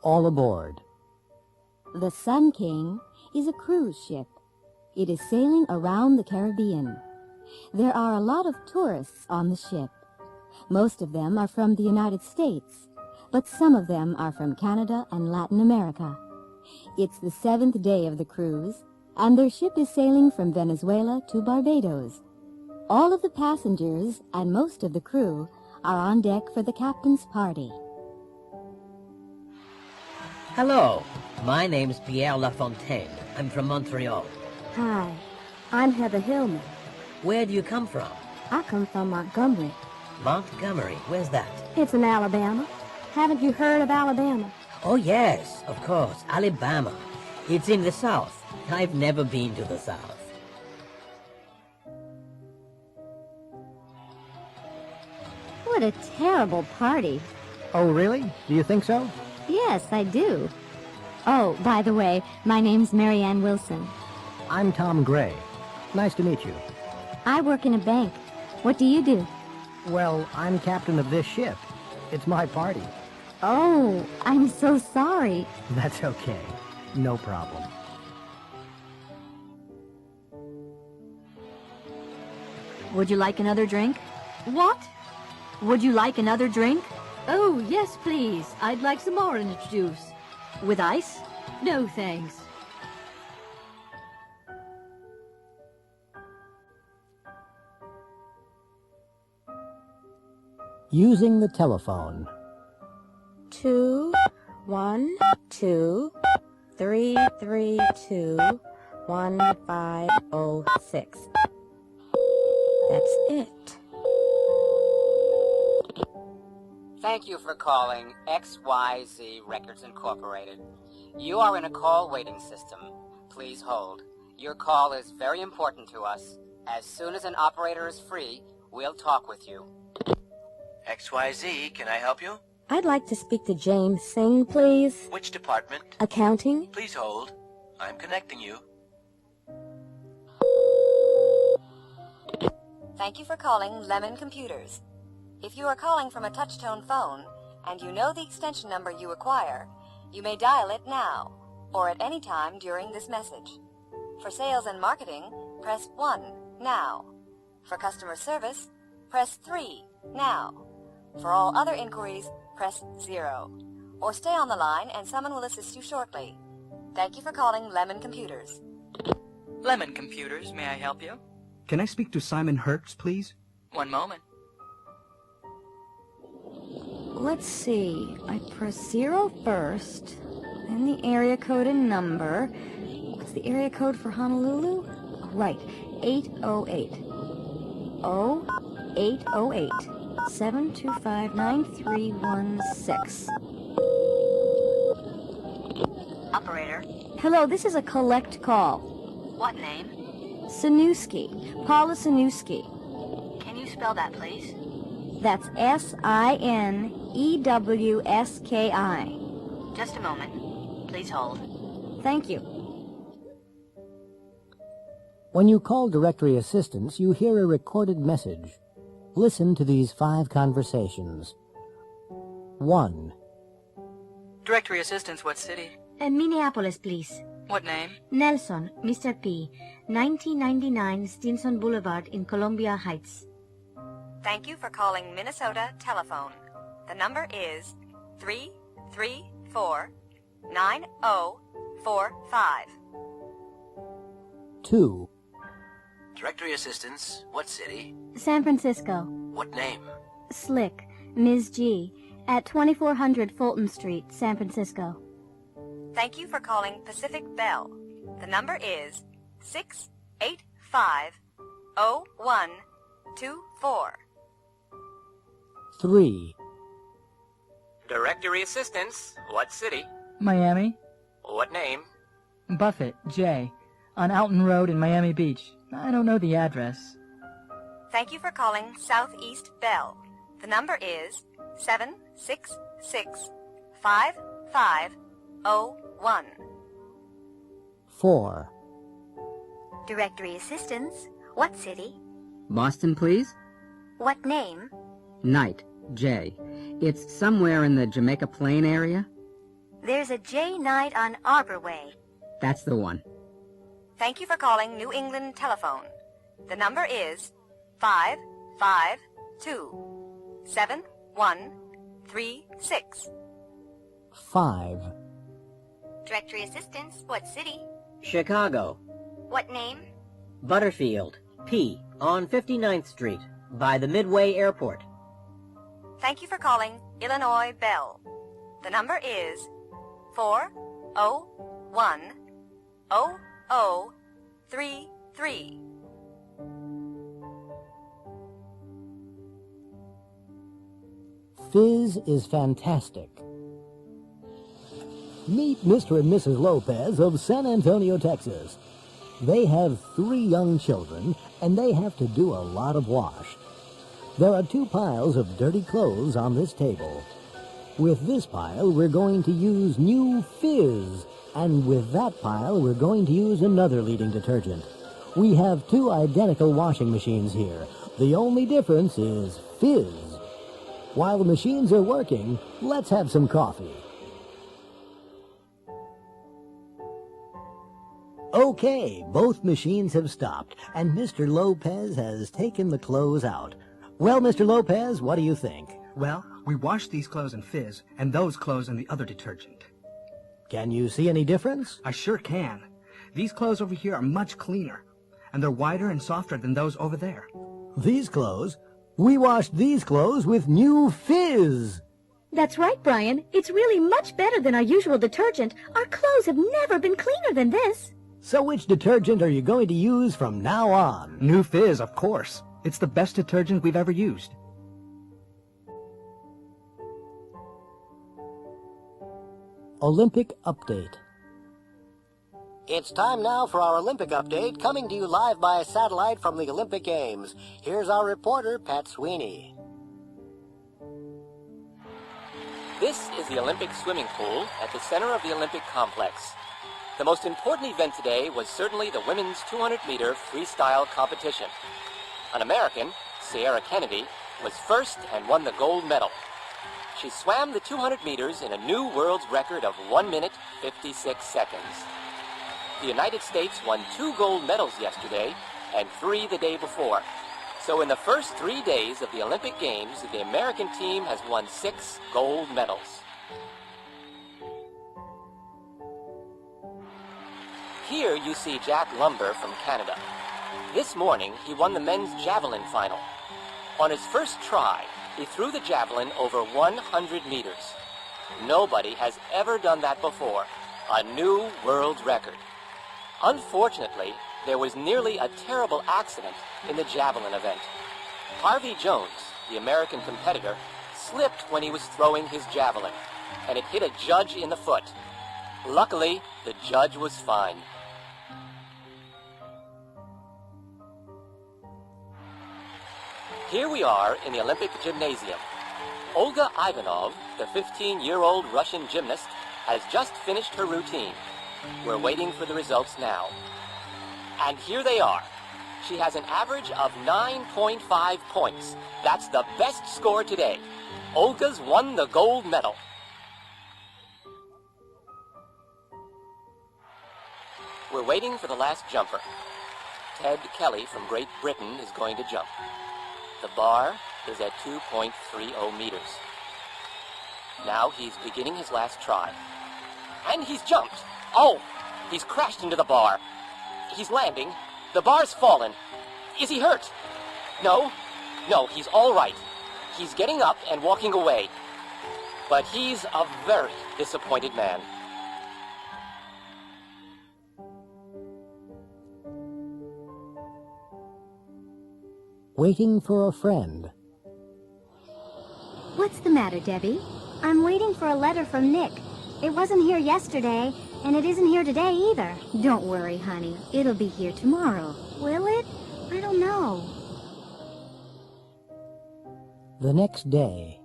All aboard. The Sun King is a cruise ship. It is sailing around the Caribbean. There are a lot of tourists on the ship. Most of them are from the United States, but some of them are from Canada and Latin America. It's the 7th day of the cruise, and their ship is sailing from Venezuela to Barbados. All of the passengers and most of the crew are on deck for the captain's party. Hello, my name's Pierre Lafontaine. I'm from Montreal. Hi, I'm Heather Hillman. Where do you come from? I come from Montgomery. Montgomery, where's that? It's in Alabama. Haven't you heard of Alabama? Oh yes, of course, Alabama. It's in the South. I've never been to the South. What a terrible party. Oh, really? Do you think so? Yes, I do. Oh, by the way, my name's Marianne Wilson. I'm Tom Gray. Nice to meet you. I work in a bank. What do you do? Well, I'm captain of this ship. It's my party. Oh, I'm so sorry. That's okay. No problem. Would you like another drink? What? Would you like another drink? Oh, yes, please. I'd like some orange juice. With ice? No, thanks. Using the telephone. 2 1 2 3 3 2 1 5 0 6. That's it. Thank you for calling XYZ Records Incorporated. You are in a call waiting system. Please hold. Your call is very important to us. As soon as an operator is free, we'll talk with you. XYZ, can I help you? I'd like to speak to James Singh, please. Which department? Accounting? Please hold. I'm connecting you. Thank you for calling Lemon Computers. If you are calling from a touch-tone phone and you know the extension number you require, you may dial it now or at any time during this message. For sales and marketing, press 1 now. For customer service, press 3 now. For all other inquiries, press 0. Or stay on the line and someone will assist you shortly. Thank you for calling Lemon Computers. Lemon Computers, may I help you? Can I speak to Simon Hertz, please? One moment. Let's see. I press 0 first, then the area code and number. What's the area code for Honolulu? Oh, right, 808. 808 725 9316. Operator. Hello, this is a collect call. What name? Sanuski. Paula Sanuski. Can you spell that, please? That's SINEWSKI. Just a moment. Please hold. Thank you. When you call directory assistance, you hear a recorded message. Listen to these 5 conversations. 1. Directory assistance, what city? Minneapolis, please. What name? Nelson, Mr. P. 1999 Stinson Boulevard in Columbia Heights. Thank you for calling Minnesota Telephone. The number is 334-9045. 2. Directory assistance, what city? San Francisco. What name? Slick, Ms. G. At 2400 Fulton Street, San Francisco. Thank you for calling Pacific Bell. The number is 685-0124. 3. Directory assistance, what city? Miami. What name? Buffett, J. On Alton Road in Miami Beach. I don't know the address. Thank you for calling Southeast Bell. The number is 766-5501. 4. Directory assistance, what city? Boston, please? What name? Knight, J. It's somewhere in the Jamaica Plain area. There's a J night on Arbor Way. That's the one. Thank you for calling New England Telephone. The number is 552-7136. 5. Directory assistance, what city? Chicago. What name? Butterfield. P. On 59th Street. By the Midway Airport. Thank you for calling Illinois Bell. The number is 401-0033. Fizz is fantastic. Meet Mr. and Mrs. Lopez of San Antonio, Texas. They have 3 young children, and they have to do a lot of wash. There are 2 piles of dirty clothes on this table. With this pile, we're going to use new Fizz, and with that pile, we're going to use another leading detergent. We have 2 identical washing machines here. The only difference is Fizz. While the machines are working, let's have some coffee. Okay, both machines have stopped, and Mr. Lopez has taken the clothes out. Well, Mr. Lopez, what do you think? Well, we washed these clothes in Fizz, and those clothes in the other detergent. Can you see any difference? I sure can. These clothes over here are much cleaner, and they're whiter and softer than those over there. These clothes? We washed these clothes with new Fizz. That's right, Brian. It's really much better than our usual detergent. Our clothes have never been cleaner than this. So which detergent are you going to use from now on? New Fizz, of course. It's the best detergent we've ever used. Olympic Update. It's time now for our Olympic update, coming to you live by satellite from the Olympic Games. Here's our reporter, Pat Sweeney. This is the Olympic swimming pool at the center of the Olympic complex. The most important event today was certainly the women's 200-meter freestyle competition. An American, Sierra Kennedy, was first and won the gold medal. She swam the 200 meters in a new world's record of 1 minute, 56 seconds. The United States won 2 gold medals yesterday and 3 the day before. So in the first 3 days of the Olympic Games, the American team has won 6 gold medals. Here you see Jack Lumber from Canada. This morning, he won the men's javelin final. On his first try, he threw the javelin over 100 meters. Nobody has ever done that before. A new world record. Unfortunately, there was nearly a terrible accident in the javelin event. Harvey Jones, the American competitor, slipped when he was throwing his javelin, and it hit a judge in the foot. Luckily, the judge was fine. Here we are in the Olympic gymnasium. Olga Ivanov, the 15-year-old Russian gymnast, has just finished her routine. We're waiting for the results now. And here they are. She has an average of 9.5 points. That's the best score today. Olga's won the gold medal. We're waiting for the last jumper. Ted Kelly from Great Britain is going to jump. The bar is at 2.30 meters. Now he's beginning his last try. And he's jumped. Oh, he's crashed into the bar. He's landing. The bar's fallen. Is he hurt? No, he's all right. He's getting up and walking away. But he's a very disappointed man. Waiting for a friend. What's the matter, Debbie? I'm waiting for a letter from Nick. It wasn't here yesterday, and it isn't here today either. Don't worry, honey. It'll be here tomorrow. Will it? I don't know. The next day.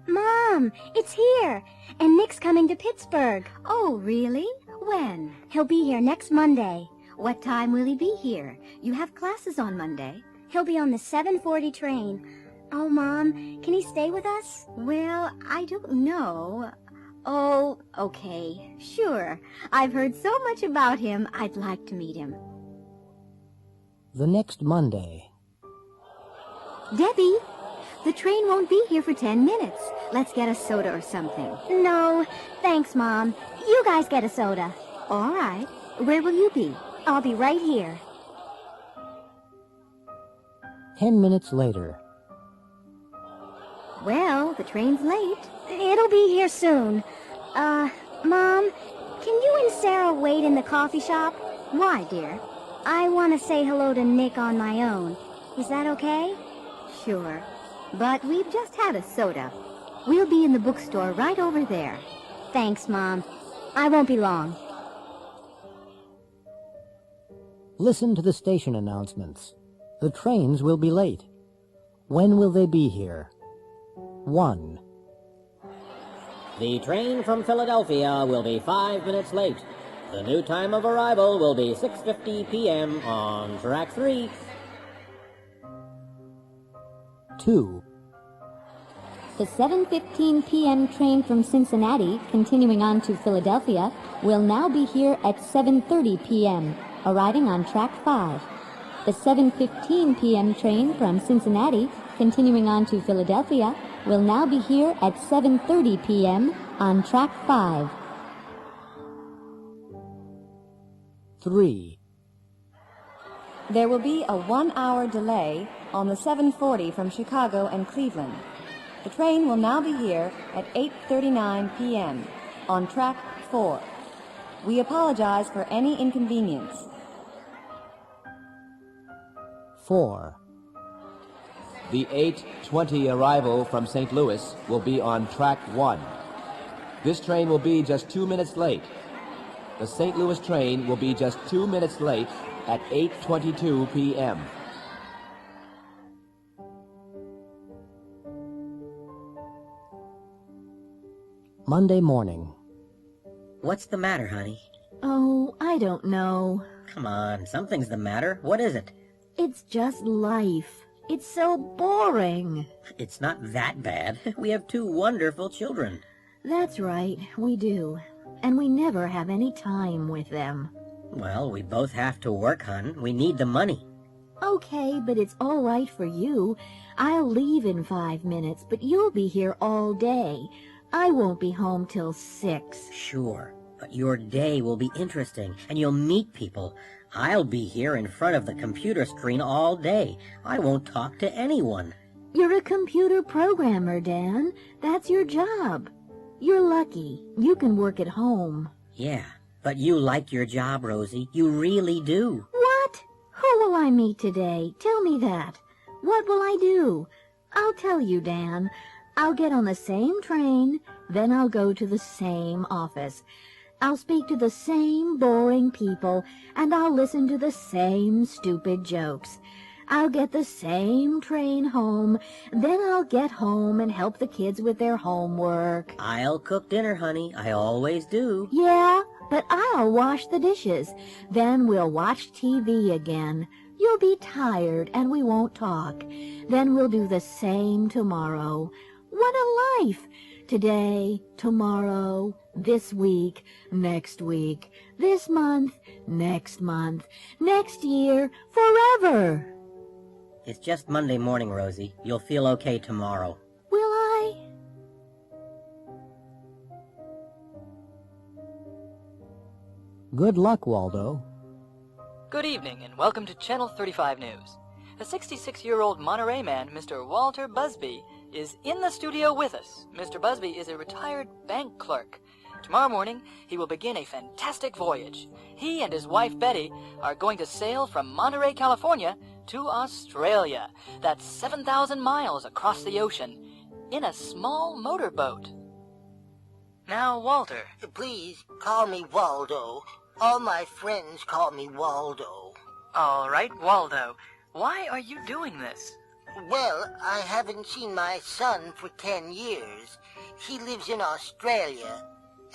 Mom, it's here. And Nick's coming to Pittsburgh. Oh, really? When? He'll be here next Monday. What time will he be here? You have classes on Monday. He'll be on the 7:40 train. Oh, Mom, can he stay with us? Well, I don't know. Oh, okay, sure. I've heard so much about him, I'd like to meet him. The next Monday. Debbie, the train won't be here for 10 minutes. Let's get a soda or something. No, thanks, Mom. You guys get a soda. All right. Where will you be? I'll be right here. 10 minutes later. Well, the train's late. It'll be here soon. Mom, can you and Sarah wait in the coffee shop? Why, dear? I want to say hello to Nick on my own. Is that okay? Sure. But we've just had a soda. We'll be in the bookstore right over there. Thanks, Mom. I won't be long. Listen to the station announcements. The trains will be late. When will they be here? 1. The train from Philadelphia will be 5 minutes late. The new time of arrival will be 6:50 p.m. on track 3. 2. The 7:15 p.m. train from Cincinnati, continuing on to Philadelphia, will now be here at 7:30 p.m., arriving on track 5. The 7:15 p.m. train from Cincinnati, continuing on to Philadelphia, will now be here at 7:30 p.m. on track 5. 3. There will be a 1-hour delay on the 7:40 from Chicago and Cleveland. The train will now be here at 8:39 p.m. on track 4. We apologize for any inconvenience. 4. The 8:20 arrival from St. Louis will be on track 1. This train will be just 2 minutes late. The St. Louis train will be just 2 minutes late at 8:22 p.m. Monday morning. What's the matter, honey? Oh, I don't know. Come on, something's the matter. What is it? It's just life. It's so boring. It's not that bad. We have 2 wonderful children. That's right, we do. And we never have any time with them. Well, we both have to work, hon. We need the money. Okay, but it's all right for you. I'll leave in 5 minutes, but you'll be here all day. I won't be home till 6. Sure, but your day will be interesting, and you'll meet people. I'll be here in front of the computer screen all day. I won't talk to anyone. You're a computer programmer, Dan. That's your job. You're lucky. You can work at home. Yeah, but you like your job, Rosie. You really do. What? Who will I meet today? Tell me that. What will I do? I'll tell you, Dan. I'll get on the same train, then I'll go to the same office. I'll speak to the same boring people, and I'll listen to the same stupid jokes. I'll get the same train home, then I'll get home and help the kids with their homework. I'll cook dinner, honey. I always do. Yeah, but I'll wash the dishes. Then we'll watch TV again. You'll be tired and we won't talk. Then we'll do the same tomorrow. What a life! Today, tomorrow, this week, next week, this month, next year, forever. It's just Monday morning, Rosie. You'll feel okay tomorrow. Will I? Good luck, Waldo. Good evening, and welcome to Channel 35 News. A 66-year-old Monterey man, Mr. Walter Busby, is in the studio with us. Mr. Busby is a retired bank clerk. Tomorrow morning, he will begin a fantastic voyage. He and his wife, Betty, are going to sail from Monterey, California, to Australia. That's 7,000 miles across the ocean, in a small motorboat. Now, Walter. Please, call me Waldo. All my friends call me Waldo. All right, Waldo. Why are you doing this? Well, I haven't seen my son for 10 years. He lives in Australia,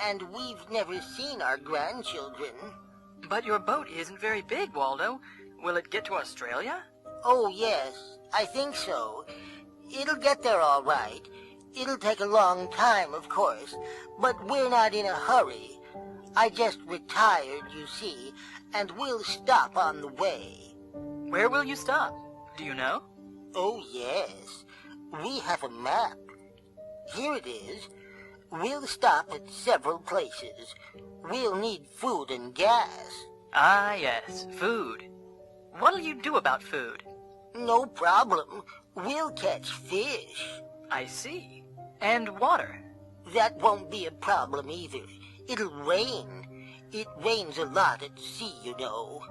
and we've never seen our grandchildren. But your boat isn't very big, Waldo. Will it get to Australia? Oh, yes, I think so. It'll get there all right. It'll take a long time, of course, but we're not in a hurry. I just retired, you see, and we'll stop on the way. Where will you stop? Do you know? Oh, yes. We have a map. Here it is. We'll stop at several places. We'll need food and gas. Ah, yes, food. What'll you do about food? No problem. We'll catch fish. I see. And water? That won't be a problem either. It'll rain. It rains a lot at sea, you know.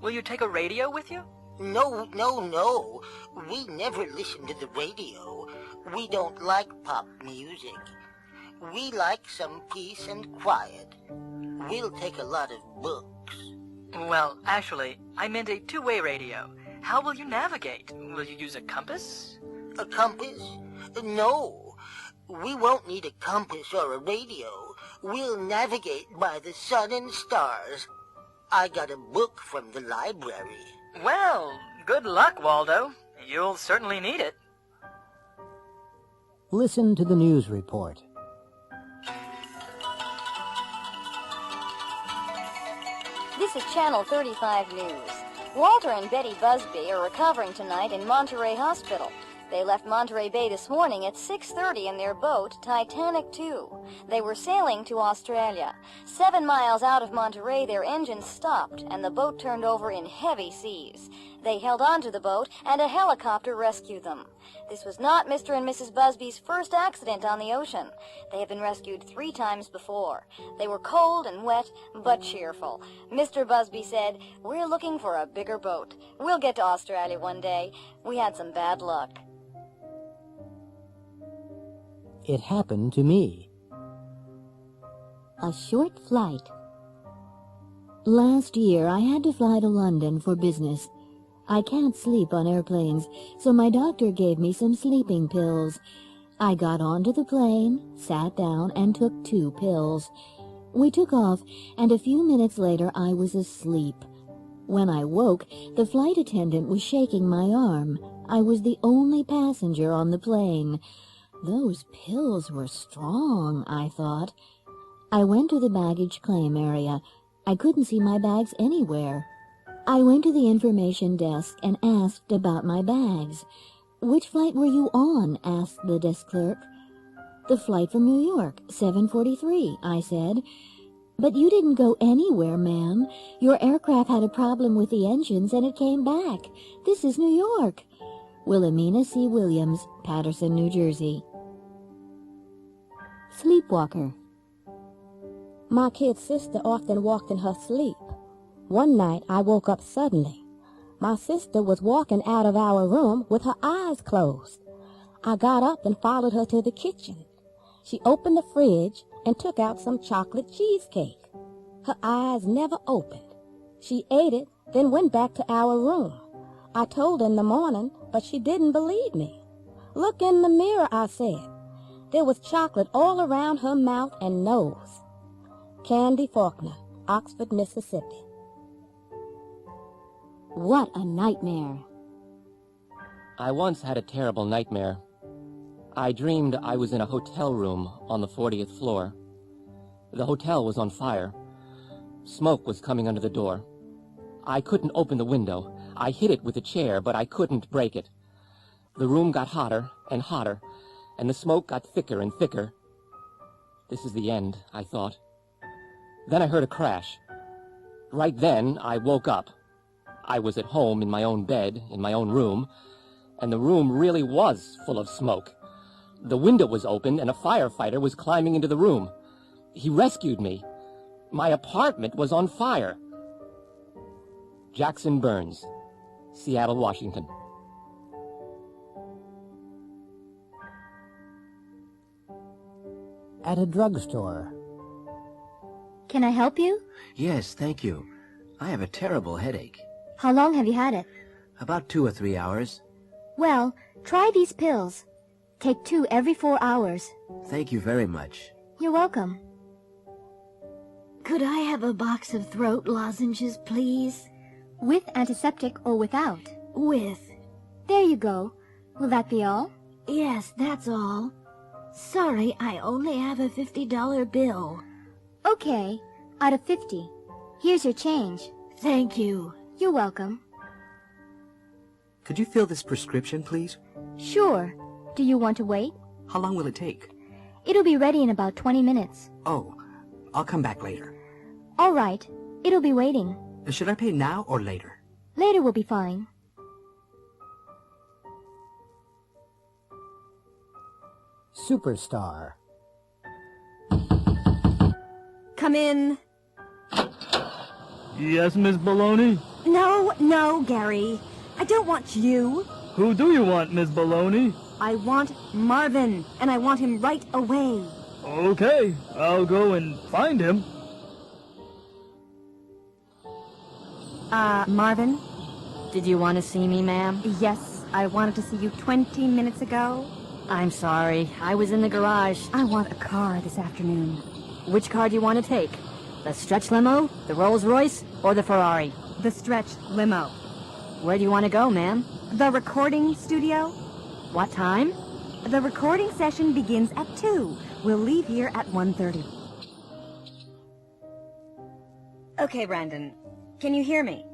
Will you take a radio with you? No. We never listen to the radio. We don't like pop music. We like some peace and quiet. We'll take a lot of books. Well, actually, I meant a two-way radio. How will you navigate? Will you use a compass? A compass? No. We won't need a compass or a radio. We'll navigate by the sun and stars. I got a book from the library. Well, good luck, Waldo. You'll certainly need it. Listen to the news report. This is Channel 35 News. Walter and Betty Busby are recovering tonight in Monterey Hospital. They left Monterey Bay this morning at 6:30 in their boat, Titanic II. They were sailing to Australia. 7 miles out of Monterey, their engines stopped, and the boat turned over in heavy seas. They held onto the boat, and a helicopter rescued them. This was not Mr. and Mrs. Busby's first accident on the ocean. They have been rescued 3 times before. They were cold and wet, but cheerful. Mr. Busby said, "We're looking for a bigger boat. We'll get to Australia one day. We had some bad luck." It happened to me. A short flight. Last year, I had to fly to London for business. I can't sleep on airplanes, so my doctor gave me some sleeping pills. I got onto the plane, sat down, and took 2 pills. We took off, and a few minutes later I was asleep. When I woke, the flight attendant was shaking my arm. I was the only passenger on the plane. Those pills were strong, I thought. I went to the baggage claim area. I couldn't see my bags anywhere. I went to the information desk and asked about my bags. "Which flight were you on?" asked the desk clerk. "The flight from New York, 7:43, I said. "But you didn't go anywhere, ma'am. Your aircraft had a problem with the engines and it came back. This is New York." Wilhelmina C. Williams, Paterson, New Jersey. Sleepwalker. My kid sister often walked in her sleep. One night I woke up suddenly. My sister was walking out of our room with her eyes closed. I got up and followed her to the kitchen. She opened the fridge and took out some chocolate cheesecake. Her eyes never opened. She ate it, then went back to our room. I told her in the morning, but she didn't believe me. "Look in the mirror," I said. There was chocolate all around her mouth and nose. Candy Faulkner, Oxford, Mississippi. What a nightmare. I once had a terrible nightmare. I dreamed I was in a hotel room on the 40th floor. The hotel was on fire. Smoke was coming under the door. I couldn't open the window. I hit it with a chair, but I couldn't break it. The room got hotter and hotter, and the smoke got thicker and thicker. This is the end, I thought. Then I heard a crash. Right then, I woke up. I was at home in my own bed, in my own room, and the room really was full of smoke. The window was open, and a firefighter was climbing into the room. He rescued me. My apartment was on fire. Jackson Burns, Seattle, Washington. At a drugstore. Can I help you? Yes, thank you. I have a terrible headache. How long have you had it? About 2 or 3 hours. Well, try these pills. Take 2 every 4 hours. Thank you very much. You're welcome. Could I have a box of throat lozenges, please? With antiseptic or without? With. There you go. Will that be all? Yes, that's all. Sorry, I only have a $50 bill. Okay, out of 50. Here's your change. Thank you. You're welcome. Could you fill this prescription, please? Sure. Do you want to wait? How long will it take? It'll be ready in about 20 minutes. Oh, I'll come back later. All right. It'll be waiting. Should I pay now or later? Later will be fine. Superstar. Come in. Yes, Miss Baloney? No, Gary. I don't want you. Who do you want, Miss Baloney? I want Marvin, and I want him right away. Okay, I'll go and find him. Marvin? Did you want to see me, ma'am? Yes, I wanted to see you 20 minutes ago. I'm sorry, I was in the garage. I want a car this afternoon. Which car do you want to take? The stretch limo, the Rolls Royce, or the Ferrari? The stretch limo. Where do you want to go, ma'am? The recording studio. What time? The recording session begins at 2. We'll leave here at 1:30. Okay, Brandon. Can you hear me?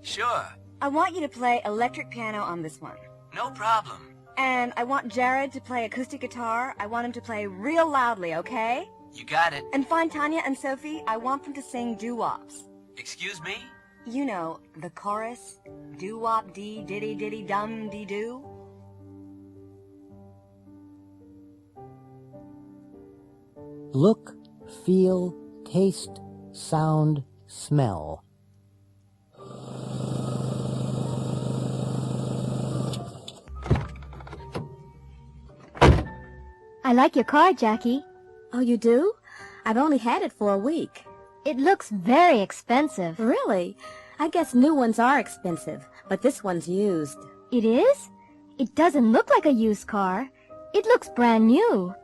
Sure. I want you to play electric piano on this one. No problem. And I want Jared to play acoustic guitar. I want him to play real loudly, okay? You got it. And find Tanya and Sophie. I want them to sing doo-wops. Excuse me? You know, the chorus. Doo-wop dee diddy diddy dum dee doo. Look, feel, taste, sound, smell. I like your car, Jackie. Oh, you do? I've only had it for a week. It looks very expensive. Really? I guess new ones are expensive, but this one's used. It is? It doesn't look like a used car. It looks brand new.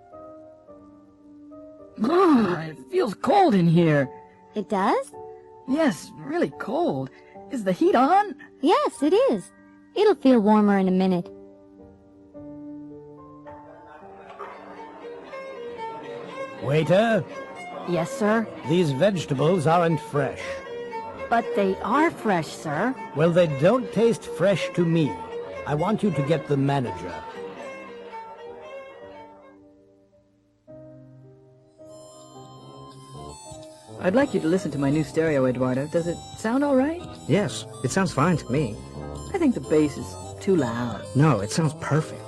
It feels cold in here. It does? Yes, really cold. Is the heat on? Yes, it is. It'll feel warmer in a minute. Waiter, Yes, sir. these vegetables aren't fresh. But they are fresh, sir. Well, they don't taste fresh to me. I want you to get the manager. I'd like you to listen to my new stereo, Eduardo. Does it sound all right? Yes, it sounds fine to me. I think the bass is too loud. No, it sounds perfect.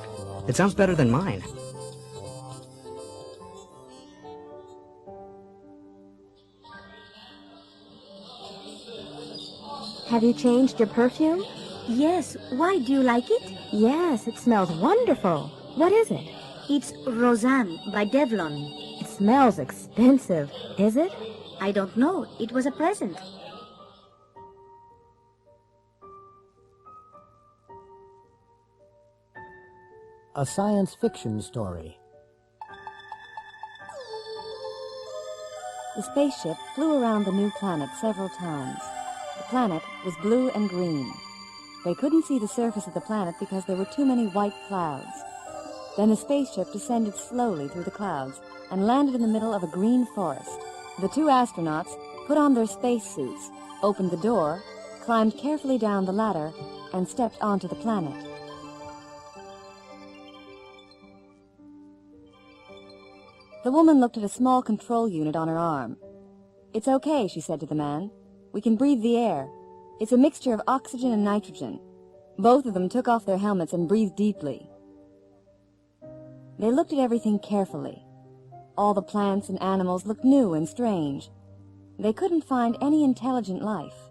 It sounds better than mine. Have you changed your perfume? Yes, why, do you like it? Yes, it smells wonderful. What is it? It's Roseanne by Devlon. It smells expensive. Is it? I don't know. It was a present. A science fiction story. The spaceship flew around the new planet several times. The planet was blue and green. They couldn't see the surface of the planet because there were too many white clouds. Then the spaceship descended slowly through the clouds and landed in the middle of a green forest. The two astronauts put on their spacesuits, opened the door, climbed carefully down the ladder, and stepped onto the planet. The woman looked at a small control unit on her arm. "It's okay," she said to the man. "We can breathe the air. It's a mixture of oxygen and nitrogen." Both of them took off their helmets and breathed deeply. They looked at everything carefully. All the plants and animals looked new and strange. They couldn't find any intelligent life.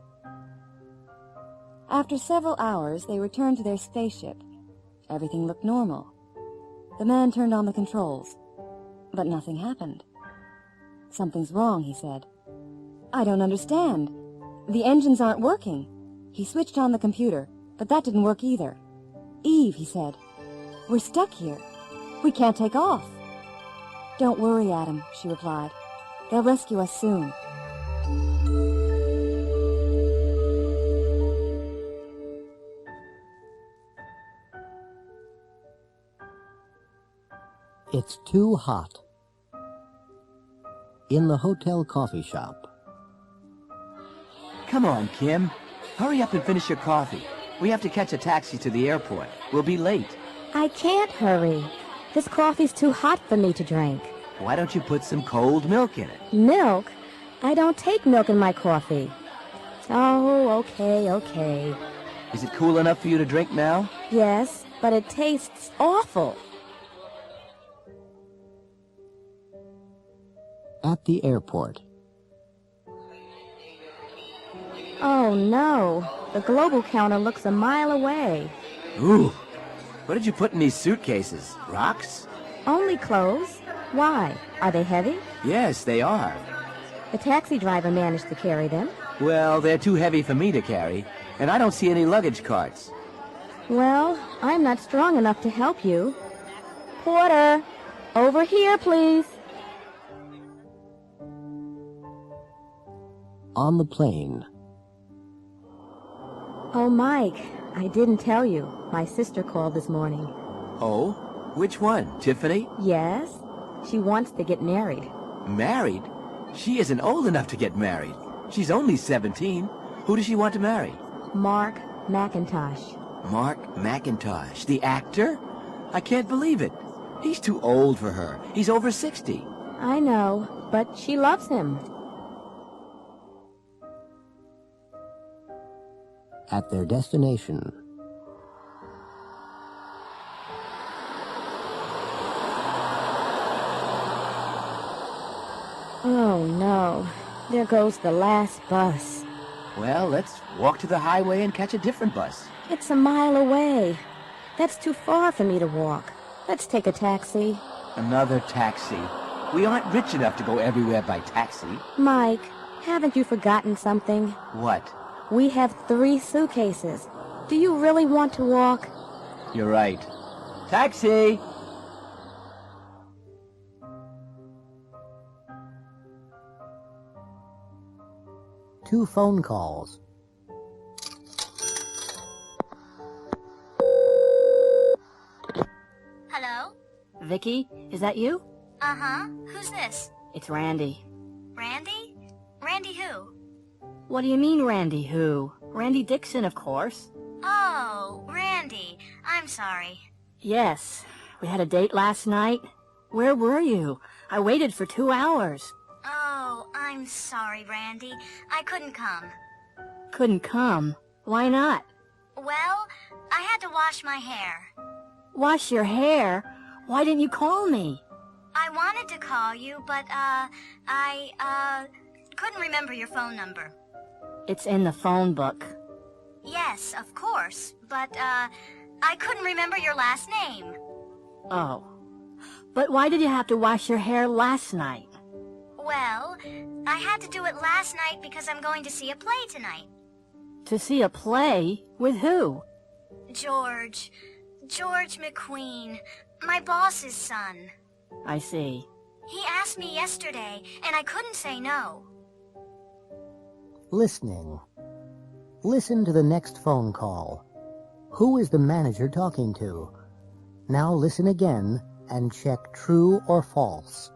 After several hours, they returned to their spaceship. Everything looked normal. The man turned on the controls, but nothing happened. "Something's wrong," he said. "I don't understand. The engines aren't working." He switched on the computer, but that didn't work either. "Eve," he said, "we're stuck here. We can't take off." "Don't worry, Adam," she replied. "They'll rescue us soon." It's too hot. In the hotel coffee shop. Come on, Kim. Hurry up and finish your coffee. We have to catch a taxi to the airport. We'll be late. I can't hurry. This coffee's too hot for me to drink. Why don't you put some cold milk in it? Milk? I don't take milk in my coffee. Oh, okay. Is it cool enough for you to drink now? Yes, but it tastes awful. At the airport. Oh, no. The global counter looks a mile away. Ooh. What did you put in these suitcases? Rocks? Only clothes. Why? Are they heavy? Yes, they are. The taxi driver managed to carry them. Well, they're too heavy for me to carry, and I don't see any luggage carts. Well, I'm not strong enough to help you. Porter, over here, please. On the plane. Oh, Mike, I didn't tell you. My sister called this morning. Oh? Which one? Tiffany? Yes. She wants to get married. Married? She isn't old enough to get married. She's only 17. Who does she want to marry? Mark McIntosh. Mark McIntosh, the actor? I can't believe it. He's too old for her. He's over 60. I know, but she loves him. At their destination. Oh, no. There goes the last bus. Well, let's walk to the highway and catch a different bus. It's a mile away. That's too far for me to walk. Let's take a taxi. Another taxi. We aren't rich enough to go everywhere by taxi. Mike, haven't you forgotten something? What? We have 3 suitcases. Do you really want to walk? You're right. Taxi! Two phone calls. Hello? Vicky, is that you? Uh-huh. Who's this? It's Randy. Randy? Randy who? What do you mean, Randy who? Randy Dixon, of course. Oh, Randy. I'm sorry. Yes. We had a date last night. Where were you? I waited for 2 hours. Oh, I'm sorry, Randy. I couldn't come. Couldn't come? Why not? Well, I had to wash my hair. Wash your hair? Why didn't you call me? I wanted to call you, but, I couldn't remember your phone number. It's in the phone book. Yes, of course, but, I couldn't remember your last name. Oh. But why did you have to wash your hair last night? Well, I had to do it last night because I'm going to see a play tonight. To see a play? With who? George McQueen, my boss's son. I see. He asked me yesterday, and I couldn't say no. Listening. Listen to the next phone call. Who is the manager talking to? Now listen again and check true or false.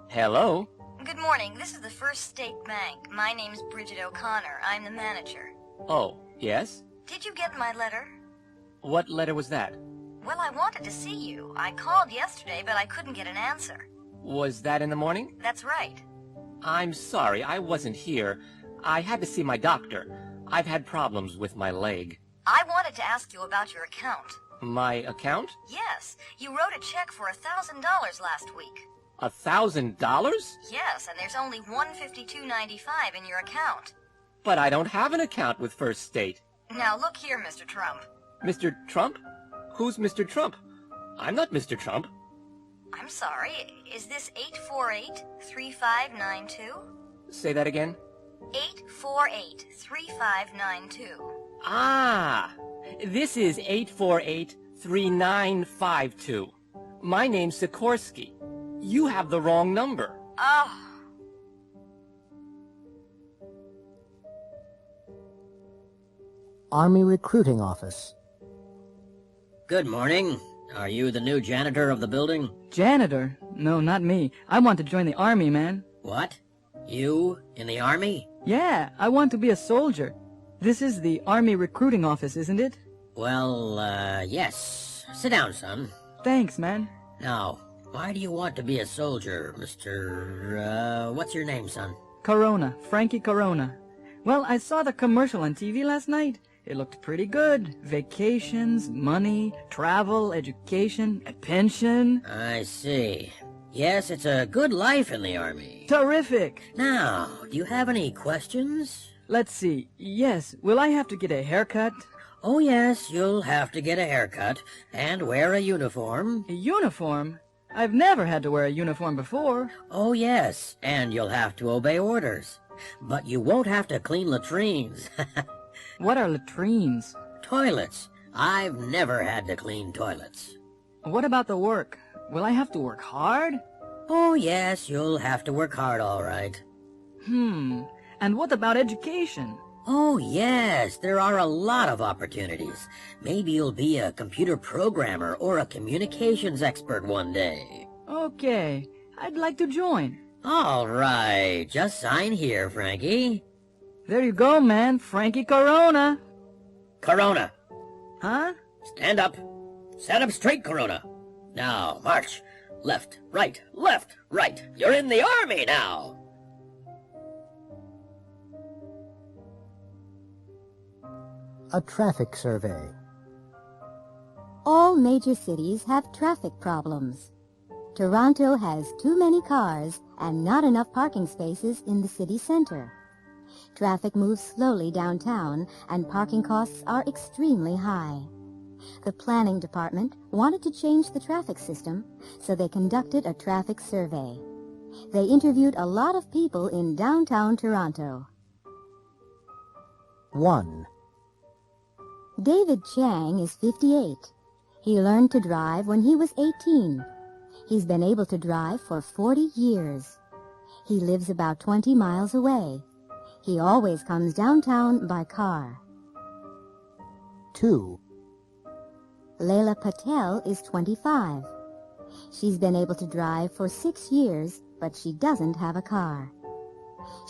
Hello? Good morning. This is the First State Bank. My name's Bridget O'Connor. I'm the manager. Oh, yes? Did you get my letter? What letter was that? Well, I wanted to see you. I called yesterday, but I couldn't get an answer. Was that in the morning? That's right. I'm sorry, I wasn't here. I had to see my doctor. I've had problems with my leg. I wanted to ask you about your account. My account? Yes. You wrote a check for $1,000 last week. $1,000? Yes, and there's only $152.95 in your account. But I don't have an account with First State. Now look here, Mr. Trump. Mr. Trump? Who's Mr. Trump? I'm not Mr. Trump. I'm sorry. Is this 848-3592? Say that again? 848-3592. Ah! This is 848-3952. My name's Sikorsky. You have the wrong number. Oh. Army Recruiting Office. Good morning. Are you the new janitor of the building? Janitor? No, not me. I want to join the army, man. What? You in the army? Yeah, I want to be a soldier. This is the army recruiting office, isn't it? Well, yes. Sit down, son. Thanks, man. Now, why do you want to be a soldier, Mr. What's your name, son? Corona. Frankie Corona. Well, I saw the commercial on TV last night. It looked pretty good. Vacations, money, travel, education, a pension. I see. Yes, it's a good life in the army. Terrific! Now, do you have any questions? Let's see. Yes, will I have to get a haircut? Oh, yes, you'll have to get a haircut and wear a uniform. A uniform? I've never had to wear a uniform before. Oh, yes, and you'll have to obey orders. But you won't have to clean latrines. What are latrines? Toilets. I've never had to clean toilets. What about the work? Will I have to work hard? Oh, yes, you'll have to work hard, all right. And what about education? Oh, yes, there are a lot of opportunities. Maybe you'll be a computer programmer or a communications expert one day. Okay, I'd like to join. All right, just sign here, Frankie. There you go, man. Frankie Corona. Corona. Huh? Stand up. Stand up straight, Corona. Now, march. Left, right, left, right. You're in the army now. A traffic survey. All major cities have traffic problems. Toronto has too many cars and not enough parking spaces in the city center. Traffic moves slowly downtown and parking costs are extremely high. The planning department wanted to change the traffic system, so they conducted a traffic survey. They interviewed a lot of people in downtown Toronto. 1. David Chang is 58. He learned to drive when he was 18. He's been able to drive for 40 years. He lives about 20 miles away. He always comes downtown by car. 2. Leila Patel is 25. She's been able to drive for 6 years, but she doesn't have a car.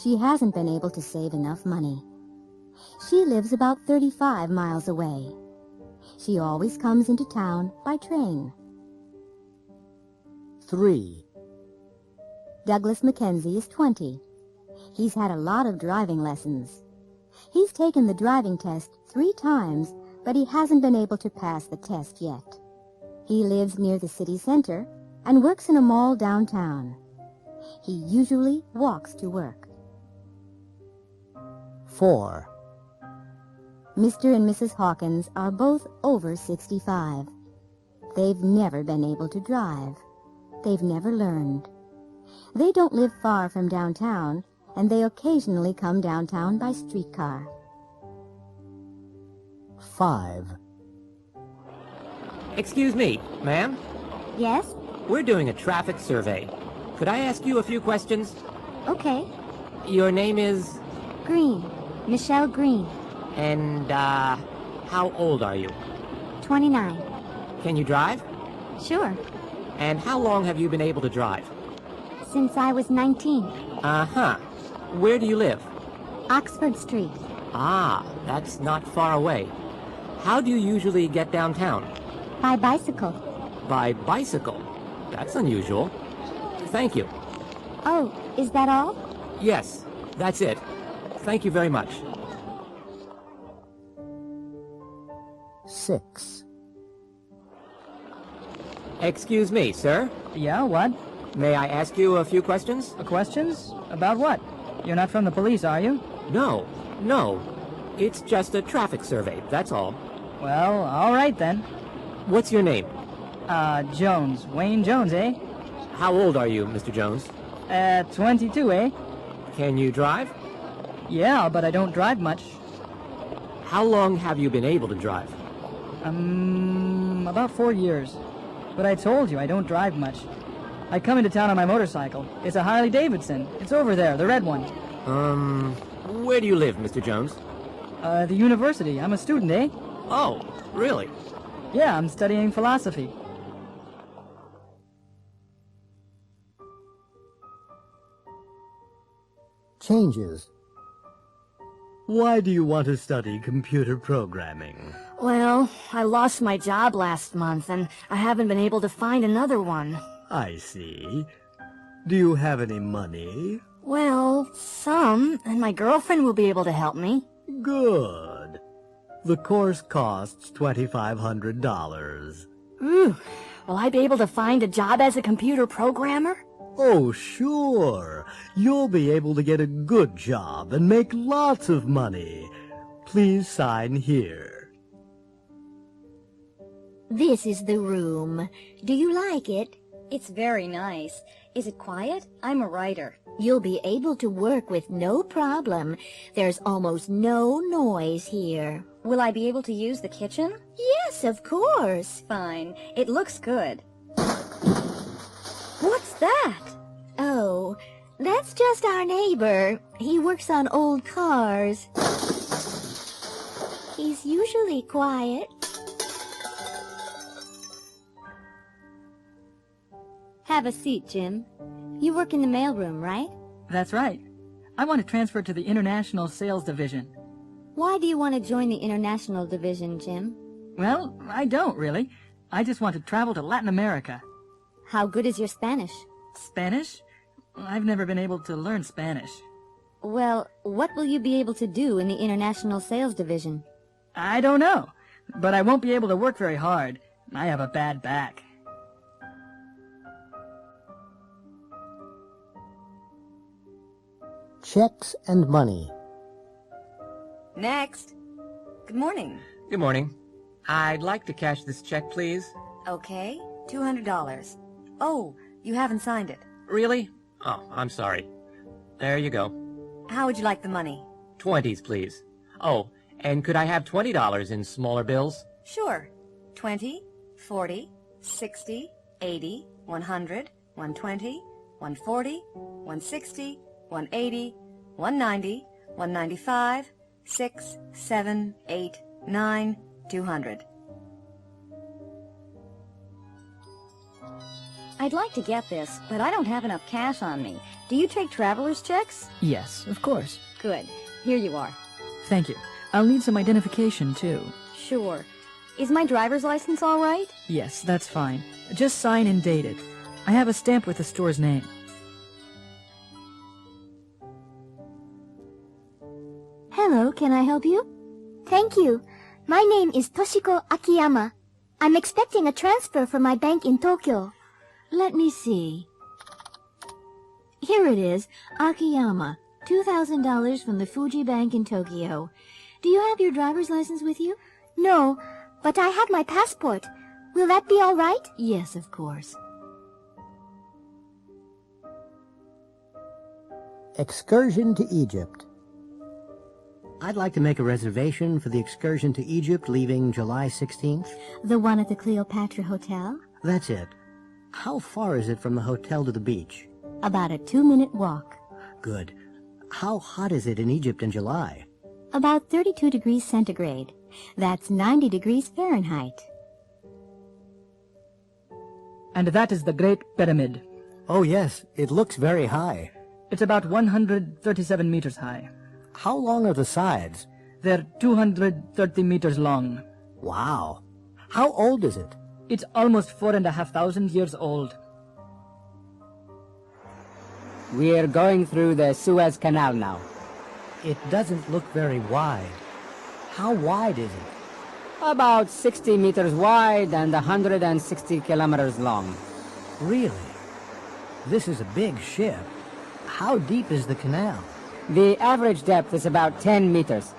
She hasn't been able to save enough money. She lives about 35 miles away. She always comes into town by train. 3. Douglas Mackenzie is 20. He's had a lot of driving lessons. He's taken the driving test 3 times, but he hasn't been able to pass the test yet. He lives near the city center and works in a mall downtown. He usually walks to work. 4. Mr. and Mrs. Hawkins are both over 65. They've never been able to drive. They've never learned. They don't live far from downtown, and they occasionally come downtown by streetcar. 5. Excuse me, ma'am? Yes? We're doing a traffic survey. Could I ask you a few questions? Okay. Your name is? Green. Michelle Green. And, how old are you? 29. Can you drive? Sure. And how long have you been able to drive? Since I was 19. Uh-huh. Where do you live? Oxford Street. Ah, that's not far away. How do you usually get downtown? By bicycle. By bicycle? That's unusual. Thank you. Oh, is that all? Yes, that's it. Thank you very much. 6. Excuse me, sir? Yeah, what? May I ask you a few questions? Questions? About what? You're not from the police, are you? No. It's just a traffic survey, that's all. Well, all right then. What's your name? Jones. Wayne Jones, eh? How old are you, Mr. Jones? 22, eh? Can you drive? Yeah, but I don't drive much. How long have you been able to drive? About 4 years. But I told you, I don't drive much. I come into town on my motorcycle. It's a Harley Davidson. It's over there, the red one. Where do you live, Mr. Jones? The university. I'm a student, eh? Oh, really? Yeah, I'm studying philosophy. Changes. Why do you want to study computer programming? Well, I lost my job last month, and I haven't been able to find another one. I see. Do you have any money? Well, some, and my girlfriend will be able to help me. Good. The course costs $2,500. Ooh, will I be able to find a job as a computer programmer? Oh, sure. You'll be able to get a good job and make lots of money. Please sign here. This is the room. Do you like it? It's very nice. Is it quiet? I'm a writer. You'll be able to work with no problem. There's almost no noise here. Will I be able to use the kitchen? Yes, of course. Fine. It looks good. What's that? Oh, that's just our neighbor. He works on old cars. He's usually quiet. Have a seat, Jim. You work in the mailroom, right? That's right. I want to transfer to the International Sales Division. Why do you want to join the International Division, Jim? Well, I don't really. I just want to travel to Latin America. How good is your Spanish? Spanish? I've never been able to learn Spanish. Well, what will you be able to do in the International Sales Division? I don't know, but I won't be able to work very hard. I have a bad back. Checks and money. Next. Good morning. Good morning. I'd like to cash this check, please. Okay, $200. Oh, you haven't signed it. Really? Oh, I'm sorry. There you go. How would you like the money? 20s, please. Oh, and could I have $20 in smaller bills? Sure. 20, 40, 60, 80, 100, 120, 140, 160, 180, 190, 195, 6, 7, 8, 9, 200. I'd like to get this, but I don't have enough cash on me. Do you take traveler's checks? Yes, of course. Good. Here you are. Thank you. I'll need some identification, too. Sure. Is my driver's license all right? Yes, that's fine. Just sign and date it. I have a stamp with the store's name. Hello, can I help you? Thank you. My name is Toshiko Akiyama. I'm expecting a transfer from my bank in Tokyo. Let me see. Here it is, Akiyama, $2,000 from the Fuji Bank in Tokyo. Do you have your driver's license with you? No, but I have my passport. Will that be all right? Yes, of course. Excursion to Egypt. I'd like to make a reservation for the excursion to Egypt leaving July 16th. The one at the Cleopatra Hotel? That's it. How far is it from the hotel to the beach? About a 2-minute walk. Good. How hot is it in Egypt in July? About 32 degrees centigrade. That's 90 degrees Fahrenheit. And that is the Great Pyramid. Oh yes, it looks very high. It's about 137 meters high. How long are the sides? They're 230 meters long. Wow. How old is it? It's almost 4,500 years old. We're going through the Suez Canal now. It doesn't look very wide. How wide is it? About 60 meters wide and 160 kilometers long. Really? This is a big ship. How deep is the canal? The average depth is about 10 meters.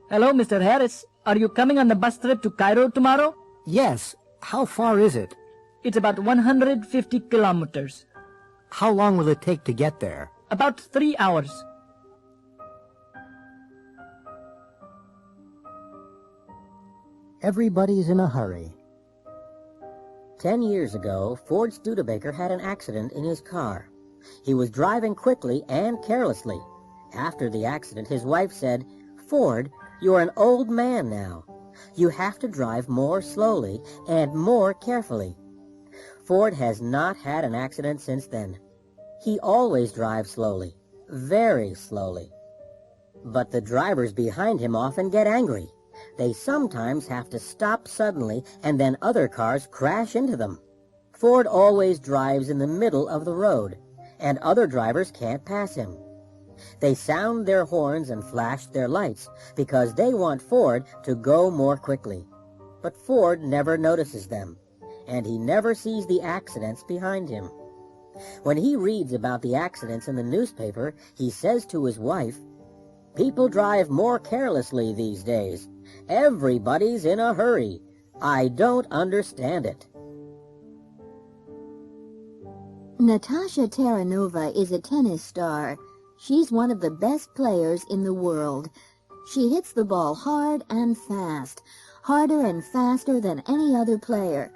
Hello, Mr. Harris. Are you coming on the bus trip to Cairo tomorrow? Yes. How far is it? It's about 150 kilometers. How long will it take to get there? About 3 hours. Everybody's in a hurry. 10 years ago, Ford Studebaker had an accident in his car. He was driving quickly and carelessly. After the accident, his wife said, "Ford, you're an old man now. You have to drive more slowly and more carefully." Ford has not had an accident since then. He always drives slowly, very slowly. But the drivers behind him often get angry. They sometimes have to stop suddenly, and then other cars crash into them. Ford always drives in the middle of the road, and other drivers can't pass him. They sound their horns and flash their lights because they want Ford to go more quickly. But Ford never notices them, and he never sees the accidents behind him. When he reads about the accidents in the newspaper, he says to his wife, "People drive more carelessly these days. Everybody's in a hurry. I don't understand it." Natasha Taranova is a tennis star. She's one of the best players in the world. She hits the ball hard and fast, harder and faster than any other player.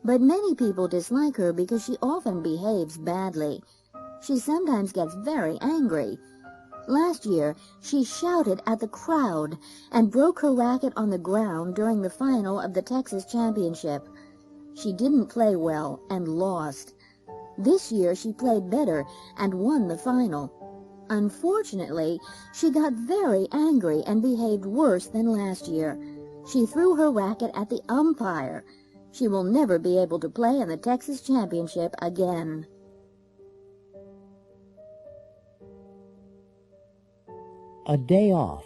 But many people dislike her because she often behaves badly. She sometimes gets very angry. Last year, she shouted at the crowd and broke her racket on the ground during the final of the Texas Championship. She didn't play well and lost. This year, she played better and won the final. Unfortunately, she got very angry and behaved worse than last year. She threw her racket at the umpire. She will never be able to play in the Texas Championship again. A day off.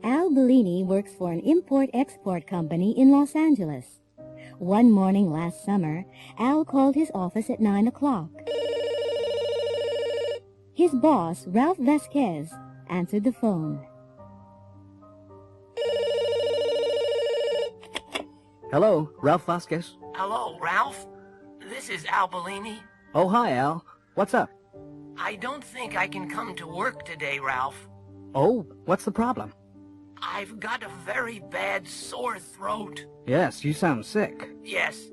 Al Bellini works for an import-export company in Los Angeles. One morning last summer, Al called his office at 9 o'clock. His boss, Ralph Vasquez, answered the phone. Hello, Ralph Vasquez. Hello, Ralph. This is Al Bellini. Oh, hi, Al. What's up? I don't think I can come to work today, Ralph. Oh, what's the problem? I've got a very bad sore throat. Yes, you sound sick. Yes.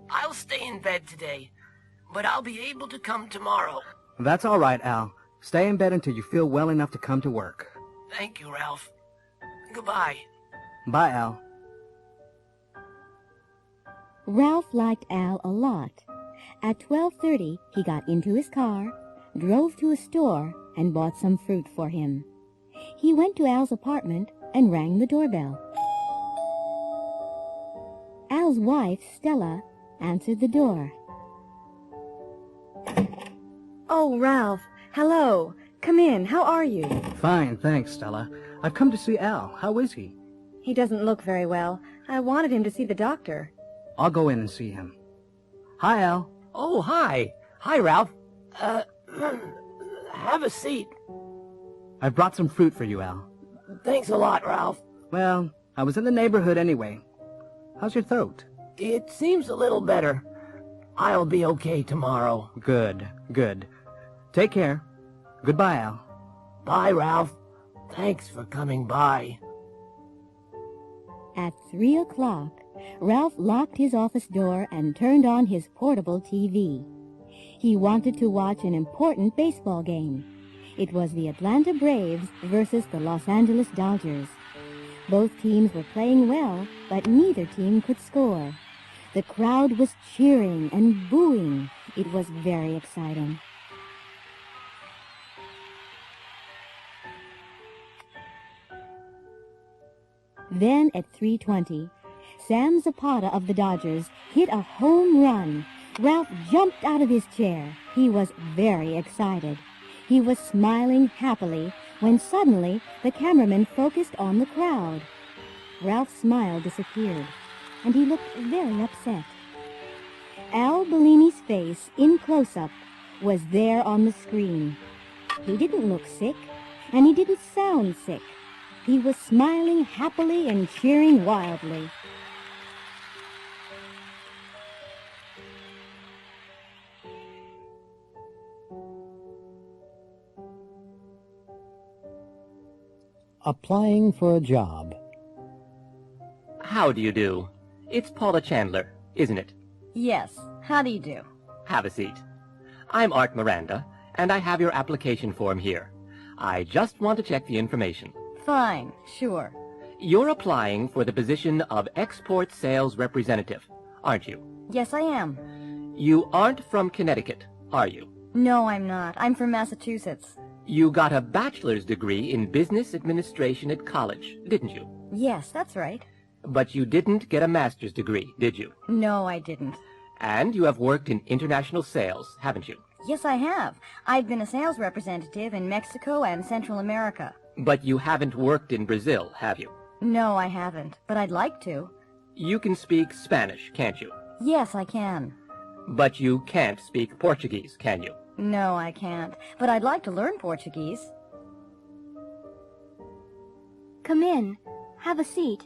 I'll stay in bed today, but I'll be able to come tomorrow. That's all right, Al. Stay in bed until you feel well enough to come to work. Thank you, Ralph. Goodbye. Bye, Al. Ralph liked Al a lot. At 12:30, he got into his car, drove to a store, and bought some fruit for him. He went to Al's apartment and rang the doorbell. Al's wife, Stella, answered the door. Oh, Ralph. Hello. Come in. How are you? Fine, thanks, Stella. I've come to see Al. How is he? He doesn't look very well. I wanted him to see the doctor. I'll go in and see him. Hi, Al. Oh, hi. Hi, Ralph. Have a seat. I brought some fruit for you, Al. Thanks a lot, Ralph. Well, I was in the neighborhood anyway. How's your throat? It seems a little better. I'll be okay tomorrow. Good, good. Take care. Goodbye, Al. Bye, Ralph. Thanks for coming by. At 3 o'clock, Ralph locked his office door and turned on his portable TV. He wanted to watch an important baseball game. It was the Atlanta Braves versus the Los Angeles Dodgers. Both teams were playing well, but neither team could score. The crowd was cheering and booing. It was very exciting. Then at 3:20, Sam Zapata of the Dodgers hit a home run. Ralph jumped out of his chair. He was very excited. He was smiling happily when suddenly the cameraman focused on the crowd. Ralph's smile disappeared, and he looked very upset. Al Bellini's face, in close-up, was there on the screen. He didn't look sick, and he didn't sound sick. He was smiling happily and cheering wildly. Applying for a job. How do you do? It's Paula Chandler, isn't it? Yes. How do you do? Have a seat. I'm Art Miranda, and I have your application form here. I just want to check the information. Fine. Sure. You're applying for the position of Export Sales Representative, aren't you? Yes, I am. You aren't from Connecticut, are you? No, I'm not. I'm from Massachusetts. You got a bachelor's degree in business administration at college, didn't you? Yes, that's right. But you didn't get a master's degree, did you? No, I didn't. And you have worked in international sales, haven't you? Yes, I have. I've been a sales representative in Mexico and Central America. But you haven't worked in Brazil, have you? No, I haven't, but I'd like to. You can speak Spanish, can't you? Yes, I can. But you can't speak Portuguese, can you? No, I can't, but I'd like to learn Portuguese. Come in. Have a seat.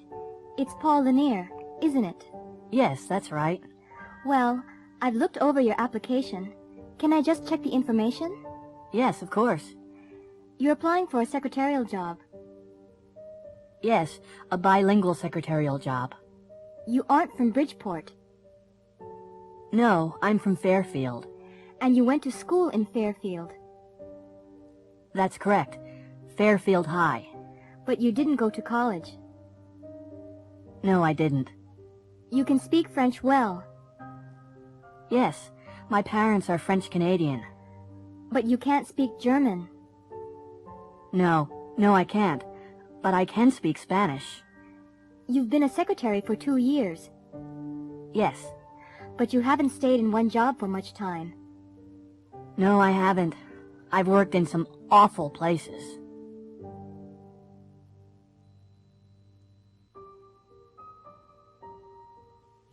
It's Paul Lanier, isn't it? Yes, that's right. Well, I've looked over your application. Can I just check the information? Yes, of course. You're applying for a secretarial job. Yes, a bilingual secretarial job. You aren't from Bridgeport. No, I'm from Fairfield. And you went to school in Fairfield. That's correct. Fairfield High. But you didn't go to college. No, I didn't. You can speak French well. Yes, my parents are French-Canadian. But you can't speak German. No, I can't. But I can speak Spanish. You've been a secretary for 2 years. Yes. But you haven't stayed in one job for much time. No, I haven't. I've worked in some awful places.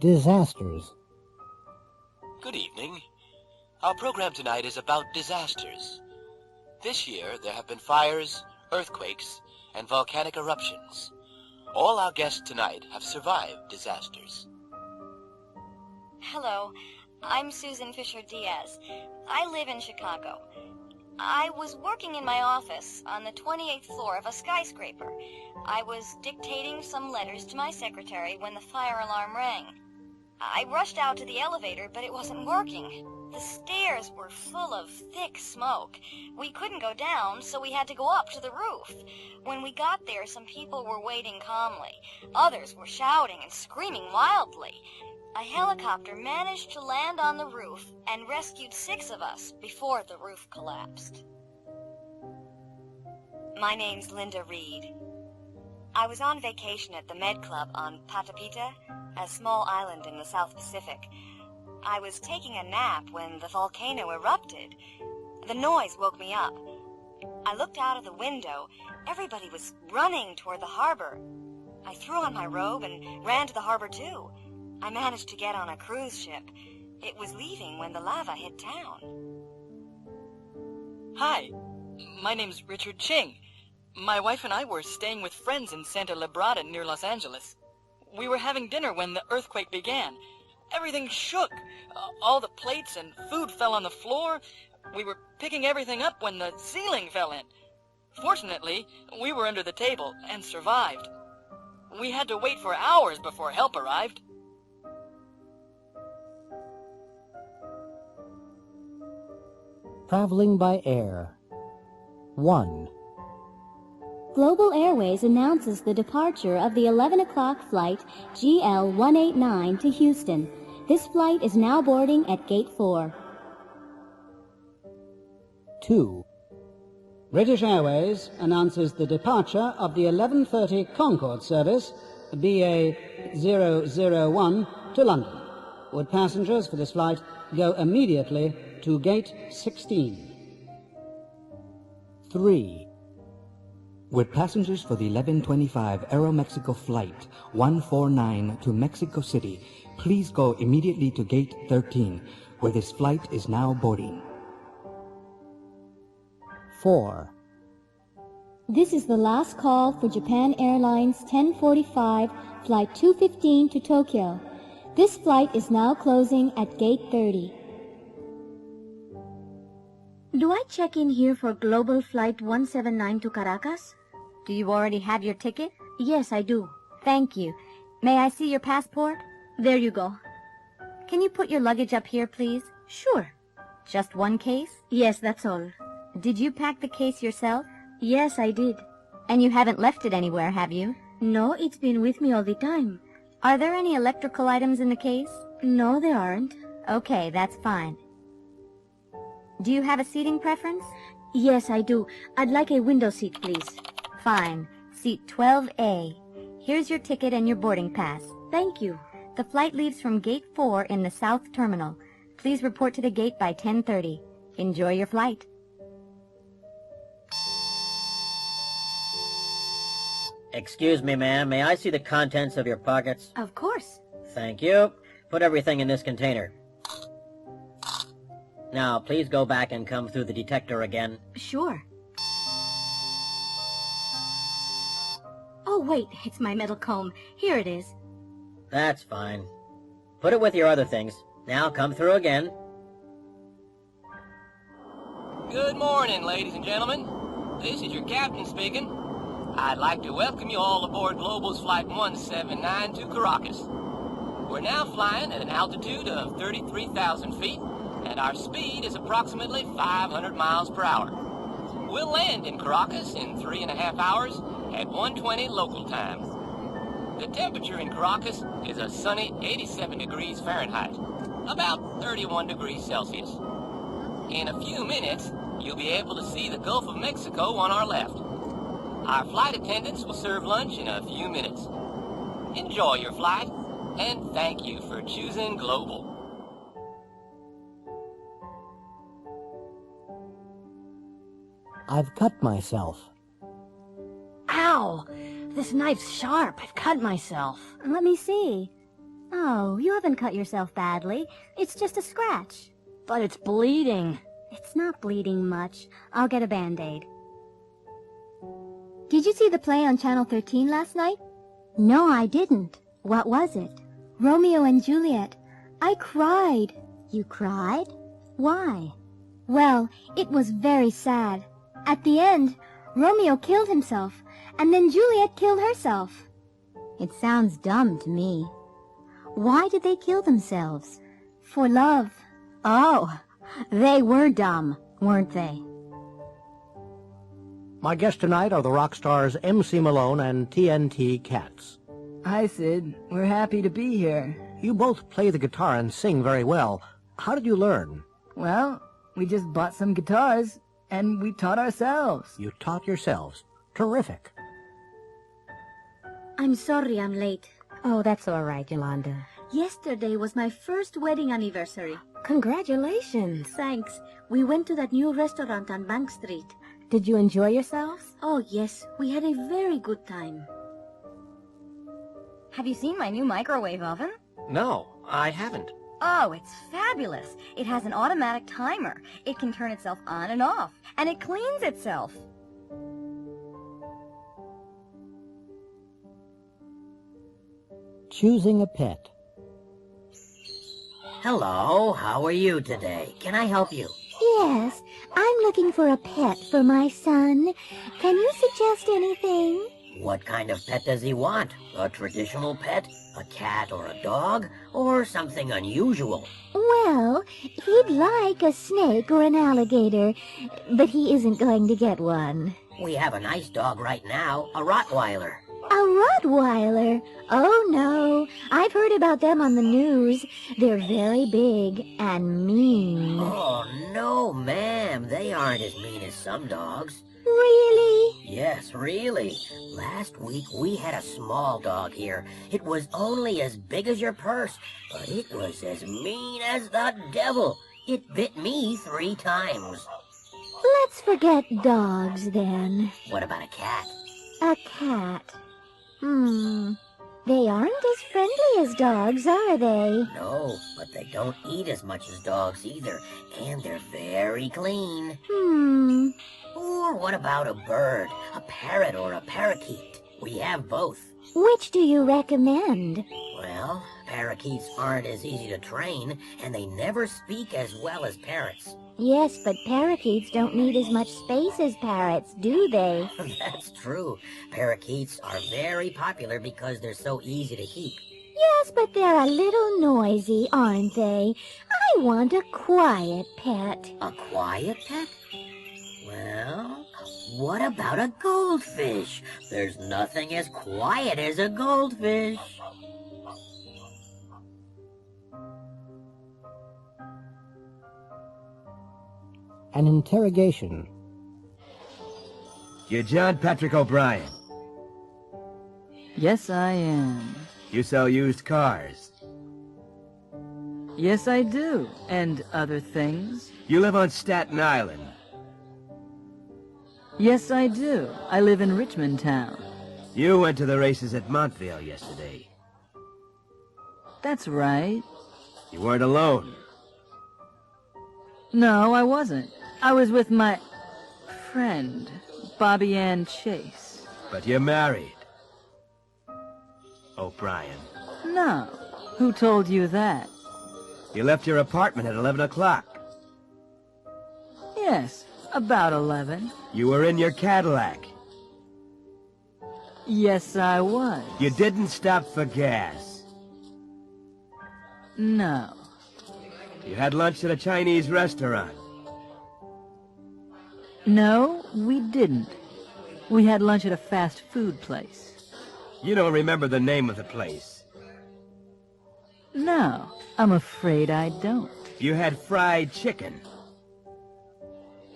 Disasters. Good evening. Our program tonight is about disasters. This year, there have been fires, earthquakes, and volcanic eruptions. All our guests tonight have survived disasters. Hello, I'm Susan Fisher-Diaz. I live in Chicago. I was working in my office on the 28th floor of a skyscraper. I was dictating some letters to my secretary when the fire alarm rang. I rushed out to the elevator, but it wasn't working. The stairs were full of thick smoke. We couldn't go down, so we had to go up to the roof. When we got there, some people were waiting calmly. Others were shouting and screaming wildly. A helicopter managed to land on the roof and rescued 6 of us before the roof collapsed. My name's Linda Reed. I was on vacation at the Med Club on Patapita, a small island in the South Pacific. I was taking a nap when the volcano erupted. The noise woke me up. I looked out of the window. Everybody was running toward the harbor. I threw on my robe and ran to the harbor too. I managed to get on a cruise ship. It was leaving when the lava hit town. Hi, my name's Richard Ching. My wife and I were staying with friends in Santa Librada near Los Angeles. We were having dinner when the earthquake began. Everything shook. All the plates and food fell on the floor. We were picking everything up when the ceiling fell in. Fortunately, we were under the table and survived. We had to wait for hours before help arrived. Traveling by air. 1. Global Airways announces the departure of the 11 o'clock flight GL189 to Houston. This flight is now boarding at Gate 4. 2. British Airways announces the departure of the 11:30 Concorde service BA001 to London. Would passengers for this flight go immediately to Gate 16? 3. Would passengers for the 11:25 Aeromexico Flight 149 to Mexico City please go immediately to Gate 13, where this flight is now boarding? 4. This is the last call for Japan Airlines 1045 Flight 215 to Tokyo. This flight is now closing at Gate 30. Do I check in here for Global Flight 179 to Caracas? Do you already have your ticket? Yes, I do. Thank you. May I see your passport? There you go. Can you put your luggage up here, please? Sure. Just one case? Yes, that's all. Did you pack the case yourself? Yes, I did. And you haven't left it anywhere, have you? No, it's been with me all the time. Are there any electrical items in the case? No, there aren't. Okay, that's fine. Do you have a seating preference? Yes, I do. I'd like a window seat, please. Fine. Seat 12A. Here's your ticket and your boarding pass. Thank you. The flight leaves from Gate 4 in the South Terminal. Please report to the gate by 10:30. Enjoy your flight. Excuse me, ma'am. May I see the contents of your pockets? Of course. Thank you. Put everything in this container. Now, please go back and come through the detector again. Sure. Oh, wait, it's my metal comb. Here it is. That's fine. Put it with your other things. Now come through again. Good morning, ladies and gentlemen. This is your captain speaking. I'd like to welcome you all aboard Global's Flight 179 to Caracas. We're now flying at an altitude of 33,000 feet, and our speed is approximately 500 miles per hour. We'll land in Caracas in 3.5 hours at 1:20 local time. The temperature in Caracas is a sunny 87 degrees Fahrenheit, about 31 degrees Celsius. In a few minutes, you'll be able to see the Gulf of Mexico on our left. Our flight attendants will serve lunch in a few minutes. Enjoy your flight, and thank you for choosing Global. I've cut myself. Ow! This knife's sharp. I've cut myself. Let me see. Oh, you haven't cut yourself badly. It's just a scratch. But it's bleeding. It's not bleeding much. I'll get a Band-Aid. Did you see the play on Channel 13 last night? No, I didn't. What was it? Romeo and Juliet. I cried. You cried? Why? Well, it was very sad. At the end, Romeo killed himself, and then Juliet killed herself. It sounds dumb to me. Why did they kill themselves? For love. Oh, they were dumb, weren't they? My guests tonight are the rock stars MC Malone and TNT Cats. Hi, Sid. We're happy to be here. You both play the guitar and sing very well. How did you learn? Well, we just bought some guitars, and we taught ourselves. You taught yourselves. Terrific. I'm sorry I'm late. Oh, that's all right, Yolanda. Yesterday was my first wedding anniversary. Congratulations. Thanks. We went to that new restaurant on Bank Street. Did you enjoy yourselves? Oh, yes. We had a very good time. Have you seen my new microwave oven? No, I haven't. Oh, it's fabulous. It has an automatic timer. It can turn itself on and off, and it cleans itself. Choosing a pet. Hello, how are you today? Can I help you? Yes, I'm looking for a pet for my son. Can you suggest anything? What kind of pet does he want? A traditional pet? A cat or a dog? Or something unusual? Well, he'd like a snake or an alligator, but he isn't going to get one. We have a nice dog right now, a Rottweiler. A Rottweiler? Oh, no. I've heard about them on the news. They're very big and mean. Oh, no, ma'am. They aren't as mean as some dogs. Really? Yes, really. Last week we had a small dog here. It was only as big as your purse, but it was as mean as the devil. It bit me 3 times. Let's forget dogs, then. What about a cat? A cat. They aren't as friendly as dogs, are they? No, but they don't eat as much as dogs either, and they're very clean. Or what about a bird, a parrot or a parakeet? We have both. Which do you recommend? Well, parakeets aren't as easy to train, and they never speak as well as parrots. Yes, but parakeets don't need as much space as parrots, do they? That's true. Parakeets are very popular because they're so easy to keep. Yes, but they're a little noisy, aren't they? I want a quiet pet. A quiet pet? Well, what about a goldfish? There's nothing as quiet as a goldfish. an interrogation. You're John Patrick O'Brien. Yes, I am. You sell used cars. Yes, I do. And other things. You live on Staten Island. Yes, I do. I live in Richmond Town. You went to the races at Montvale yesterday. That's right. You weren't alone. No, I wasn't. I was with my friend, Bobby Ann Chase. But you're married. O'Brien. No. Who told you that? You left your apartment at 11 o'clock. Yes, about 11. You were in your Cadillac. Yes, I was. You didn't stop for gas. No. You had lunch at a Chinese restaurant. No, we didn't. We had lunch at a fast food place. You don't remember the name of the place. No, I'm afraid I don't. You had fried chicken.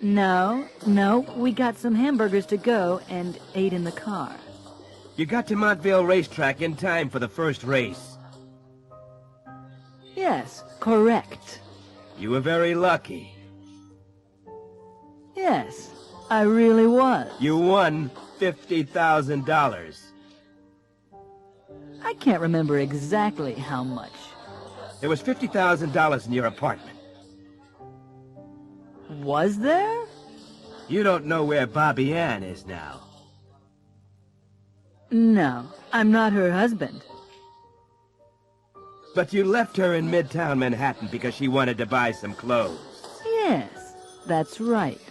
No, we got some hamburgers to go and ate in the car. You got to Montvale Racetrack in time for the first race. Yes, correct. You were very lucky. Yes, I really was. You won $50,000. I can't remember exactly how much. There was $50,000 in your apartment. Was there? You don't know where Bobby Ann is now. No, I'm not her husband. But you left her in Midtown Manhattan because she wanted to buy some clothes. Yes, that's right.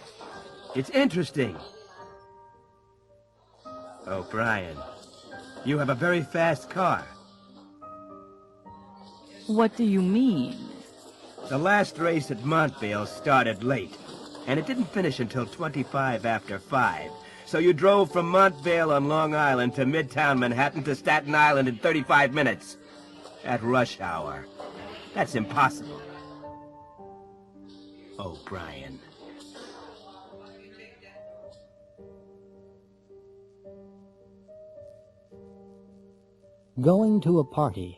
It's interesting. O'Brien, you have a very fast car. What do you mean? The last race at Montvale started late, and it didn't finish until 25 after 5. So you drove from Montvale on Long Island to Midtown Manhattan to Staten Island in 35 minutes. At rush hour. That's impossible. O'Brien. Going to a party.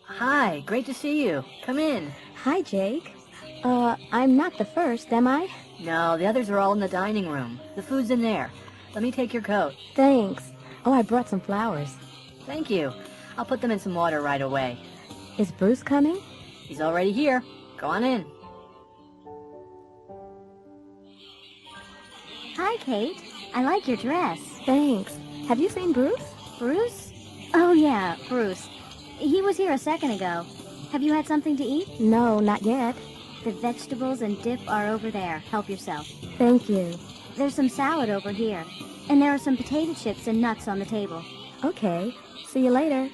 Hi, great to see you. Come in. Hi, Jake. I'm not the first, am I? No, the others are all in the dining room. The food's in there. Let me take your coat. Thanks. Oh, I brought some flowers. Thank you. I'll put them in some water right away. Is Bruce coming? He's already here. Go on in. Hi, Kate. I like your dress. Thanks. Have you seen Bruce? Bruce? Oh, yeah, Bruce. He was here a second ago. Have you had something to eat? No, not yet. The vegetables and dip are over there. Help yourself. Thank you. There's some salad over here. And there are some potato chips and nuts on the table. Okay. See you later.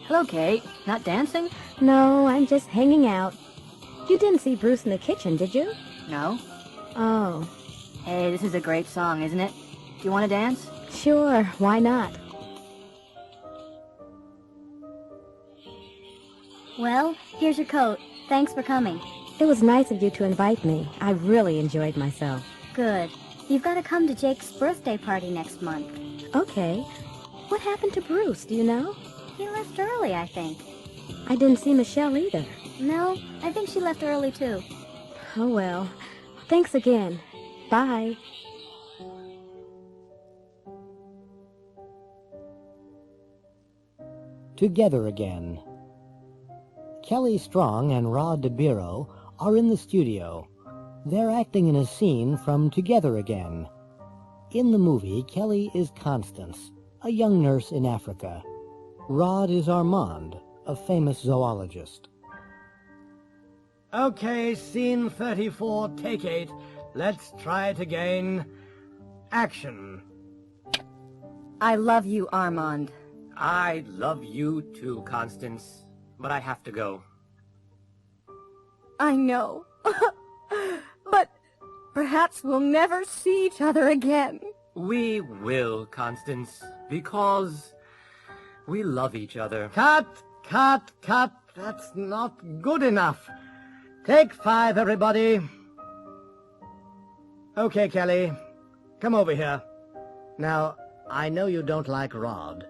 Hello, Kate. Not dancing? No, I'm just hanging out. You didn't see Bruce in the kitchen, did you? No. Oh. Hey, this is a great song, isn't it? Do you want to dance? Sure, why not? Well, here's your coat. Thanks for coming. It was nice of you to invite me. I really enjoyed myself. Good. You've got to come to Jake's birthday party next month. Okay. What happened to Bruce, do you know? He left early, I think. I didn't see Michelle either. No, I think she left early, too. Oh, well. Thanks again. Bye. Together again. Kelly Strong and Rod DeBiro are in the studio. They're acting in a scene from Together Again. In the movie, Kelly is Constance, a young nurse in Africa. Rod is Armand, a famous zoologist. Okay, scene 34, take 8. Let's try it again. Action. I love you, Armand. I love you too, Constance, but I have to go. I know. But perhaps we'll never see each other again. We will, Constance, because we love each other. Cut, cut, cut. That's not good enough. Take 5, everybody. Okay, Kelly. Come over here. Now, I know you don't like Rod,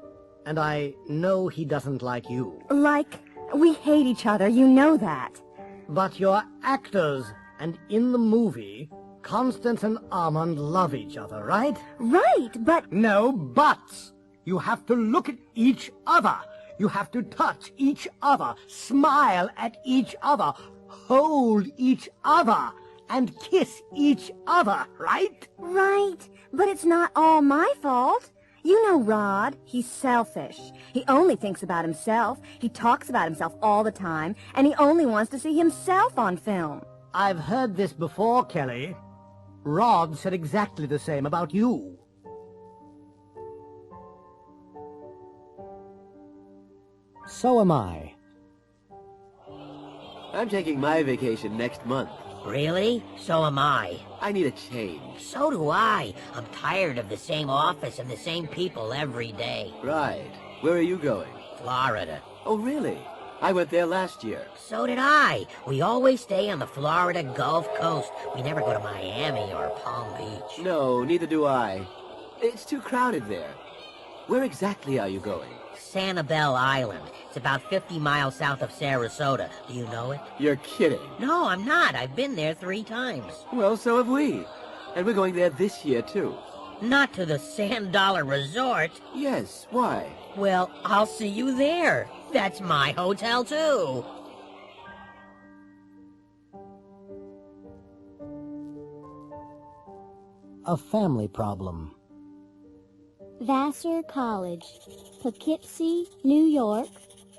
and I know he doesn't like you. Like, we hate each other, you know that. But you're actors, and in the movie, Constance and Armand love each other, right? Right, but... No buts. You have to look at each other. You have to touch each other, smile at each other, hold each other, and kiss each other, right? Right, but it's not all my fault. You know Rod, he's selfish. He only thinks about himself. He talks about himself all the time, and he only wants to see himself on film. I've heard this before, Kelly. Rod said exactly the same about you. So am I. I'm taking my vacation next month. Really? So am I. I need a change. So do I. I'm tired of the same office and the same people every day. Right. Where are you going? Florida. Oh, really? I went there last year. So did I. We always stay on the Florida Gulf Coast. We never go to Miami or Palm Beach. No, neither do I. It's too crowded there. Where exactly are you going? Sanibel Island. It's about 50 miles south of Sarasota. Do you know it? You're kidding. No, I'm not. I've been there 3 times. Well, so have we. And we're going there this year, too. Not to the Sand Dollar Resort. Yes, why? Well, I'll see you there. That's my hotel, too. A family problem. Vassar College, Poughkeepsie, New York,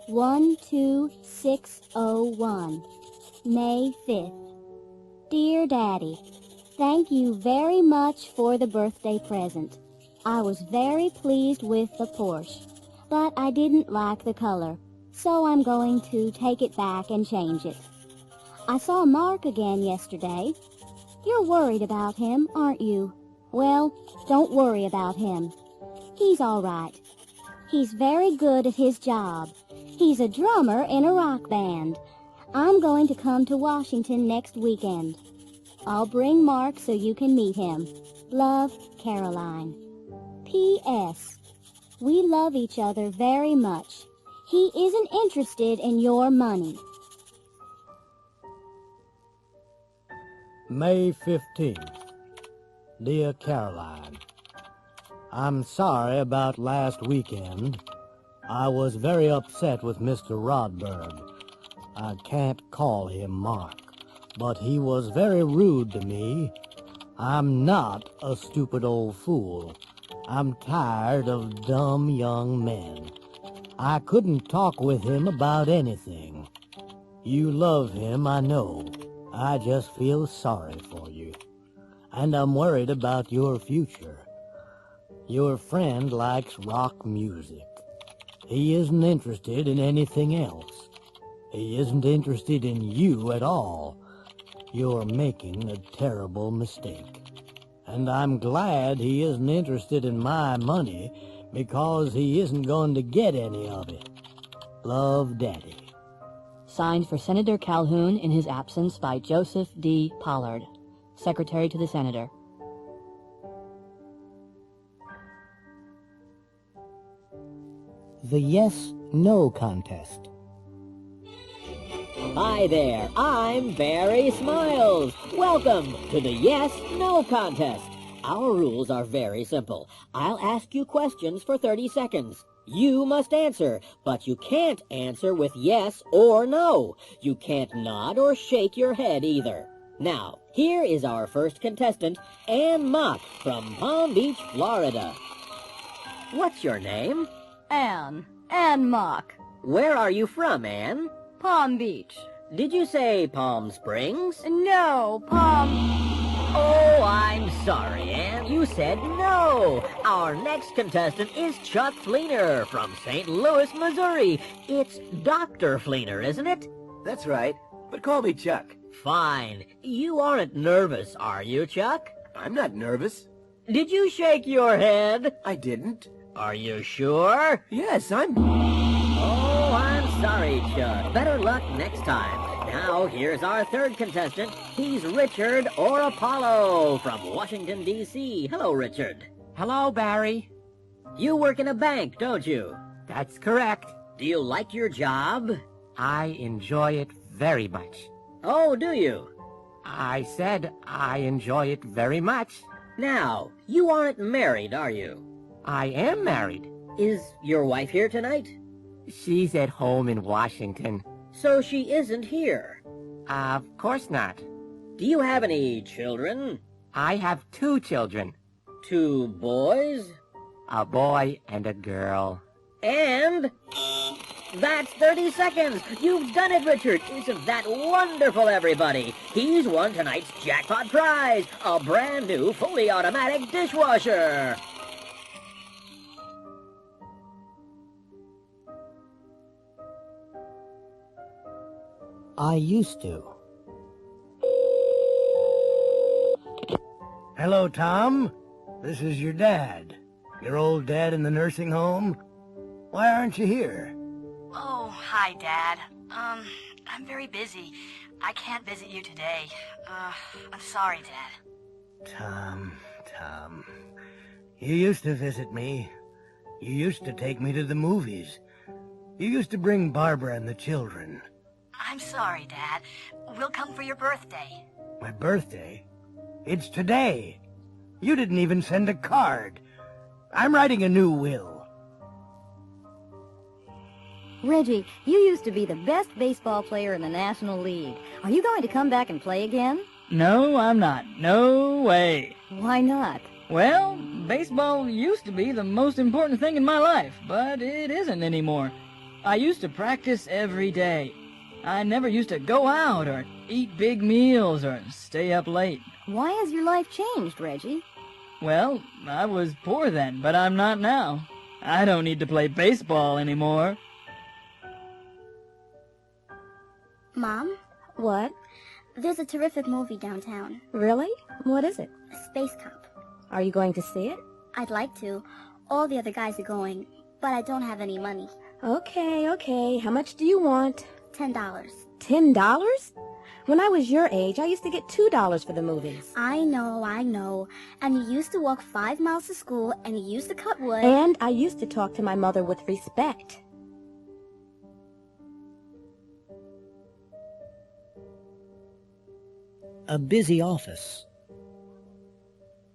12601, May 5th. Dear Daddy, thank you very much for the birthday present. I was very pleased with the Porsche, but I didn't like the color, so I'm going to take it back and change it. I saw Mark again yesterday. You're worried about him, aren't you? Well, don't worry about him. He's all right. He's very good at his job. He's a drummer in a rock band. I'm going to come to Washington next weekend. I'll bring Mark so you can meet him. Love, Caroline. P.S. We love each other very much. He isn't interested in your money. May 15th. Dear Caroline, I'm sorry about last weekend. I was very upset with Mr. Rodberg. I can't call him Mark, but he was very rude to me. I'm not a stupid old fool. I'm tired of dumb young men. I couldn't talk with him about anything. You love him, I know. I just feel sorry for you. And I'm worried about your future. Your friend likes rock music. He isn't interested in anything else. He isn't interested in you at all. You're making a terrible mistake. And I'm glad he isn't interested in my money because he isn't going to get any of it. Love, Daddy. Signed for Senator Calhoun in his absence by Joseph D. Pollard, Secretary to the Senator. The Yes-No Contest. Hi there, I'm Barry Smiles. Welcome to the Yes-No Contest. Our rules are very simple. I'll ask you questions for 30 seconds. You must answer, but you can't answer with yes or no. You can't nod or shake your head either. Now, here is our first contestant, Ann Mock from Palm Beach, Florida. What's your name? Ann Mock. Where are you from, Ann? Palm Beach. Did you say Palm Springs? No, Palm... Oh, I'm sorry, Ann. You said no. Our next contestant is Chuck Fleener from St. Louis, Missouri. It's Dr. Fleener, isn't it? That's right, but call me Chuck. Fine. You aren't nervous, are you, Chuck? I'm not nervous. Did you shake your head? I didn't. Are you sure? Yes, I'm... Oh, I'm sorry, Chuck. Better luck next time. Now, here's our third contestant. He's Richard or Apollo from Washington, D.C. Hello, Richard. Hello, Barry. You work in a bank, don't you? That's correct. Do you like your job? I enjoy it very much. Oh, do you? I said I enjoy it very much. Now, you aren't married, are you? I am married. Is your wife here tonight? She's at home in Washington. So she isn't here? Of course not. Do you have any children? I have 2 children. 2 boys? A boy and a girl. And that's 30 seconds. You've done it, Richard. Isn't that wonderful, everybody? He's won tonight's jackpot prize, a brand new fully automatic dishwasher. I used to. Hello, Tom. This is your dad. Your old dad in the nursing home? Why aren't you here? Oh, hi, Dad. I'm very busy. I can't visit you today. I'm sorry, Dad. Tom. You used to visit me. You used to take me to the movies. You used to bring Barbara and the children. I'm sorry, Dad. We'll come for your birthday. My birthday? It's today. You didn't even send a card. I'm writing a new will. Reggie, you used to be the best baseball player in the National League. Are you going to come back and play again? No, I'm not. No way. Why not? Well, baseball used to be the most important thing in my life, but it isn't anymore. I used to practice every day. I never used to go out or eat big meals or stay up late. Why has your life changed, Reggie? Well, I was poor then, but I'm not now. I don't need to play baseball anymore. Mom? What? There's a terrific movie downtown. Really? What is it? Space Cop. Are you going to see it? I'd like to. All the other guys are going, but I don't have any money. Okay. How much do you want? $10. $10? When I was your age, I used to get $2 for the movies. I know. And you used to walk 5 miles to school, and you used to cut wood. And I used to talk to my mother with respect. A busy office.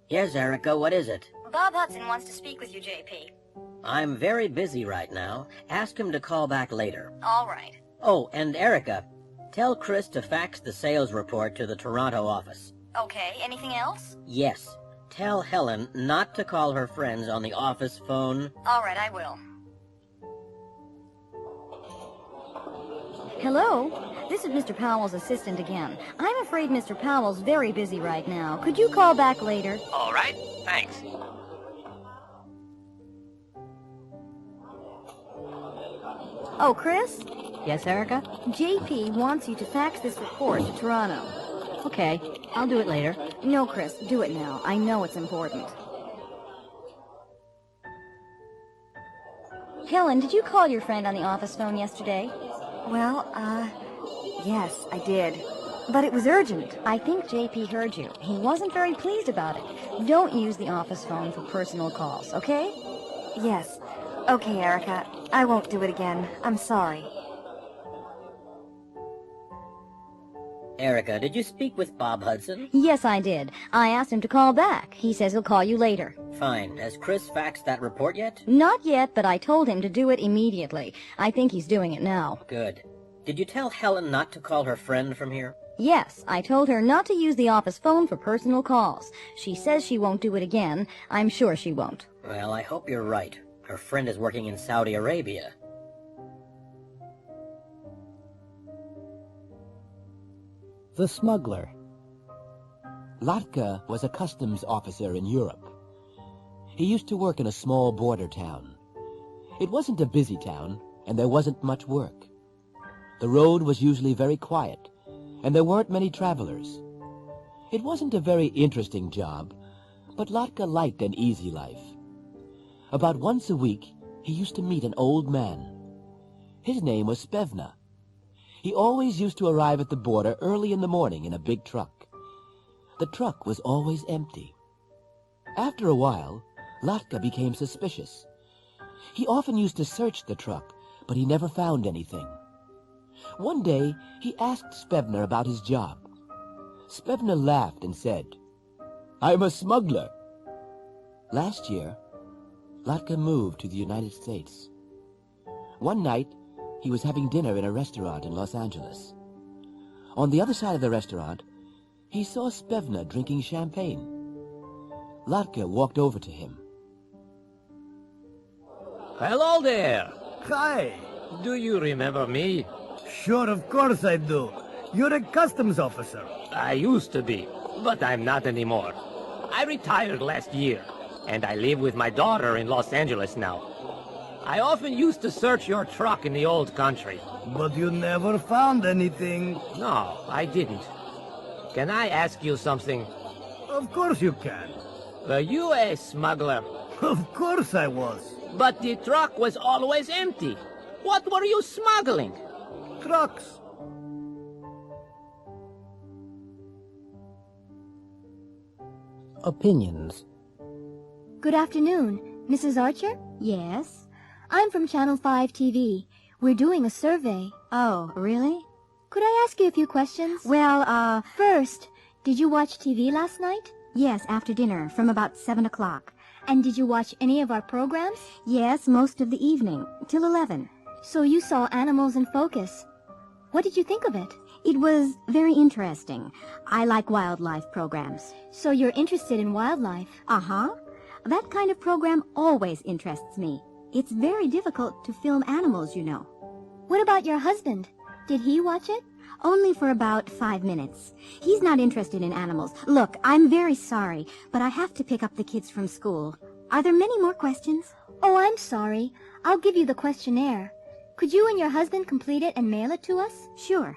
Yes, Erica, what is it? Bob Hudson wants to speak with you, J.P. I'm very busy right now. Ask him to call back later. All right. Oh, and Erica, tell Chris to fax the sales report to the Toronto office. Okay, anything else? Yes. Tell Helen not to call her friends on the office phone. All right, I will. Hello? This is Mr. Powell's assistant again. I'm afraid Mr. Powell's very busy right now. Could you call back later? All right, thanks. Oh, Chris? Yes, Erica? JP wants you to fax this report to Toronto. Okay, I'll do it later. No, Chris, do it now. I know it's important. Helen, did you call your friend on the office phone yesterday? Well, yes, I did. But it was urgent. I think JP heard you. He wasn't very pleased about it. Don't use the office phone for personal calls, okay? Yes. Okay, Erica. I won't do it again. I'm sorry. Erica, did you speak with Bob Hudson? Yes, I did. I asked him to call back. He says he'll call you later. Fine. Has Chris faxed that report yet? Not yet, but I told him to do it immediately. I think he's doing it now. Good. Did you tell Helen not to call her friend from here? Yes, I told her not to use the office phone for personal calls. She says she won't do it again. I'm sure she won't. Well, I hope you're right. Her friend is working in Saudi Arabia. The smuggler. Latka was a customs officer in Europe. He used to work in a small border town. It wasn't a busy town, and there wasn't much work. The road was usually very quiet, and there weren't many travelers. It wasn't a very interesting job, but Latka liked an easy life. About once a week, he used to meet an old man. His name was Spevna. He always used to arrive at the border early in the morning in a big truck. The truck was always empty. After a while, Latka became suspicious. He often used to search the truck, but he never found anything. One day, he asked Spevna about his job. Spevna laughed and said, "I'm a smuggler." Last year, Latka moved to the United States. One night, he was having dinner in a restaurant in Los Angeles. On the other side of the restaurant, he saw Spevna drinking champagne. Latka walked over to him. Hello there. Hi. Do you remember me? Sure, of course I do. You're a customs officer. I used to be, but I'm not anymore. I retired last year, and I live with my daughter in Los Angeles now. I often used to search your truck in the old country. But you never found anything. No, I didn't. Can I ask you something? Of course you can. Were you a smuggler? Of course I was. But the truck was always empty. What were you smuggling? Trucks. Opinions. Good afternoon, Mrs. Archer? Yes? I'm from Channel 5 TV. We're doing a survey. Oh, really? Could I ask you a few questions? Well, First, did you watch TV last night? yes, after dinner, from about 7 o'clock. And did you watch any of our programs? Yes, most of the evening, till 11. So you saw Animals in Focus. What did you think of it? It was very interesting. I like wildlife programs. So you're interested in wildlife? Uh-huh. That kind of program always interests me. It's very difficult to film animals, you know. What about your husband? Did he watch it? Only for about 5 minutes. He's not interested in animals. Look, I'm very sorry, but I have to pick up the kids from school. Are there many more questions? Oh, I'm sorry. I'll give you the questionnaire. Could you and your husband complete it and mail it to us? Sure.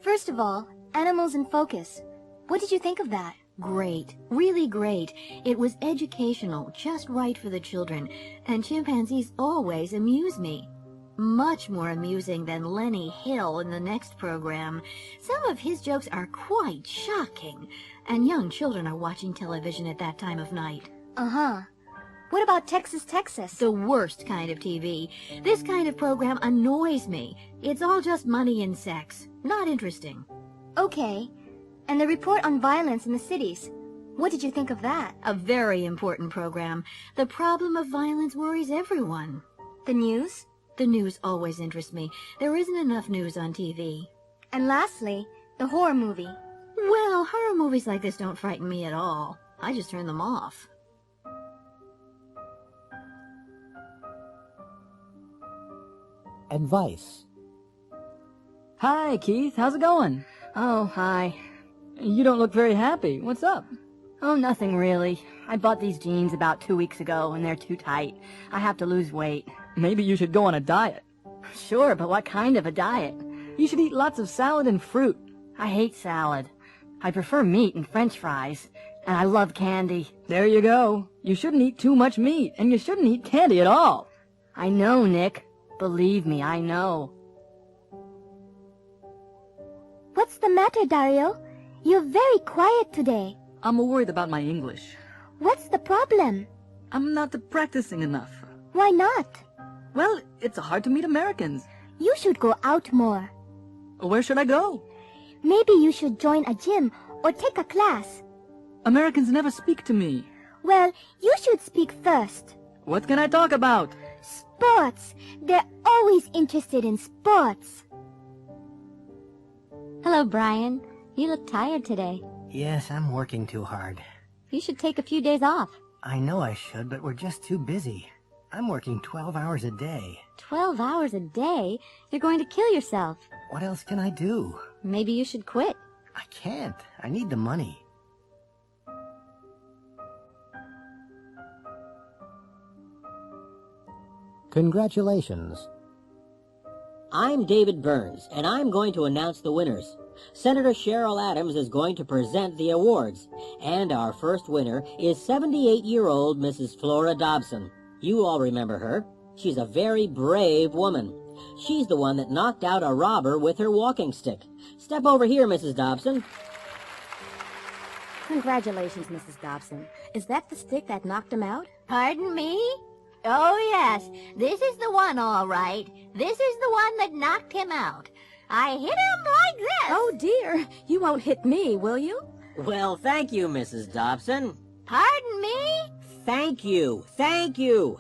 First of all, Animals in Focus. What did you think of that? Great. Really great. It was educational, just right for the children. And chimpanzees always amuse me. Much more amusing than Lenny Hill in the next program. Some of his jokes are quite shocking. And young children are watching television at that time of night. Uh-huh. What about Texas, Texas? The worst kind of TV. This kind of program annoys me. It's all just money and sex. Not interesting. Okay. And the report on violence in the cities. What did you think of that? A very important program. The problem of violence worries everyone. The news? The news always interests me. There isn't enough news on TV. And lastly, the horror movie. Well, horror movies like this don't frighten me at all. I just turn them off. Advice. Hi, Keith. How's it going? Oh, hi. You don't look very happy. What's up? Oh, nothing really. I bought these jeans about 2 weeks ago, and they're too tight. I have to lose weight. Maybe you should go on a diet. Sure, but what kind of a diet? You should eat lots of salad and fruit. I hate salad. I prefer meat and French fries. And I love candy. There you go. You shouldn't eat too much meat, and you shouldn't eat candy at all. I know, Nick. Believe me, I know. What's the matter, Dario? You're very quiet today. I'm worried about my English. What's the problem? I'm not practicing enough. Why not? Well, it's hard to meet Americans. You should go out more. Where should I go? Maybe you should join a gym or take a class. Americans never speak to me. Well, you should speak first. What can I talk about? Sports. They're always interested in sports. Hello, Brian. You look tired today. Yes, I'm working too hard. You should take a few days off. I know I should, but we're just too busy. I'm working 12 hours a day. 12 hours a day? You're going to kill yourself. What else can I do? Maybe you should quit. I can't. I need the money. Congratulations. I'm David Burns, and I'm going to announce the winners. Senator Cheryl Adams is going to present the awards, and our first winner is 78-year-old Mrs. Flora Dobson. You all remember her. She's a very brave woman. She's the one that knocked out a robber with her walking stick. Step over here, Mrs. Dobson. Congratulations, Mrs. Dobson. Is that the stick that knocked him out? Pardon me? Oh, yes. This is the one, all right. This is the one that knocked him out. I hit him like this. Oh, dear. You won't hit me, will you? Well, thank you, Mrs. Dobson. Pardon me? Thank you. Thank you.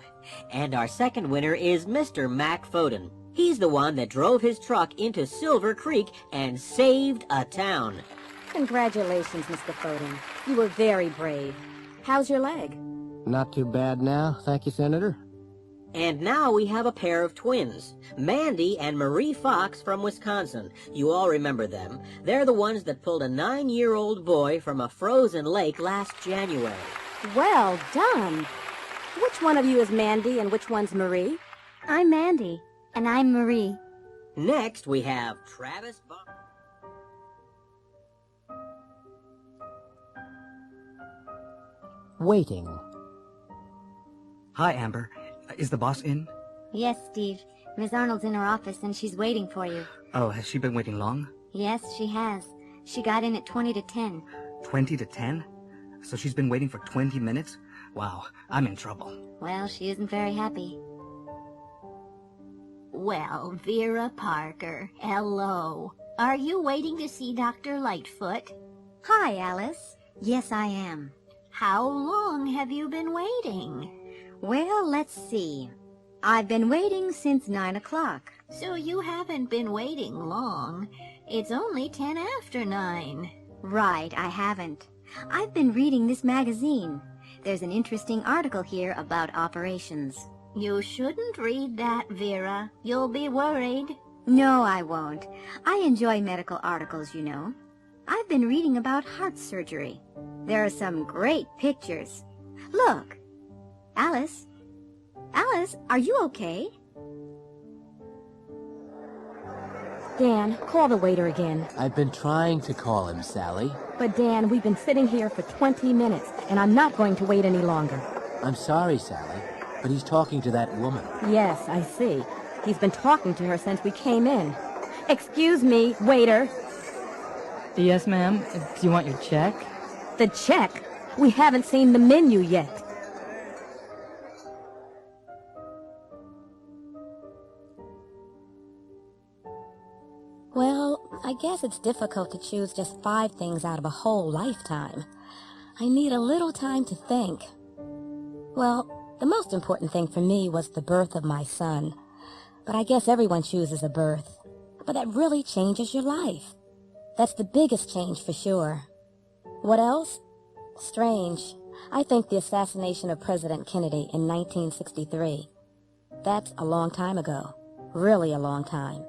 And our second winner is Mr. Mac Foden. He's the one that drove his truck into Silver Creek and saved a town. Congratulations, Mr. Foden. You were very brave. How's your leg? Not too bad now, thank you, Senator. And now we have a pair of twins, Mandy and Marie Fox from Wisconsin. You all remember them. They're the ones that pulled a 9-year-old boy from a frozen lake last January. Well done. Which one of you is Mandy and which one's Marie? I'm Mandy, and I'm Marie. Next, we have Travis Waiting. Hi, Amber. Is the boss in? Yes, Steve. Miss Arnold's in her office, and she's waiting for you. Oh, has she been waiting long? Yes, she has. She got in at 20 to 10. 20 to 10? So she's been waiting for 20 minutes? Wow, I'm in trouble. Well, she isn't very happy. Well, Vera Parker, hello. Are you waiting to see Dr. Lightfoot? Hi, Alice. Yes, I am. How long have you been waiting? Well, let's see. I've been waiting since 9 o'clock. So you haven't been waiting long. It's only 10 after 9. Right, I haven't. I've been reading this magazine. There's an interesting article here about operations. You shouldn't read that, Vera. You'll be worried. No, I won't. I enjoy medical articles, you know. I've been reading about heart surgery. There are some great pictures. Look. Alice? Alice, are you okay? Dan, call the waiter again. I've been trying to call him, Sally. But Dan, we've been sitting here for 20 minutes, and I'm not going to wait any longer. I'm sorry, Sally, but he's talking to that woman. Yes, I see. He's been talking to her since we came in. Excuse me, waiter. Yes, ma'am. Do you want your check? The check? We haven't seen the menu yet. Well, I guess it's difficult to choose just 5 things out of a whole lifetime. I need a little time to think. Well, the most important thing for me was the birth of my son. But I guess everyone chooses a birth. But that really changes your life. That's the biggest change for sure. What else? Strange. I think the assassination of President Kennedy in 1963. That's a long time ago. Really a long time.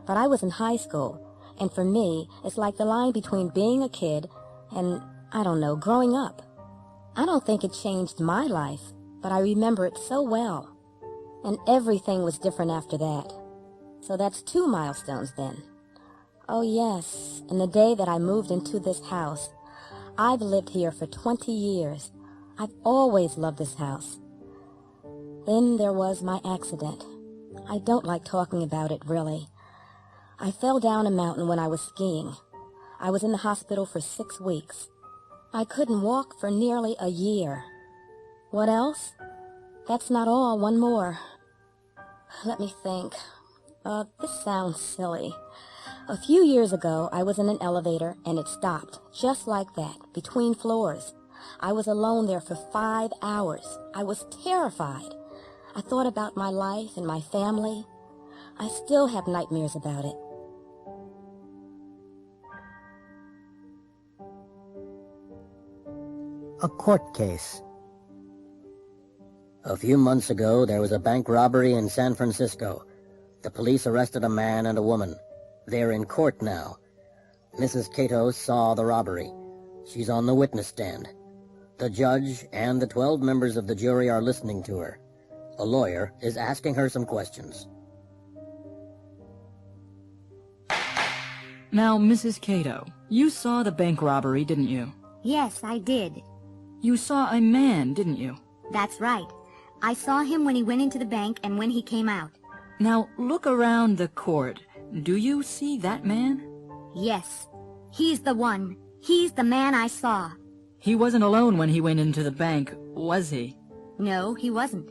But I was in high school, and for me, it's like the line between being a kid and, I don't know, growing up. I don't think it changed my life, but I remember it so well. And everything was different after that. So that's 2 milestones then. Oh yes, and the day that I moved into this house. I've lived here for 20 years. I've always loved this house. Then there was my accident. I don't like talking about it, really. I fell down a mountain when I was skiing. I was in the hospital for 6 weeks. I couldn't walk for nearly a year. What else? That's not all. One more. Let me think. This sounds silly. A few years ago, I was in an elevator and it stopped, just like that, between floors. I was alone there for 5 hours. I was terrified. I thought about my life and my family. I still have nightmares about it. A court case. A few months ago, there was a bank robbery in San Francisco. The police arrested a man and a woman. They're in court now. Mrs. Cato saw the robbery. She's on the witness stand. The judge and the 12 members of the jury are listening to her. A lawyer is asking her some questions. Now, Mrs. Cato, you saw the bank robbery, didn't you? Yes, I did. You saw a man, didn't you? That's right. I saw him when he went into the bank and when he came out. Now, look around the court. Do you see that man? Yes. He's the one. He's the man I saw. He wasn't alone when he went into the bank, was he? No, he wasn't.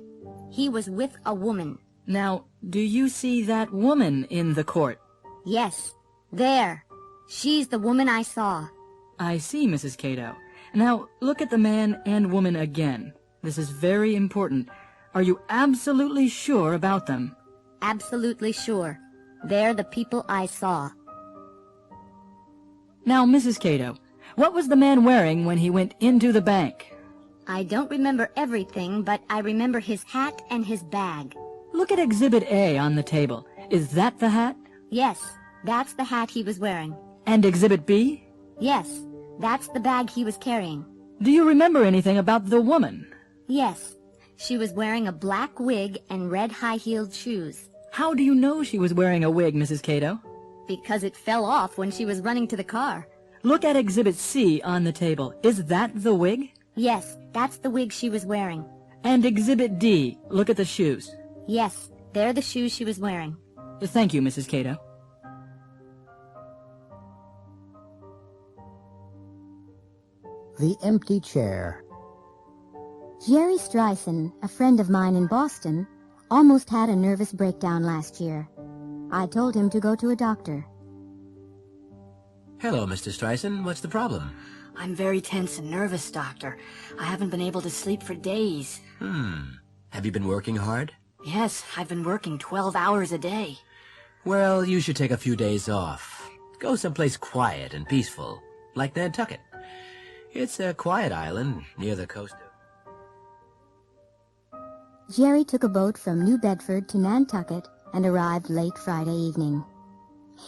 He was with a woman. Now, do you see that woman in the court? Yes. There. She's the woman I saw. I see, Mrs. Cato. Now, look at the man and woman again. This is very important. Are you absolutely sure about them? Absolutely sure. They're the people I saw. Now, Mrs. Cato, what was the man wearing when he went into the bank? I don't remember everything, but I remember his hat and his bag. Look at Exhibit A on the table. Is that the hat? Yes, that's the hat he was wearing. And Exhibit B? Yes, that's the bag he was carrying. Do you remember anything about the woman? Yes, she was wearing a black wig and red high-heeled shoes. How do you know she was wearing a wig, Mrs. Cato? Because it fell off when she was running to the car. Look at Exhibit C on the table. Is that the wig? Yes, that's the wig she was wearing. And Exhibit D, look at the shoes. Yes, they're the shoes she was wearing. Thank you, Mrs. Cato. The empty chair. Jerry Streisand, a friend of mine in Boston, almost had a nervous breakdown last year. I told him to go to a doctor. Hello, Mr. Streisand. What's the problem? I'm very tense and nervous, Doctor. I haven't been able to sleep for days. Have you been working hard? Yes, I've been working 12 hours a day. Well, you should take a few days off. Go someplace quiet and peaceful, like Nantucket. It's a quiet island near the coast of... Jerry took a boat from New Bedford to Nantucket and arrived late Friday evening.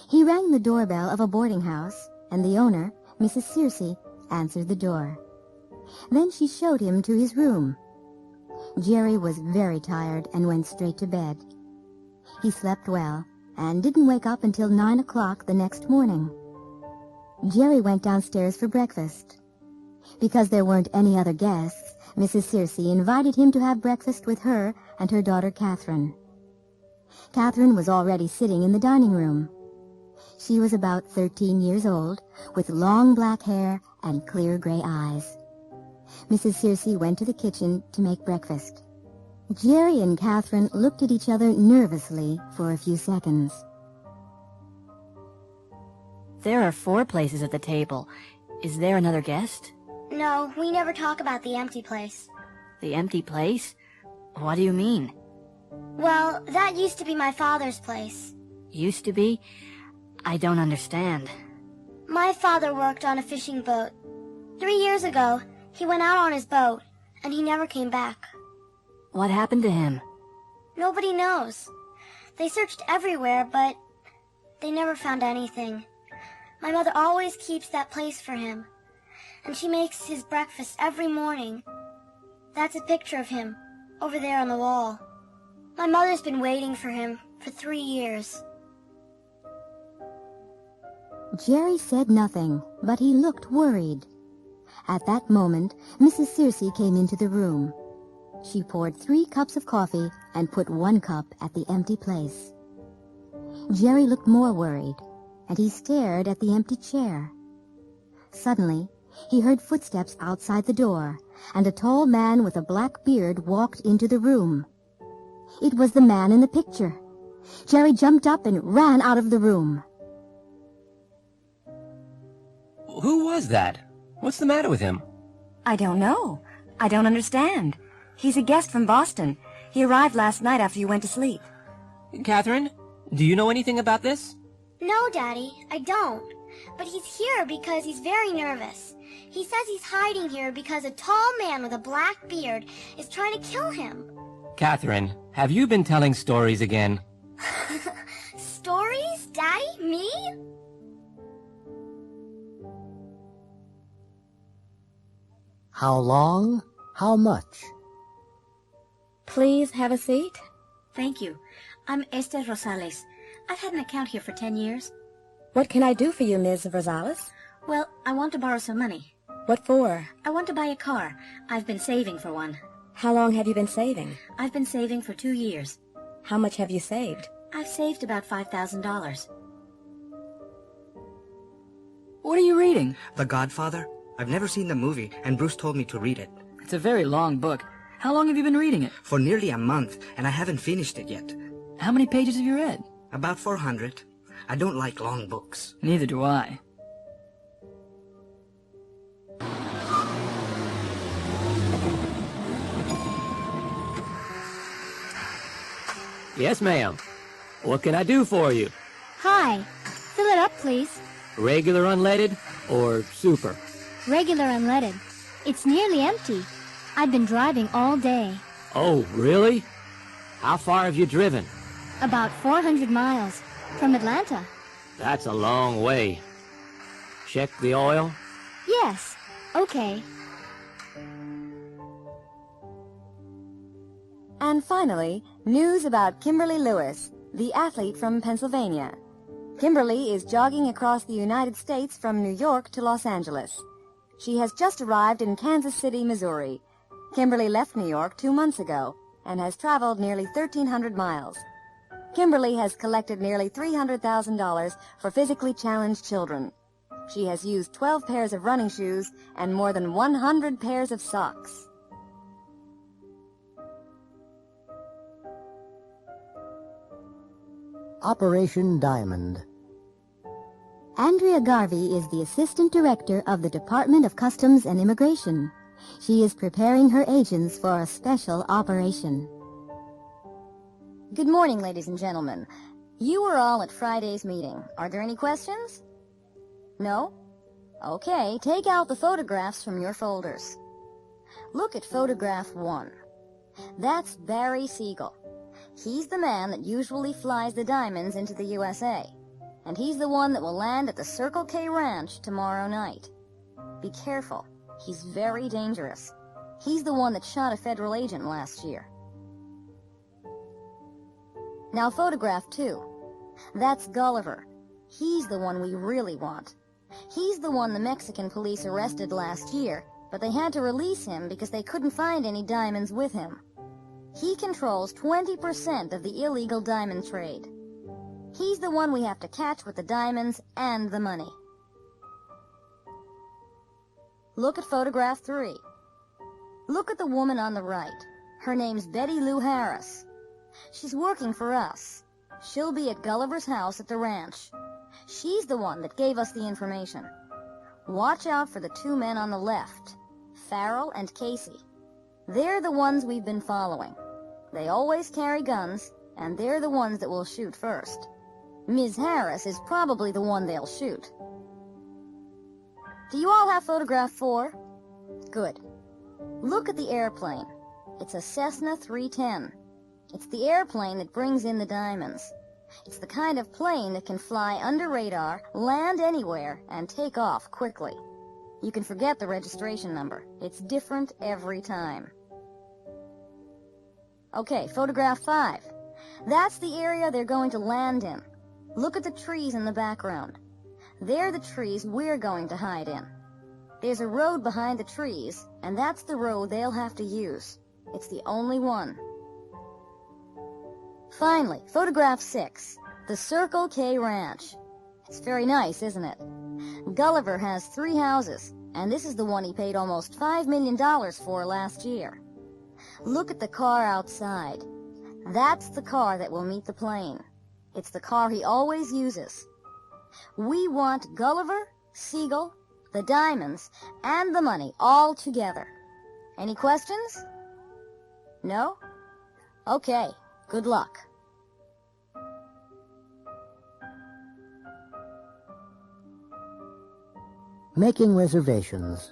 He rang the doorbell of a boarding house, and the owner, Mrs. Searcy, answered the door. Then she showed him to his room. Jerry was very tired and went straight to bed. He slept well and didn't wake up until 9 o'clock the next morning. Jerry went downstairs for breakfast. Because there weren't any other guests, Mrs. Searcy invited him to have breakfast with her and her daughter Catherine. Catherine was already sitting in the dining room. She was about 13 years old, with long black hair and clear gray eyes. Mrs. Searcy went to the kitchen to make breakfast. Jerry and Catherine looked at each other nervously for a few seconds. There are 4 places at the table. Is there another guest? No, we never talk about the empty place. The empty place? What do you mean? Well, that used to be my father's place. Used to be? I don't understand. My father worked on a fishing boat. 3 years ago, he went out on his boat, and he never came back. What happened to him? Nobody knows. They searched everywhere, but they never found anything. My mother always keeps that place for him, and she makes his breakfast every morning. That's a picture of him, over there on the wall. My mother's been waiting for him for 3 years. Jerry said nothing, but he looked worried. At that moment, Mrs. Searcy came into the room. She poured 3 cups of coffee and put 1 cup at the empty place. Jerry looked more worried, and he stared at the empty chair. Suddenly, he heard footsteps outside the door, and a tall man with a black beard walked into the room. It was the man in the picture. Jerry jumped up and ran out of the room. Who was that? What's the matter with him? I don't know. I don't understand. He's a guest from Boston. He arrived last night after you went to sleep. Catherine, do you know anything about this? No, Daddy, I don't. But he's here because he's very nervous. He says he's hiding here because a tall man with a black beard is trying to kill him. Catherine, have you been telling stories again? Stories? Daddy? Me? How long? How much? Please have a seat. Thank you. I'm Esther Rosales. I've had an account here for 10 years. What can I do for you, Ms. Rosales? Well, I want to borrow some money. What for? I want to buy a car. I've been saving for one. How long have you been saving? I've been saving for 2 years. How much have you saved? I've saved about $5,000. What are you reading? The Godfather. I've never seen the movie, and Bruce told me to read it. It's a very long book. How long have you been reading it? For nearly a month, and I haven't finished it yet. How many pages have you read? About 400. I don't like long books. Neither do I. Yes, ma'am. What can I do for you? Hi. Fill it up, please. Regular unleaded or super? Regular unleaded. It's nearly empty. I've been driving all day. Oh, really? How far have you driven? About 400 miles. From Atlanta. That's a long way. Check the oil? Yes. Okay. And finally, news about Kimberly Lewis, the athlete from Pennsylvania. Kimberly is jogging across the United States from New York to Los Angeles. She has just arrived in Kansas City, Missouri. Kimberly left New York 2 months ago and has traveled nearly 1,300 miles. Kimberly has collected nearly $300,000 for physically challenged children. She has used 12 pairs of running shoes and more than 100 pairs of socks. Operation Diamond. Andrea Garvey is the Assistant Director of the Department of Customs and Immigration. She is preparing her agents for a special operation. Good morning, ladies and gentlemen. You were all at Friday's meeting. Are there any questions? No? Okay, take out the photographs from your folders. Look at photograph 1. That's Barry Siegel. He's the man that usually flies the diamonds into the USA. And he's the one that will land at the Circle K Ranch tomorrow night. Be careful. He's very dangerous. He's the one that shot a federal agent last year. Now photograph 2. That's Gulliver. He's the one we really want. He's the one the Mexican police arrested last year, but they had to release him because they couldn't find any diamonds with him. He controls 20% of the illegal diamond trade. He's the one we have to catch with the diamonds and the money. Look at photograph 3. Look at the woman on the right. Her name's Betty Lou Harris. She's working for us. She'll be at Gulliver's house at the ranch. She's the one that gave us the information. Watch out for the 2 men on the left, Farrell and Casey. They're the ones we've been following. They always carry guns, and they're the ones that will shoot first. Ms. Harris is probably the one they'll shoot. Do you all have photograph 4? Good. Look at the airplane. It's a Cessna 310. It's the airplane that brings in the diamonds. It's the kind of plane that can fly under radar, land anywhere, and take off quickly. You can forget the registration number. It's different every time. Okay, photograph 5. That's the area they're going to land in. Look at the trees in the background. They're the trees we're going to hide in. There's a road behind the trees, and that's the road they'll have to use. It's the only one. Finally, photograph 6, the Circle K Ranch. It's very nice, isn't it? Gulliver has 3 houses, and this is the one he paid almost $5 million for last year. Look at the car outside. That's the car that will meet the plane. It's the car he always uses. We want Gulliver, Siegel, the diamonds, and the money all together. Any questions? No? Okay, good luck. Making reservations.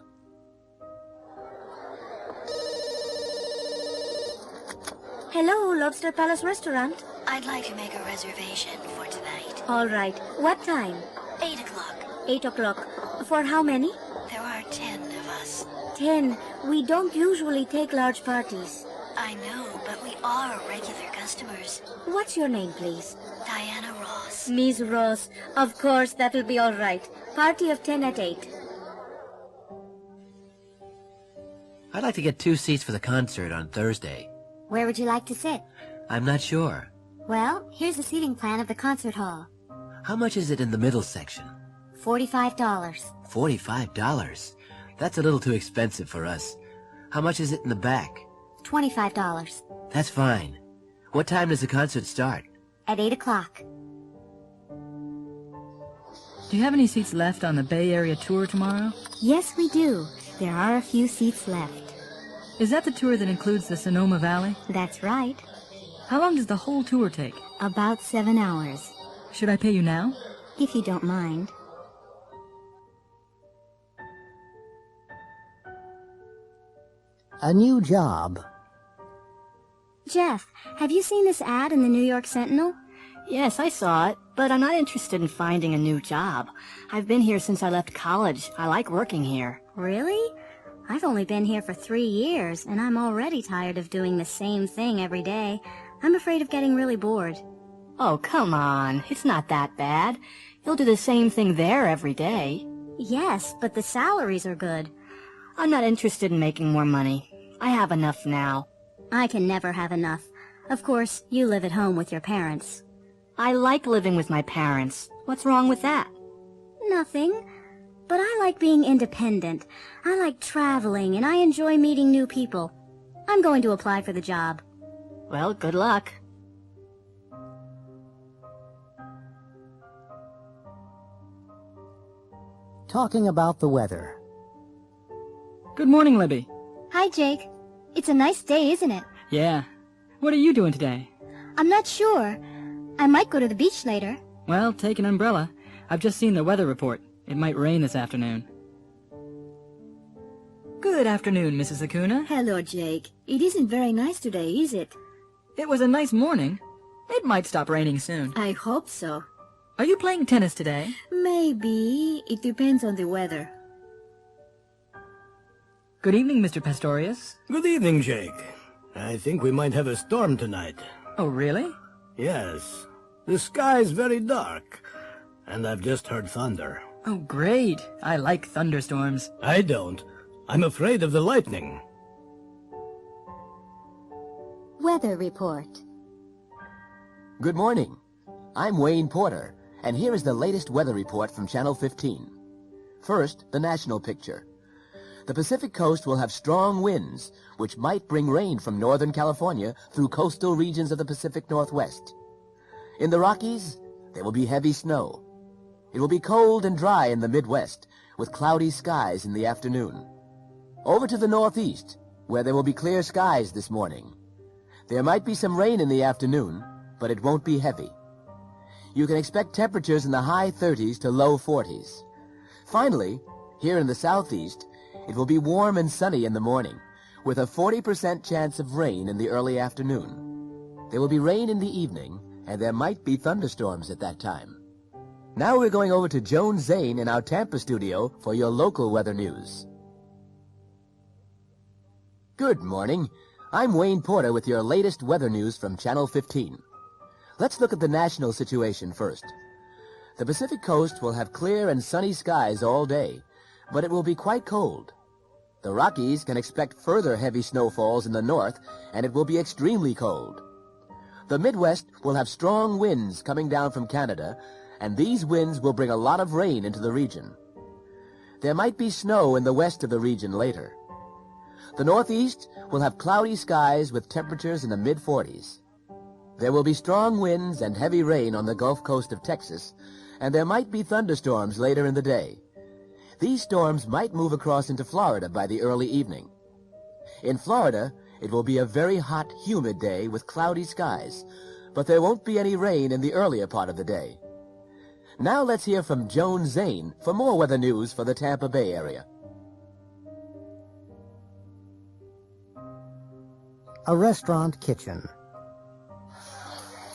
Hello, Lobster Palace Restaurant. I'd like to make a reservation for tonight. All right. What time? 8 o'clock. 8 o'clock. For how many? There are 10 of us. 10. We don't usually take large parties. I know, but we are regular customers. What's your name, please? Diana Ross. Miss Ross. Of course, that'll be all right. Party of 10 at 8. I'd like to get 2 seats for the concert on Thursday. Where would you like to sit? I'm not sure. Well, here's the seating plan of the concert hall. How much is it in the middle section? $45. $45? That's a little too expensive for us. How much is it in the back? $25. That's fine. What time does the concert start? At 8 o'clock. Do you have any seats left on the Bay Area tour tomorrow? Yes, we do. There are a few seats left. Is that the tour that includes the Sonoma Valley? That's right. How long does the whole tour take? About 7 hours. Should I pay you now? If you don't mind. A new job. Jeff, have you seen this ad in the New York Sentinel? Yes, I saw it, but I'm not interested in finding a new job. I've been here since I left college. I like working here. Really? I've only been here for 3 years, and I'm already tired of doing the same thing every day. I'm afraid of getting really bored. Oh, come on. It's not that bad. You'll do the same thing there every day. Yes, but the salaries are good. I'm not interested in making more money. I have enough now. I can never have enough. Of course, you live at home with your parents. I like living with my parents. What's wrong with that? Nothing. But I like being independent. I like traveling, and I enjoy meeting new people. I'm going to apply for the job. Well, good luck. Talking about the weather. Good morning, Libby. Hi, Jake. It's a nice day, isn't it? Yeah. What are you doing today? I'm not sure. I might go to the beach later. Well, take an umbrella. I've just seen the weather report. It might rain this afternoon. Good afternoon, Mrs. Acuna. Hello, Jake. It isn't very nice today, is it? It was a nice morning. It might stop raining soon. I hope so. Are you playing tennis today? Maybe. It depends on the weather. Good evening, Mr. Pastorius. Good evening, Jake. I think we might have a storm tonight. Oh, really? Yes. The sky's very dark, and I've just heard thunder. Oh, great. I like thunderstorms. I don't. I'm afraid of the lightning. Weather report. Good morning. I'm Wayne Porter, and here is the latest weather report from Channel 15. First, the national picture. The Pacific coast will have strong winds, which might bring rain from Northern California through coastal regions of the Pacific Northwest. In the Rockies, there will be heavy snow. It will be cold and dry in the Midwest, with cloudy skies in the afternoon. Over to the Northeast, where there will be clear skies this morning. There might be some rain in the afternoon, but it won't be heavy. You can expect temperatures in the high 30s to low 40s. Finally, here in the Southeast, it will be warm and sunny in the morning, with a 40% chance of rain in the early afternoon. There will be rain in the evening, and there might be thunderstorms at that time. Now we're going over to Joan Zane in our Tampa studio for your local weather news. Good morning. I'm Wayne Porter with your latest weather news from Channel 15. Let's look at the national situation first. The Pacific coast will have clear and sunny skies all day, but it will be quite cold. The Rockies can expect further heavy snowfalls in the north, and it will be extremely cold. The Midwest will have strong winds coming down from Canada, and these winds will bring a lot of rain into the region. There might be snow in the west of the region later. The Northeast will have cloudy skies with temperatures in the mid-40s. There will be strong winds and heavy rain on the Gulf Coast of Texas, and there might be thunderstorms later in the day. These storms might move across into Florida by the early evening. In Florida, it will be a very hot, humid day with cloudy skies, but there won't be any rain in the earlier part of the day. Now let's hear from Joan Zane for more weather news for the Tampa Bay area. A restaurant kitchen.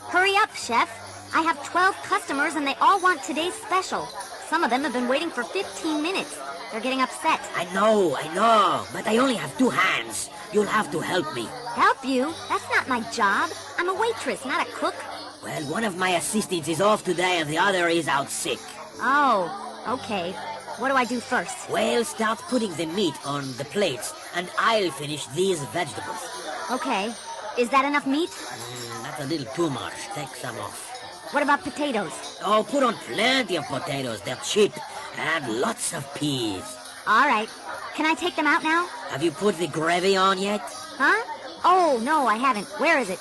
Hurry up, Chef. I have 12 customers and they all want today's special. Some of them have been waiting for 15 minutes. They're getting upset. I know, but I only have 2 hands. You'll have to help me. Help you? That's not my job. I'm a waitress, not a cook. Well, one of my assistants is off today and the other is out sick. Oh, okay. What do I do first? Well, start putting the meat on the plates, and I'll finish these vegetables. Okay. Is that enough meat? That's a little too much. Take some off. What about potatoes? Oh, put on plenty of potatoes. They're cheap. And lots of peas. All right. Can I take them out now? Have you put the gravy on yet? Huh? Oh, no, I haven't. Where is it?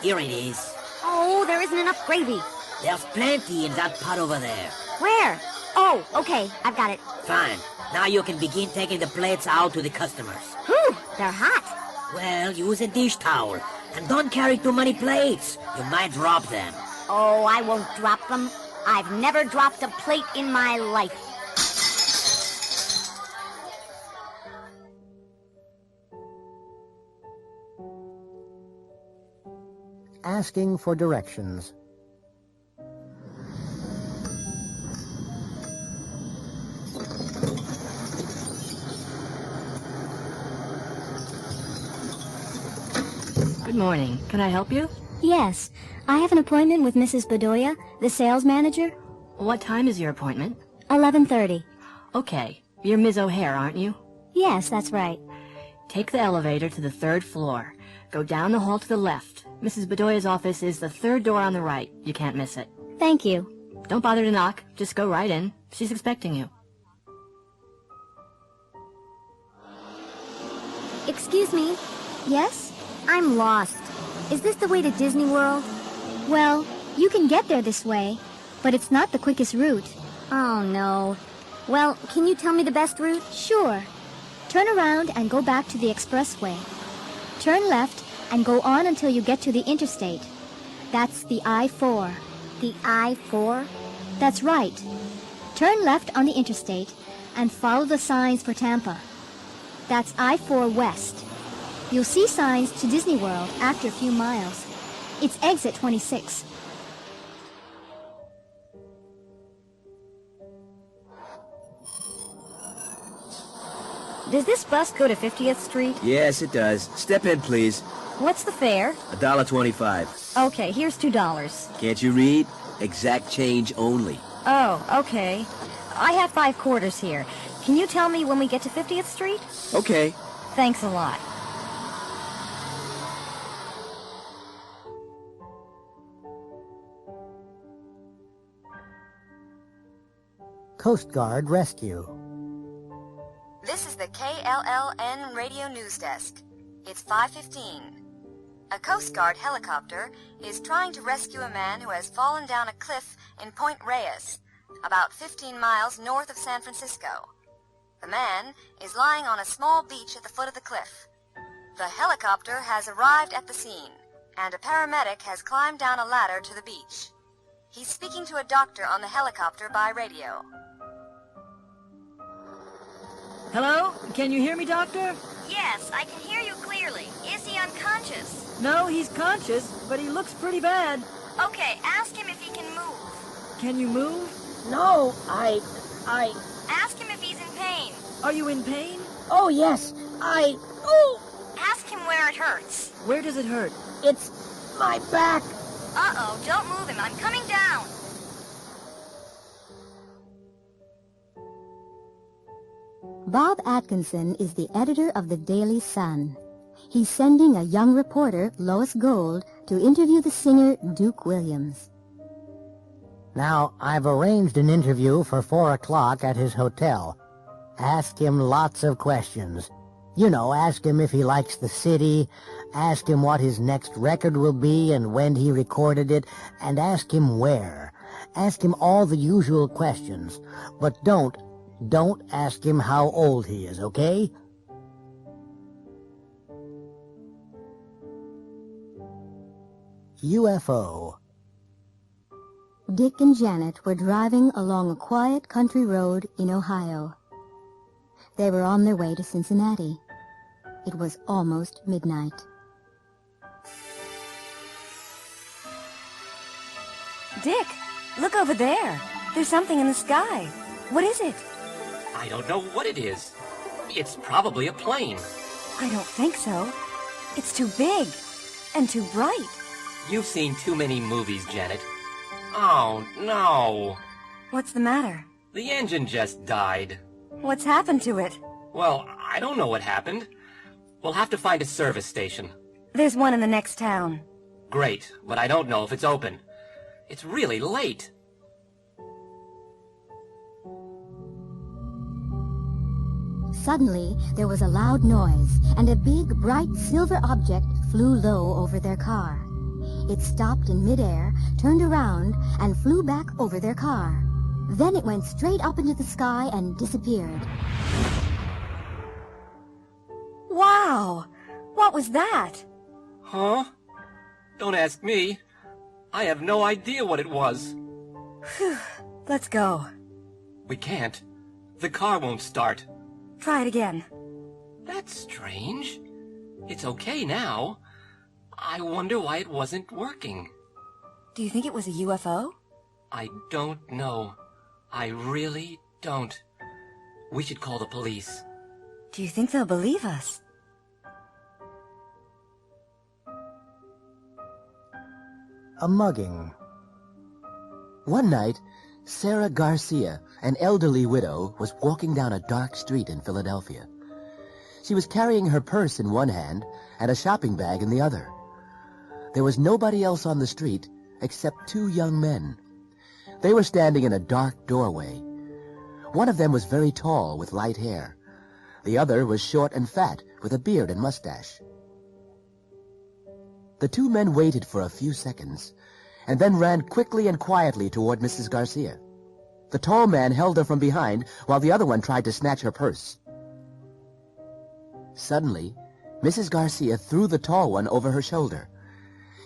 Here it is. Oh, there isn't enough gravy. There's plenty in that pot over there. Where? Oh, okay. I've got it. Fine. Now you can begin taking the plates out to the customers. Whew, they're hot. Well, use a dish towel. And don't carry too many plates. You might drop them. Oh, I won't drop them. I've never dropped a plate in my life. Asking for directions. Good morning. Can I help you? Yes. I have an appointment with Mrs. Bedoya, the sales manager. What time is your appointment? 11:30. Okay. You're Ms. O'Hare, aren't you? Yes, that's right. Take the elevator to the 3rd floor. Go down the hall to the left. Mrs. Bedoya's office is the 3rd door on the right. You can't miss it. Thank you. Don't bother to knock. Just go right in. She's expecting you. Excuse me. Yes? I'm lost. Is this the way to Disney World? Well, you can get there this way, but it's not the quickest route. Oh, no. Well, can you tell me the best route? Sure. Turn around and go back to the expressway. Turn left and go on until you get to the interstate. That's the I-4. The I-4? That's right. Turn left on the interstate and follow the signs for Tampa. That's I-4 West. You'll see signs to Disney World after a few miles. It's exit 26. Does this bus go to 50th Street? Yes, it does. Step in, please. What's the fare? $1.25. Okay, here's $2. Can't you read? Exact change only. Oh, okay. I have 5 quarters here. Can you tell me when we get to 50th Street? Okay. Thanks a lot. Coast Guard Rescue. This is the KLLN radio news desk. It's 5:15. A Coast Guard helicopter is trying to rescue a man who has fallen down a cliff in Point Reyes, about 15 miles north of San Francisco. The man is lying on a small beach at the foot of the cliff. The helicopter has arrived at the scene, and a paramedic has climbed down a ladder to the beach. He's speaking to a doctor on the helicopter by radio. Hello? Can you hear me, Doctor? Yes, I can hear you clearly. Is he unconscious? No, he's conscious, but he looks pretty bad. Okay, ask him if he can move. Can you move? No, I... Ask him if he's in pain. Are you in pain? Oh, yes, Ask him where it hurts. Where does it hurt? It's my back. Uh-oh, don't move him. I'm coming down. Bob Atkinson is the editor of the Daily Sun. He's sending a young reporter, Lois Gold, to interview the singer Duke Williams. Now, I've arranged an interview for 4 o'clock at his hotel. Ask him lots of questions. You know, ask him if he likes the city, ask him what his next record will be and when he recorded it, and ask him where. Ask him all the usual questions, but don't ask him how old he is, okay? UFO. Dick and Janet were driving along a quiet country road in Ohio. They were on their way to Cincinnati. It was almost midnight. Dick, look over there. There's something in the sky. What is it? I don't know what it is. It's probably a plane. I don't think so. It's too big and too bright. You've seen too many movies, Janet. Oh, no. What's the matter? The engine just died. What's happened to it? Well, I don't know what happened. We'll have to find a service station. There's one in the next town. Great, but I don't know if it's open. It's really late. Suddenly, there was a loud noise, and a big, bright silver object flew low over their car. It stopped in midair, turned around, and flew back over their car. Then it went straight up into the sky and disappeared. Wow! What was that? Huh? Don't ask me. I have no idea what it was. Phew. Let's go. We can't. The car won't start. Try it again. That's strange. It's okay now. I wonder why it wasn't working. Do you think it was a UFO? I don't know. I really don't. We should call the police. Do you think they'll believe us? A mugging. One night, Sarah Garcia, an elderly widow, was walking down a dark street in Philadelphia. She was carrying her purse in one hand and a shopping bag in the other. There was nobody else on the street except two young men. They were standing in a dark doorway. One of them was very tall with light hair. The other was short and fat with a beard and mustache. The two men waited for a few seconds and then ran quickly and quietly toward Mrs. Garcia. The tall man held her from behind while the other one tried to snatch her purse. Suddenly, Mrs. Garcia threw the tall one over her shoulder.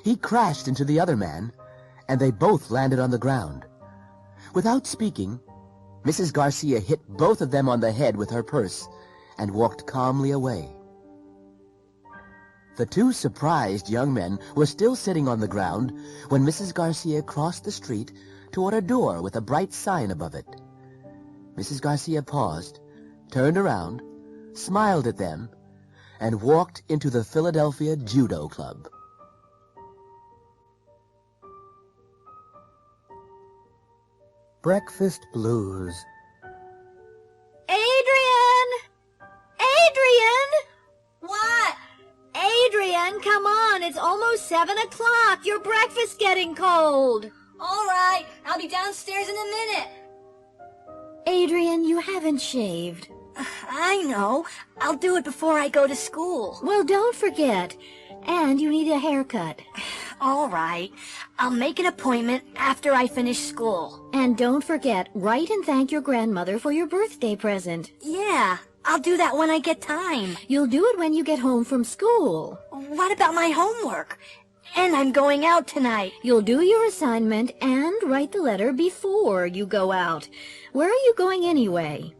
He crashed into the other man, and they both landed on the ground. Without speaking, Mrs. Garcia hit both of them on the head with her purse and walked calmly away. The two surprised young men were still sitting on the ground when Mrs. Garcia crossed the street toward a door with a bright sign above it. Mrs. Garcia paused, turned around, smiled at them, and walked into the Philadelphia Judo Club. Breakfast blues. Adrian! Adrian! What? Adrian, come on. It's almost 7 o'clock. Your breakfast's getting cold. All right, I'll be downstairs in a minute. Adrian, you haven't shaved. I know. I'll do it before I go to school. Well, don't forget. And you need a haircut. All right. I'll make an appointment after I finish school. And don't forget, write and thank your grandmother for your birthday present. Yeah, I'll do that when I get time. You'll do it when you get home from school. What about my homework? And I'm going out tonight. You'll do your assignment and write the letter before you go out. Where are you going anyway?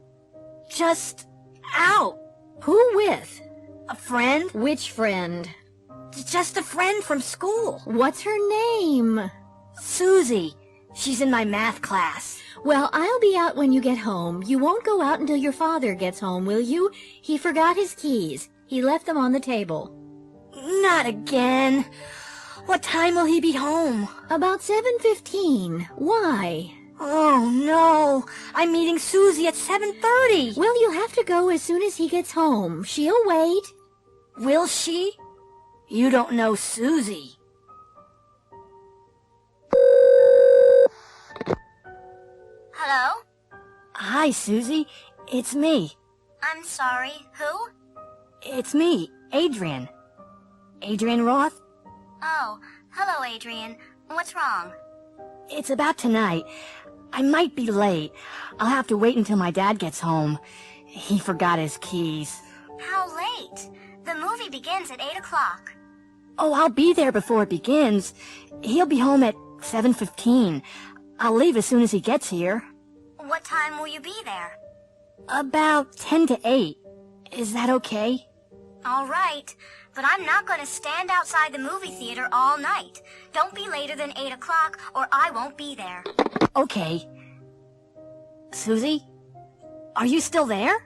Just out. Who with? A friend. Which friend? Just a friend from school. What's her name? Susie. She's in my math class. Well, I'll be out when you get home. You won't go out until your father gets home, will you? He forgot his keys. He left them on the table. Not again. What time will he be home? About 7:15. Why? Oh, no. I'm meeting Susie at 7:30. Well, you'll have to go as soon as he gets home. She'll wait. Will she? You don't know Susie. Hello? Hi, Susie. It's me. I'm sorry, who? It's me, Adrian. Adrian Roth? Oh, hello, Adrian. What's wrong? It's about tonight. I might be late. I'll have to wait until my dad gets home. He forgot his keys. How late? The movie begins at 8 o'clock. Oh, I'll be there before it begins. He'll be home at 7:15. I'll leave as soon as he gets here. What time will you be there? About 10 to 8. Is that okay? All right, but I'm not going to stand outside the movie theater all night. Don't be later than 8 o'clock or I won't be there. Okay. Susie? Are you still there?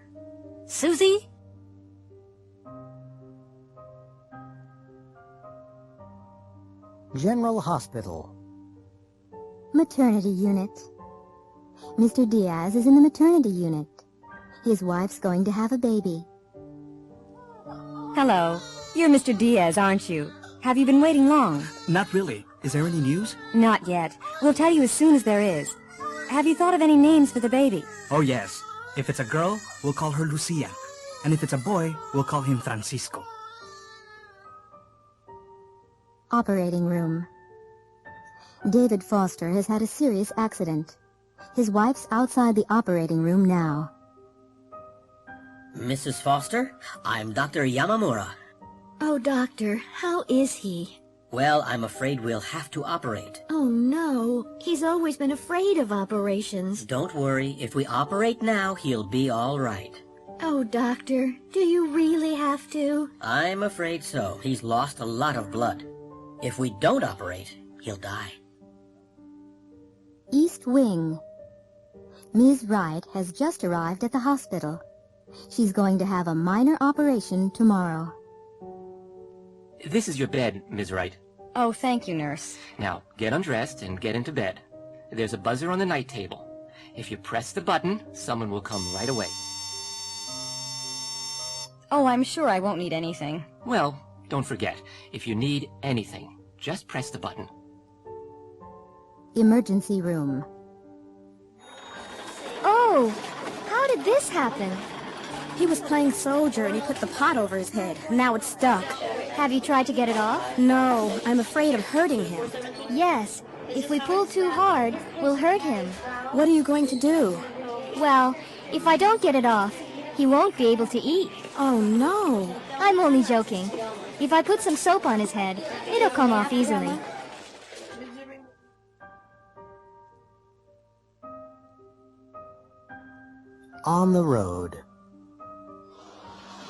Susie? General Hospital. Maternity unit. Mr. Diaz is in the maternity unit. His wife's going to have a baby. Hello. You're Mr. Diaz, aren't you? Have you been waiting long? Not really. Is there any news? Not yet. We'll tell you as soon as there is. Have you thought of any names for the baby? Oh, yes. If it's a girl, we'll call her Lucia. And if it's a boy, we'll call him Francisco. Operating room. David Foster has had a serious accident. His wife's outside the operating room now. Mrs. Foster, I'm Dr. Yamamura. Oh, doctor, how is he? Well, I'm afraid we'll have to operate. Oh, no. He's always been afraid of operations. Don't worry. If we operate now, he'll be all right. Oh, doctor, do you really have to? I'm afraid so. He's lost a lot of blood. If we don't operate, he'll die. East Wing. Ms. Wright has just arrived at the hospital. She's going to have a minor operation tomorrow. This is your bed, Ms. Wright. Oh, thank you, nurse. Now, get undressed and get into bed. There's a buzzer on the night table. If you press the button, someone will come right away. Oh, I'm sure I won't need anything. Well, don't forget, if you need anything, just press the button. Emergency room. Oh, how did this happen? He was playing soldier and he put the pot over his head. Now it's stuck. Have you tried to get it off? No, I'm afraid of hurting him. Yes. If we pull too hard, we'll hurt him. What are you going to do? Well, if I don't get it off, he won't be able to eat. Oh, no. I'm only joking. If I put some soap on his head, it'll come off easily. On the road.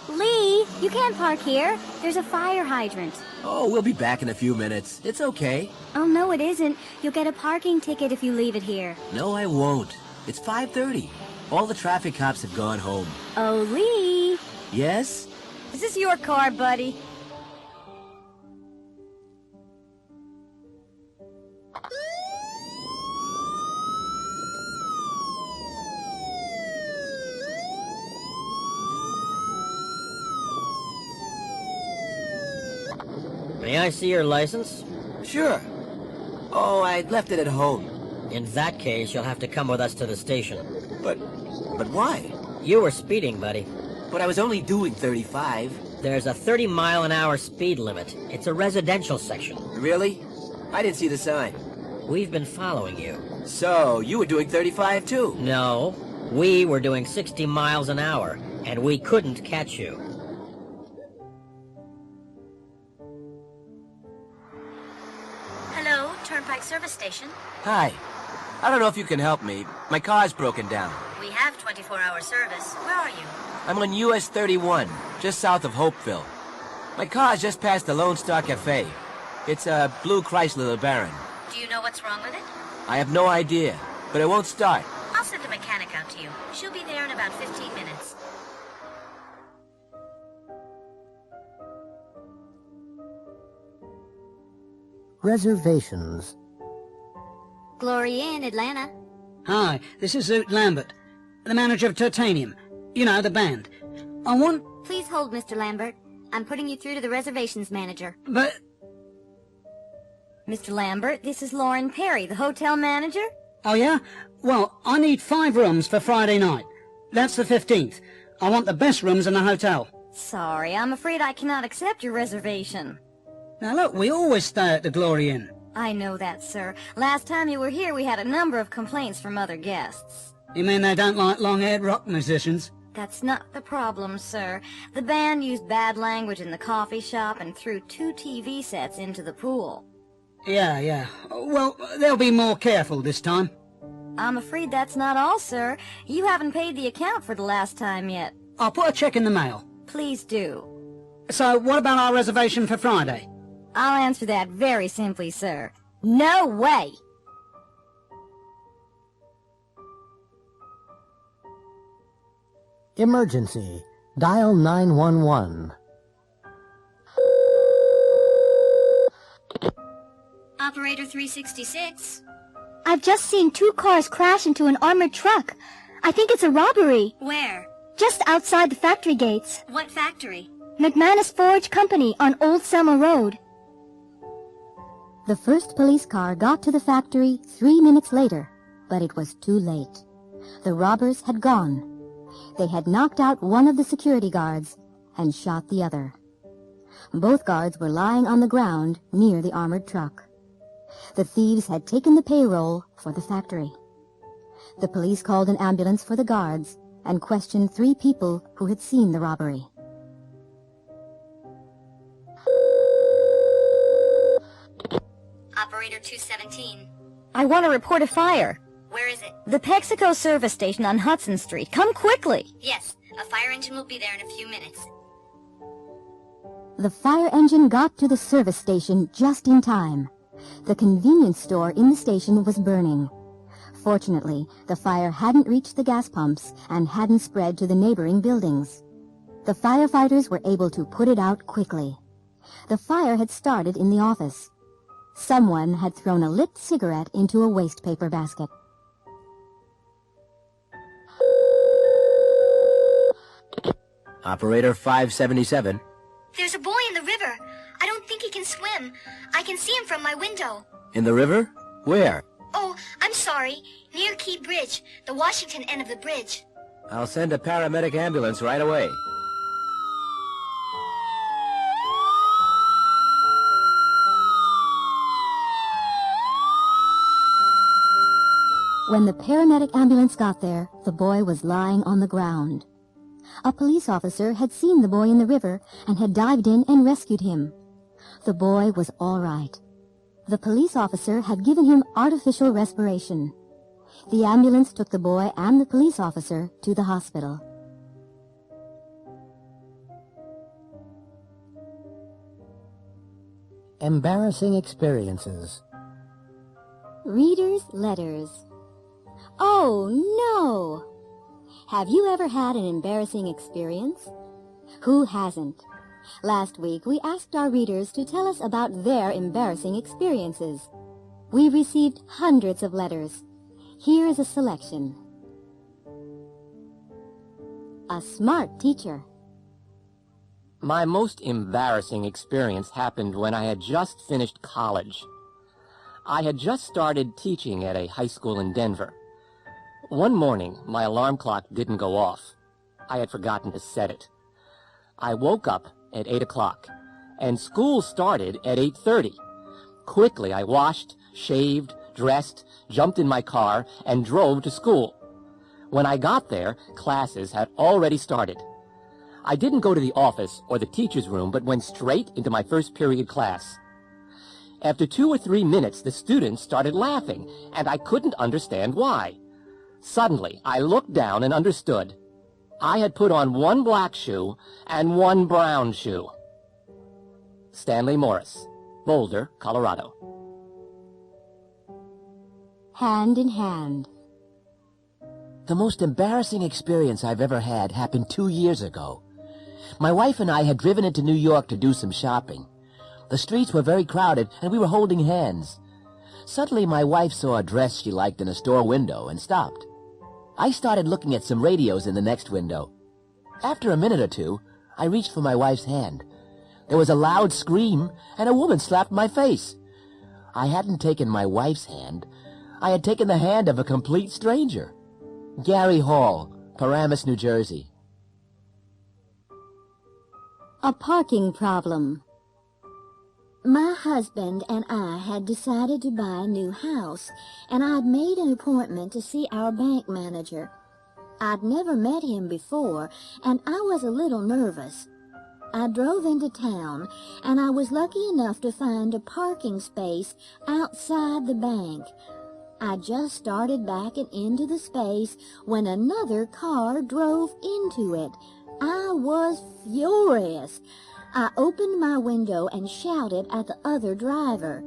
Lee, you can't park here. There's a fire hydrant. Oh, we'll be back in a few minutes. It's okay. Oh, no, it isn't. You'll get a parking ticket if you leave it here. No, I won't. It's 5:30. All the traffic cops have gone home. Oh, Lee. Yes? Is this your car, buddy? May I see your license? Sure. Oh, I left it at home. In that case, you'll have to come with us to the station. But why? You were speeding, buddy. But I was only doing 35. There's a 30-mile-an-hour speed limit. It's a residential section. Really? I didn't see the sign. We've been following you. So, you were doing 35 too? No. We were doing 60 miles an hour, and we couldn't catch you. Hello, Turnpike Service Station. Hi. I don't know if you can help me. My car's broken down. We have 24-hour service. Where are you? I'm on US 31, just south of Hopeville. My car's just past the Lone Star Cafe. It's a blue Chrysler LeBaron. Do you know what's wrong with it? I have no idea, but it won't start. I'll send a mechanic out to you. She'll be there in about 15 minutes. Reservations. GIauI, Atlanta. Hi, this is Zoot Lambert, the manager of Titanium. You know, the band. I want... Please hold, Mr. Lambert. I'm putting you through to the reservations manager. But... Mr. Lambert, this is Lauren Perry, the hotel manager. Oh, yeah? Well, I need 5 rooms for Friday night. That's the 15th. I want the best rooms in the hotel. Sorry, I'm afraid I cannot accept your reservation. Now, look, we always stay at the GIauI. I know that, sir. Last time you were here, we had a number of complaints from other guests. You mean they don't like long-haired rock musicians? That's not the problem, sir. The band used bad language in the coffee shop and threw 2 TV sets into the pool. Yeah. Well, they'll be more careful this time. I'm afraid that's not all, sir. You haven't paid the account for the last time yet. I'll put a check in the mail. Please do. So, what about our reservation for Friday? I'll answer that very simply, sir. No way! Emergency. Dial 911. Operator 366. I've just seen 2 cars crash into an armored truck. I think it's a robbery. Where? Just outside the factory gates. What factory? McManus Forge Company on Old Selma Road. The first police car got to the factory 3 minutes later, but it was too late. The robbers had gone. They had knocked out one of the security guards and shot the other. Both guards were lying on the ground near the armored truck. The thieves had taken the payroll for the factory. The police called an ambulance for the guards and questioned 3 people who had seen the robbery. Operator 217. I want to report a fire. Where is it? The Pexico service station on Hudson Street. Come quickly. Yes, a fire engine will be there in a few minutes. The fire engine got to the service station just in time. The convenience store in the station was burning. Fortunately, the fire hadn't reached the gas pumps and hadn't spread to the neighboring buildings. The firefighters were able to put it out quickly. The fire had started in the office. Someone had thrown a lit cigarette into a waste paper basket. Operator 577. There's a boy in the river. I don't think he can swim. I can see him from my window. In the river? Where? Oh, I'm sorry. Near Key Bridge, the Washington end of the bridge. I'll send a paramedic ambulance right away. When the paramedic ambulance got there, the boy was lying on the ground. A police officer had seen the boy in the river and had dived in and rescued him. The boy was all right. The police officer had given him artificial respiration. The ambulance took the boy and the police officer to the hospital. Embarrassing experiences. Reader's letters. Oh, no! Have you ever had an embarrassing experience? Who hasn't? Last week, we asked our readers to tell us about their embarrassing experiences. We received hundreds of letters. Here is a selection. A smart teacher. My most embarrassing experience happened when I had just finished college. I had just started teaching at a high school in Denver. One morning, my alarm clock didn't go off. I had forgotten to set it. I woke up at 8 o'clock, and school started at 8:30. Quickly, I washed, shaved, dressed, jumped in my car, and drove to school. When I got there, classes had already started. I didn't go to the office or the teacher's room, but went straight into my first period class. After 2 or 3 minutes, the students started laughing, and I couldn't understand why. Suddenly, I looked down and understood. I had put on 1 black shoe and 1 brown shoe. Stanley Morris, Boulder, Colorado. Hand in hand. The most embarrassing experience I've ever had happened 2 years ago. My wife and I had driven into New York to do some shopping. The streets were very crowded, and we were holding hands. Suddenly, my wife saw a dress she liked in a store window and stopped. I started looking at some radios in the next window. After a minute or two, I reached for my wife's hand. There was a loud scream, and a woman slapped my face. I hadn't taken my wife's hand. I had taken the hand of a complete stranger. Gary Hall, Paramus, New Jersey. A parking problem. My husband and I had decided to buy a new house, and I'd made an appointment to see our bank manager. I'd never met him before, and I was a little nervous. I drove into town, and I was lucky enough to find a parking space outside the bank. I just started backing into the space when another car drove into it. I was furious. I opened my window and shouted at the other driver.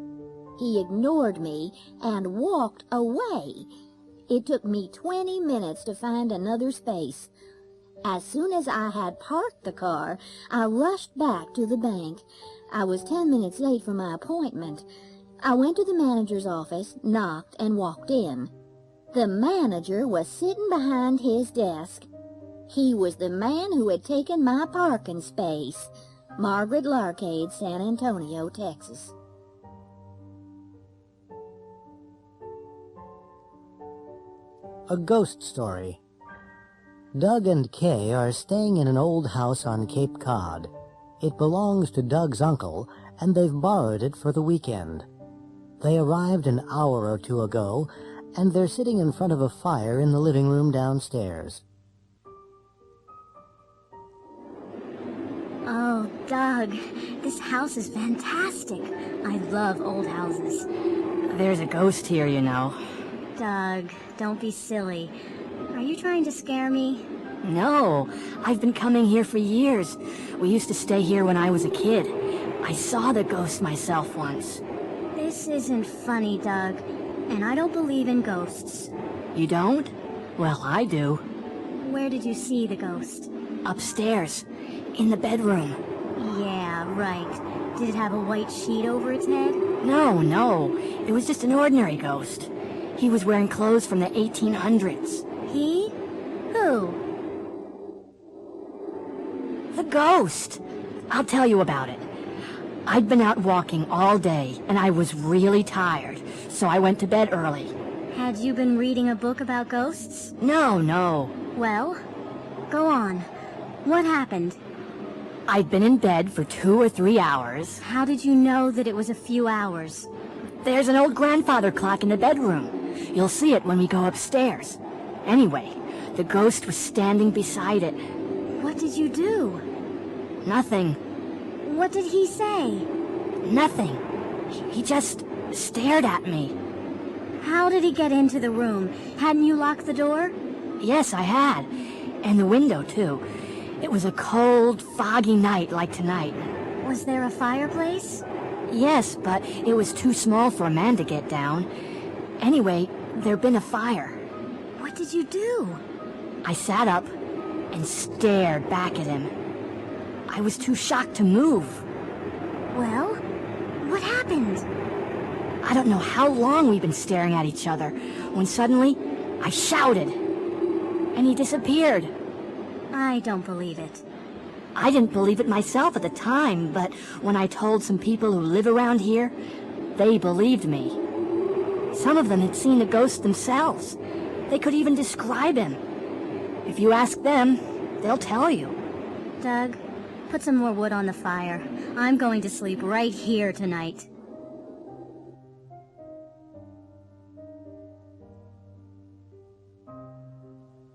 He ignored me and walked away. It took me 20 minutes to find another space. As soon as I had parked the car, I rushed back to the bank. I was 10 minutes late for my appointment. I went to the manager's office, knocked, and walked in. The manager was sitting behind his desk. He was the man who had taken my parking space. Margaret Larcade, San Antonio, Texas. A ghost story. Doug and Kay are staying in an old house on Cape Cod. It belongs to Doug's uncle, and they've borrowed it for the weekend. They arrived an hour or two ago, and they're sitting in front of a fire in the living room downstairs. Oh, Doug, this house is fantastic. I love old houses. There's a ghost here, you know. Doug, don't be silly. Are you trying to scare me? No, I've been coming here for years. We used to stay here when I was a kid. I saw the ghost myself once. This isn't funny, Doug, and I don't believe in ghosts. You don't? Well, I do. Where did you see the ghost? Upstairs, in the bedroom. Yeah, right. Did it have a white sheet over its head? No. It was just an ordinary ghost. He was wearing clothes from the 1800s. He? Who? The ghost. I'll tell you about it. I'd been out walking all day, and I was really tired, so I went to bed early. Had you been reading a book about ghosts? No. Well, go on. What happened? I'd been in bed for 2 or 3 hours. How did you know that it was a few hours? There's an old grandfather clock in the bedroom. You'll see it when we go upstairs. Anyway, the ghost was standing beside it. What did you do? Nothing. What did he say? Nothing. He just stared at me. How did he get into the room? Hadn't you locked the door? Yes, I had. And the window, too. It was a cold, foggy night like tonight. Was there a fireplace? Yes, but it was too small for a man to get down. Anyway, there'd been a fire. What did you do? I sat up and stared back at him. I was too shocked to move. Well, what happened? I don't know how long we've been staring at each other, when suddenly I shouted, and he disappeared. I don't believe it. I didn't believe it myself at the time, but when I told some people who live around here, they believed me. Some of them had seen the ghost themselves. They could even describe him. If you ask them, they'll tell you. Doug, put some more wood on the fire. I'm going to sleep right here tonight.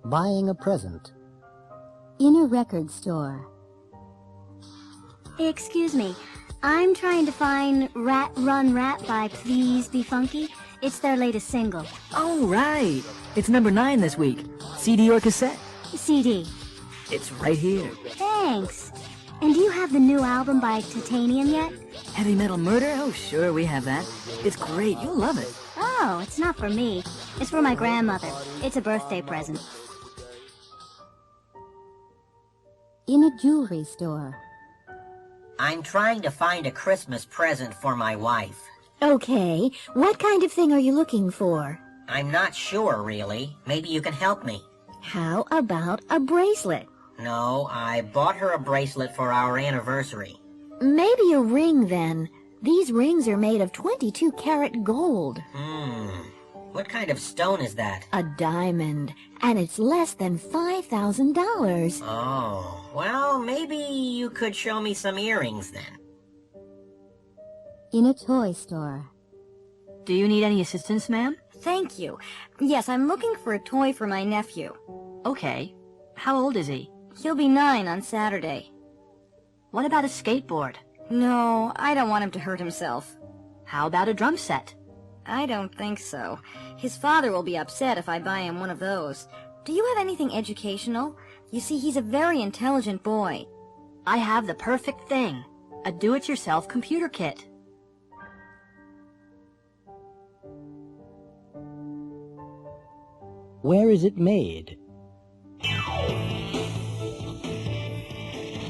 Buying a present. In a record store. Excuse me, I'm trying to find Rat Run Rat by Please Be Funky. It's their latest single. Oh, right. It's number 9 this week. CD or cassette? CD. It's right here. Thanks. And do you have the new album by Titanium yet? Heavy Metal Murder? Oh, sure, we have that. It's great. You'll love it. Oh, it's not for me. It's for my grandmother. It's a birthday present. In a jewelry store. I'm trying to find a Christmas present for my wife. Okay, what kind of thing are you looking for? I'm not sure, really. Maybe you can help me. How about a bracelet? No, I bought her a bracelet for our anniversary. Maybe a ring, then. These rings are made of 22-karat gold. What kind of stone is that? A diamond, and it's less than $5,000. Oh, well, maybe you could show me some earrings then. In a toy store. Do you need any assistance, ma'am? Thank you. Yes, I'm looking for a toy for my nephew. Okay. How old is he? He'll be 9 on Saturday. What about a skateboard? No, I don't want him to hurt himself. How about a drum set? I don't think so. His father will be upset if I buy him one of those. Do you have anything educational? You see, he's a very intelligent boy. I have the perfect thing. A do-it-yourself computer kit. Where is it made?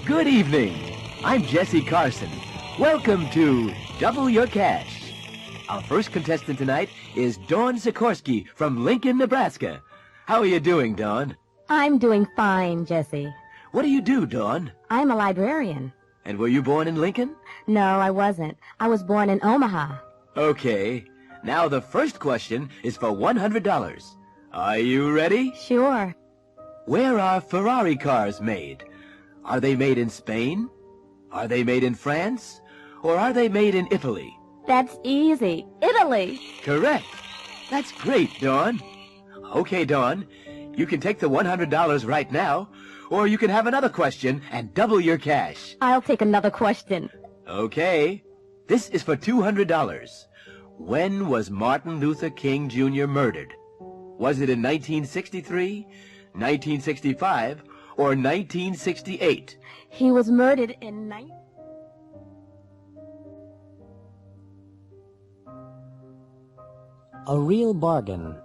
Good evening. I'm Jesse Carson. Welcome to Double Your Cash. Our first contestant tonight is Dawn Sikorsky from Lincoln, Nebraska. How are you doing, Dawn? I'm doing fine, Jesse. What do you do, Dawn? I'm a librarian. And were you born in Lincoln? No, I wasn't. I was born in Omaha. Okay. Now the first question is for $100. Are you ready? Sure. Where are Ferrari cars made? Are they made in Spain? Are they made in France? Or are they made in Italy? That's easy. Italy. Correct. That's great, Dawn. Okay, Dawn. You can take the $100 right now, or you can have another question and double your cash. I'll take another question. Okay. This is for $200. When was Martin Luther King Jr. murdered? Was it in 1963, 1965, or 1968? He was murdered in A real bargain.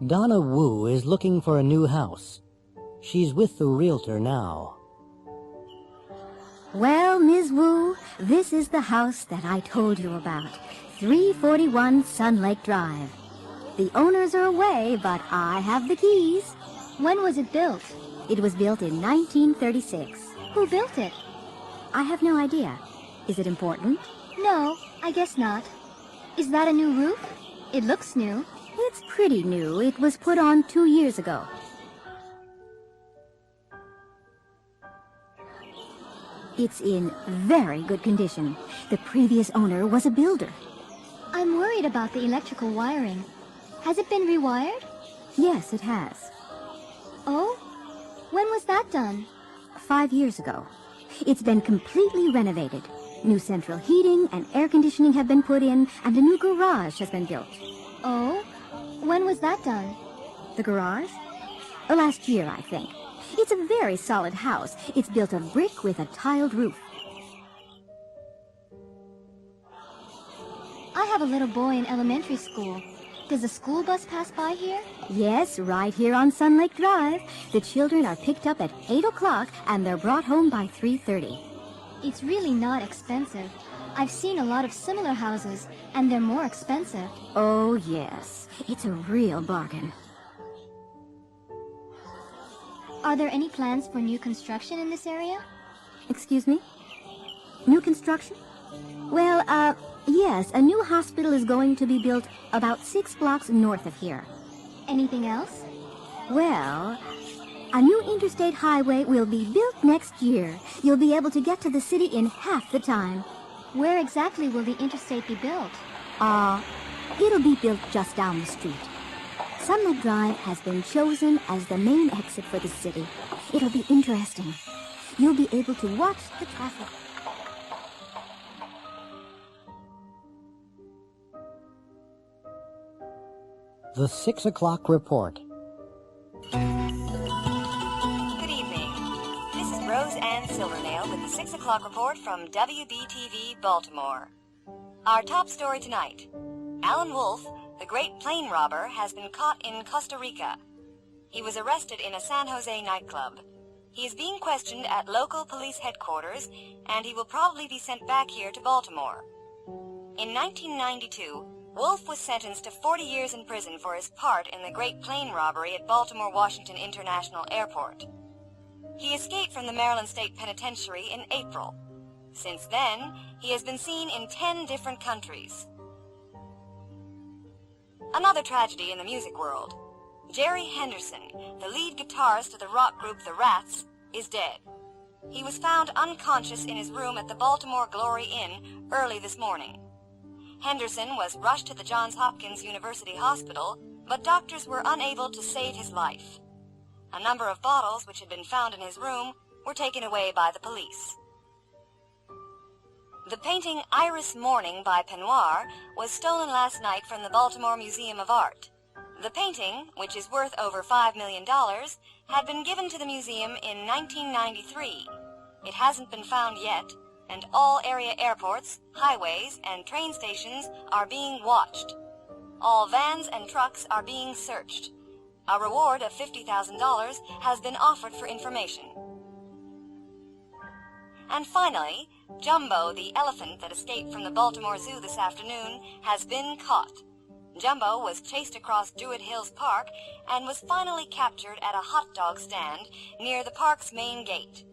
Donna Wu is looking for a new house. She's with the realtor now. Well, Ms. Wu, this is the house that I told you about. 341 Sun Lake Drive. The owners are away, but I have the keys. When was it built? It was built in 1936. Who built it? I have no idea. Is it important? No, I guess not. Is that a new roof? It looks new. It's pretty new. It was put on 2 years ago. It's in very good condition. The previous owner was a builder. I'm worried about the electrical wiring. Has it been rewired? Yes, it has. Oh? When was that done? 5 years ago. It's been completely renovated. New central heating and air conditioning have been put in, and a new garage has been built. Oh? When was that done? The garage? Last year, I think. It's a very solid house. It's built of brick with a tiled roof. I have a little boy in elementary school. Does the school bus pass by here? Yes, right here on Sun Lake Drive. The children are picked up at 8 o'clock and they're brought home by 3:30. It's really not expensive. I've seen a lot of similar houses, and they're more expensive. Oh, yes. It's a real bargain. Are there any plans for new construction in this area? Excuse me? New construction? Well, yes, a new hospital is going to be built about 6 blocks north of here. Anything else? Well, a new interstate highway will be built next year. You'll be able to get to the city in half the time. Where exactly will the interstate be built? It'll be built just down the street. Sun Lake Drive has been chosen as the main exit for the city. It'll be interesting. You'll be able to watch the traffic. The 6 o'clock report. Good evening. This is Rose Ann Silvernail with the 6 o'clock report from WBTV Baltimore. Our top story tonight. Alan Wolf, the great plane robber, has been caught in Costa Rica. He was arrested in a San Jose nightclub. He is being questioned at local police headquarters, and he will probably be sent back here to Baltimore. In 1992, Wolf was sentenced to 40 years in prison for his part in the great plane robbery at Baltimore-Washington International Airport. He escaped from the Maryland State Penitentiary in April. Since then, he has been seen in 10 different countries. Another tragedy in the music world. Jerry Henderson, the lead guitarist of the rock group The Rats, is dead. He was found unconscious in his room at the Baltimore Glory Inn early this morning. Henderson was rushed to the Johns Hopkins University Hospital, but doctors were unable to save his life. A number of bottles which had been found in his room were taken away by the police. The painting Iris Morning by Penoir was stolen last night from the Baltimore Museum of Art. The painting, which is worth over $5 million, had been given to the museum in 1993. It hasn't been found yet, and all area airports, highways, and train stations are being watched. All vans and trucks are being searched. A reward of $50,000 has been offered for information. And finally, Jumbo, the elephant that escaped from the Baltimore Zoo this afternoon, has been caught. Jumbo was chased across Druid Hills Park and was finally captured at a hot dog stand near the park's main gate.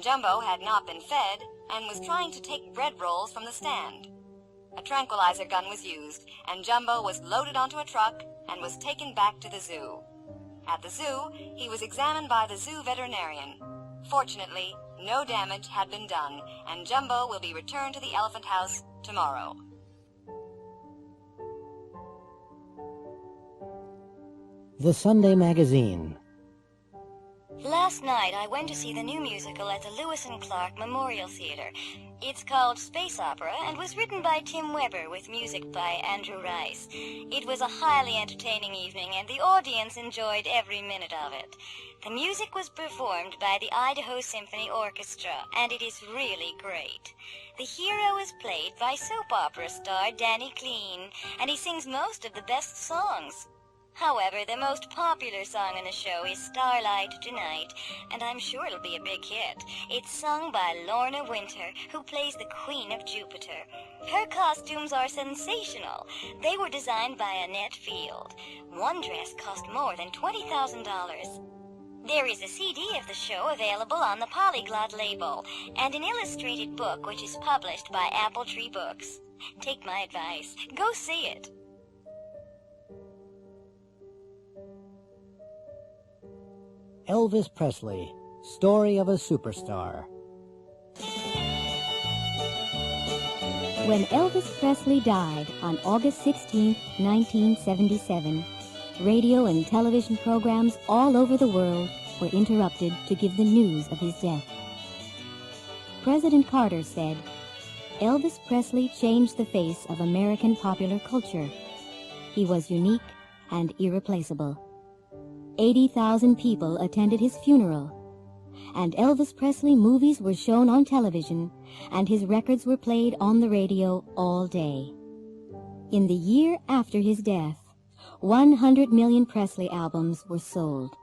Jumbo had not been fed and was trying to take bread rolls from the stand. A tranquilizer gun was used, and Jumbo was loaded onto a truck and was taken back to the zoo. At the zoo, he was examined by the zoo veterinarian. Fortunately, no damage had been done, and Jumbo will be returned to the elephant house tomorrow. The Sunday Magazine. Last night I went to see the new musical at the Lewis and Clark Memorial Theater. It's called Space Opera and was written by Tim Weber with music by Andrew Rice. It was a highly entertaining evening and the audience enjoyed every minute of it. The music was performed by the Idaho Symphony Orchestra and it is really great. The hero is played by soap opera star Danny Clean and he sings most of the best songs. However, the most popular song in the show is Starlight Tonight, and I'm sure it'll be a big hit. It's sung by Lorna Winter, who plays the Queen of Jupiter. Her costumes are sensational. They were designed by Annette Field. One dress cost more than $20,000. There is a CD of the show available on the Polyglot label, and an illustrated book which is published by Apple Tree Books. Take my advice. Go see it. Elvis Presley, Story of a Superstar. When Elvis Presley died on August 16, 1977, radio and television programs all over the world were interrupted to give the news of his death. President Carter said, "Elvis Presley changed the face of American popular culture. He was unique and irreplaceable." 80,000 people attended his funeral, and Elvis Presley movies were shown on television, and his records were played on the radio all day. In the year after his death, 100 million Presley albums were sold.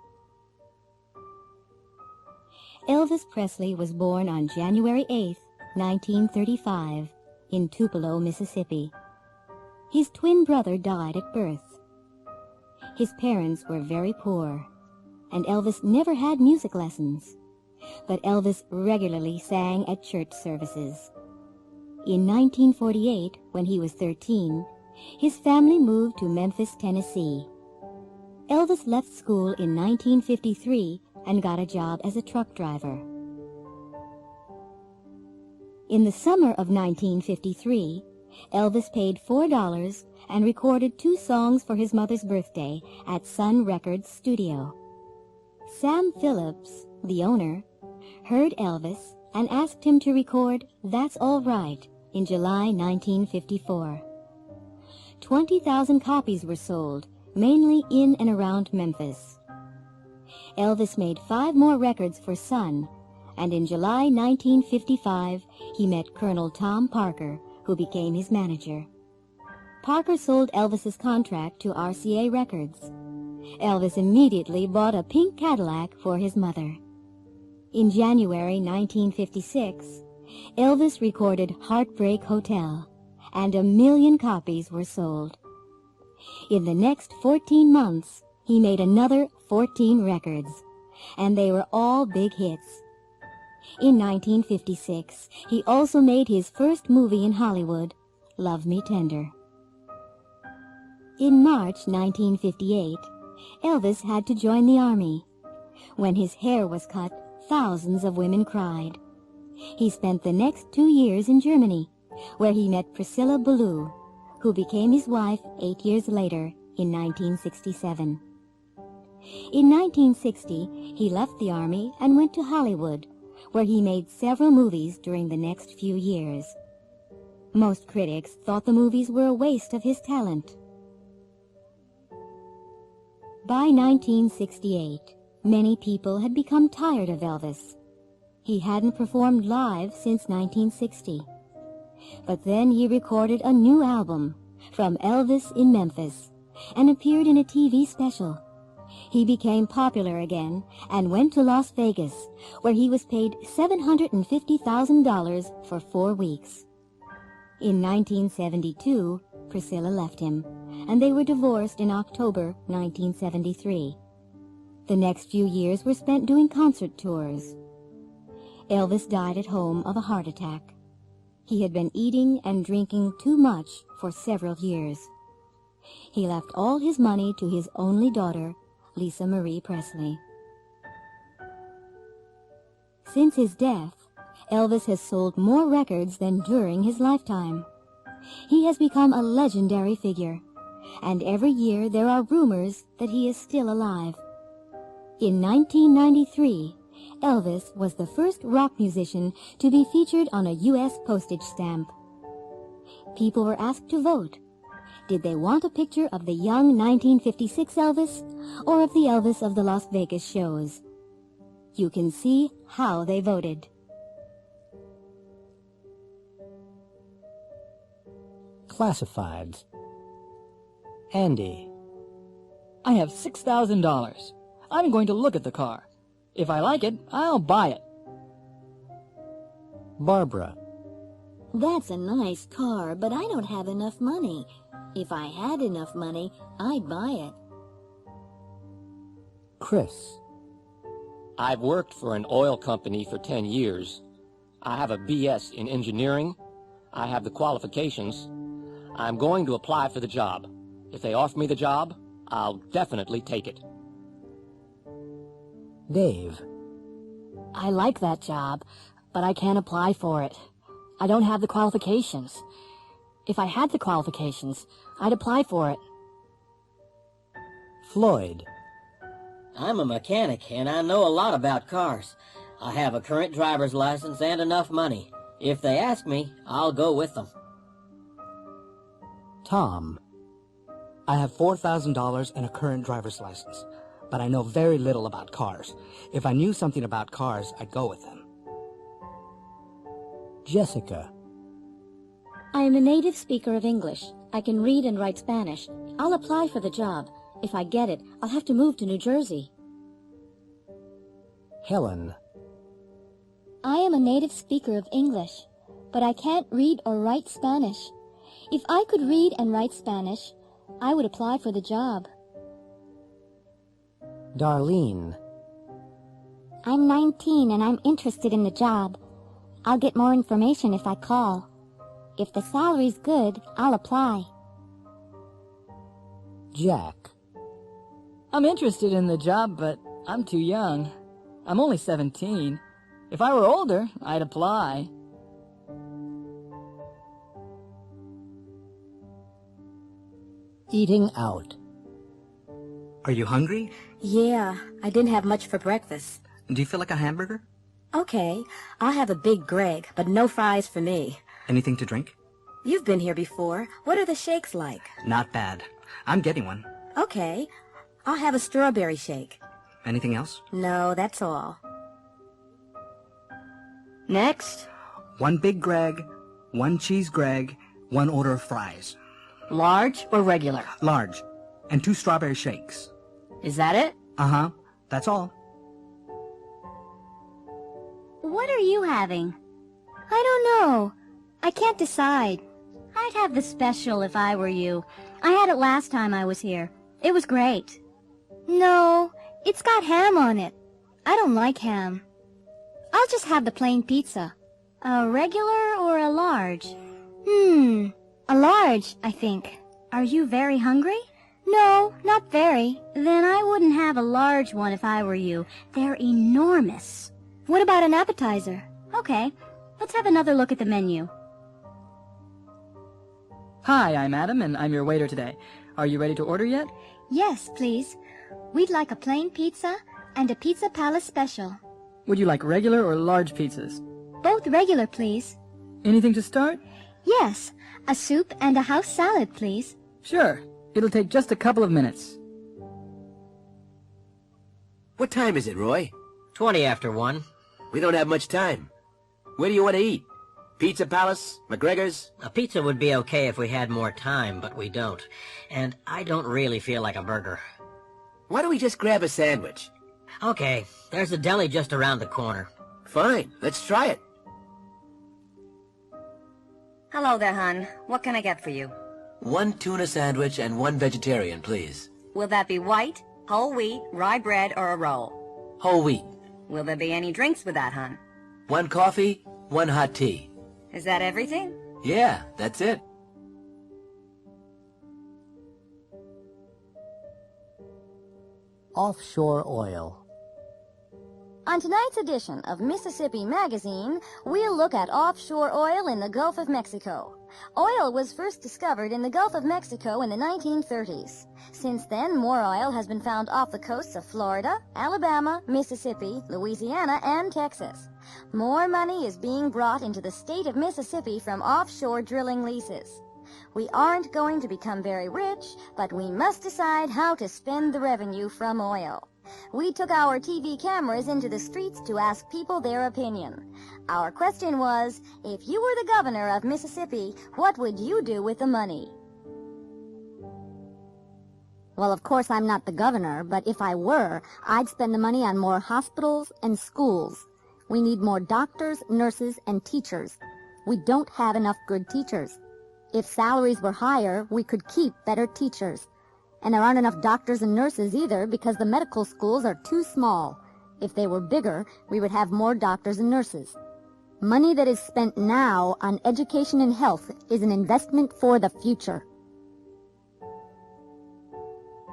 Elvis Presley was born on January 8, 1935, in Tupelo, Mississippi. His twin brother died at birth. His parents were very poor, and Elvis never had music lessons, but Elvis regularly sang at church services. In 1948, when he was 13, his family moved to Memphis, Tennessee. Elvis left school in 1953 and got a job as a truck driver. In the summer of 1953, Elvis paid $4 and recorded 2 songs for his mother's birthday at Sun Records studio. Sam Phillips, the owner, heard Elvis and asked him to record That's All Right in July 1954. 20,000 copies were sold, mainly in and around Memphis. Elvis made 5 more records for Sun, and in July 1955 he met Colonel Tom Parker, who became his manager. Parker sold Elvis's contract to RCA Records. Elvis immediately bought a pink Cadillac for his mother. In January 1956, Elvis recorded Heartbreak Hotel, and 1 million copies were sold. In the next 14 months, he made another 14 records, and they were all big hits. In 1956, he also made his first movie in Hollywood, Love Me Tender. In March 1958, Elvis had to join the army. When his hair was cut, thousands of women cried. He spent the next 2 years in Germany, where he met Priscilla Ballou, who became his wife 8 years later in 1967. In 1960, he left the army and went to Hollywood, where he made several movies during the next few years. Most critics thought the movies were a waste of his talent. By 1968, many people had become tired of Elvis. He hadn't performed live since 1960. But then he recorded a new album, From Elvis in Memphis, and appeared in a TV special. He became popular again and went to Las Vegas, where he was paid $750,000 for 4 weeks. In 1972, Priscilla left him, and they were divorced in October 1973. The next few years were spent doing concert tours. Elvis died at home of a heart attack. He had been eating and drinking too much for several years. He left all his money to his only daughter, Lisa Marie Presley. Since his death, Elvis has sold more records than during his lifetime. He has become a legendary figure, and every year there are rumors that he is still alive. In 1993, Elvis was the first rock musician to be featured on a U.S. postage stamp. People were asked to vote. Did they want a picture of the young 1956 Elvis or of the Elvis of the Las Vegas shows? You can see how they voted. Classifieds. Andy. I have $6,000. I'm going to look at the car. If I like it, I'll buy it. Barbara. That's a nice car, but I don't have enough money. If I had enough money, I'd buy it. Chris. I've worked for an oil company for 10 years. I have a BS in engineering. I have the qualifications. I'm going to apply for the job. If they offer me the job, I'll definitely take it. Dave. I like that job, but I can't apply for it. I don't have the qualifications. If I had the qualifications, I'd apply for it. Floyd. I'm a mechanic, and I know a lot about cars. I have a current driver's license and enough money. If they ask me, I'll go with them. Tom. I have $4,000 and a current driver's license, but I know very little about cars. If I knew something about cars, I'd go with them. Jessica. I am a native speaker of English. I can read and write Spanish. I'll apply for the job. If I get it, I'll have to move to New Jersey. Helen. I am a native speaker of English, but I can't read or write Spanish. If I could read and write Spanish, I would apply for the job. Darlene. I'm 19 and I'm interested in the job. I'll get more information if I call. If the salary's good, I'll apply. Jack. I'm interested in the job, but I'm too young. I'm only 17. If I were older, I'd apply. Eating out. Are you hungry? Yeah, I didn't have much for breakfast. Do you feel like a hamburger? Okay, I'll have a Big Greg, but no fries for me. Anything to drink? You've been here before. What are the shakes like? Not bad. I'm getting one. Okay, I'll have a strawberry shake. Anything else? No, that's all. Next. 1 Big Greg, 1 Cheese Greg, 1 order of fries. Large or regular? Large. And 2 strawberry shakes. Is that it? Uh-huh. That's all. What are you having? I don't know. I can't decide. I'd have the special if I were you. I had it last time I was here. It was great. No, it's got ham on it. I don't like ham. I'll just have the plain pizza. A regular or a large? A large, I think. Are you very hungry? No, not very. Then I wouldn't have a large one if I were you. They're enormous. What about an appetizer? Okay, let's have another look at the menu. Hi, I'm Adam, and I'm your waiter today. Are you ready to order yet? Yes, please. We'd like a plain pizza and a Pizza Palace special. Would you like regular or large pizzas? Both regular, please. Anything to start? Yes, a soup and a house salad, please. Sure. It'll take just a couple of minutes. What time is it, Roy? 20 after 1. We don't have much time. Where do you want to eat? Pizza Palace? McGregor's? A pizza would be okay if we had more time, but we don't. And I don't really feel like a burger. Why don't we just grab a sandwich? Okay, there's a deli just around the corner. Fine, let's try it. Hello there, hon. What can I get for you? 1 tuna sandwich and 1 vegetarian, please. Will that be white, whole wheat, rye bread, or a roll? Whole wheat. Will there be any drinks with that, hon? 1 coffee, 1 hot tea. Is that everything? Yeah, that's it. Offshore oil. On tonight's edition of Mississippi Magazine, we'll look at offshore oil in the Gulf of Mexico. Oil was first discovered in the Gulf of Mexico in the 1930s. Since then, more oil has been found off the coasts of Florida, Alabama, Mississippi, Louisiana, and Texas. More money is being brought into the state of Mississippi from offshore drilling leases. We aren't going to become very rich, but we must decide how to spend the revenue from oil. We took our TV cameras into the streets to ask people their opinion. Our question was, if you were the governor of Mississippi, what would you do with the money? Well, of course I'm not the governor, but if I were, I'd spend the money on more hospitals and schools. We need more doctors, nurses, and teachers. We don't have enough good teachers. If salaries were higher, we could keep better teachers. And there aren't enough doctors and nurses either because the medical schools are too small. If they were bigger, we would have more doctors and nurses. Money that is spent now on education and health is an investment for the future.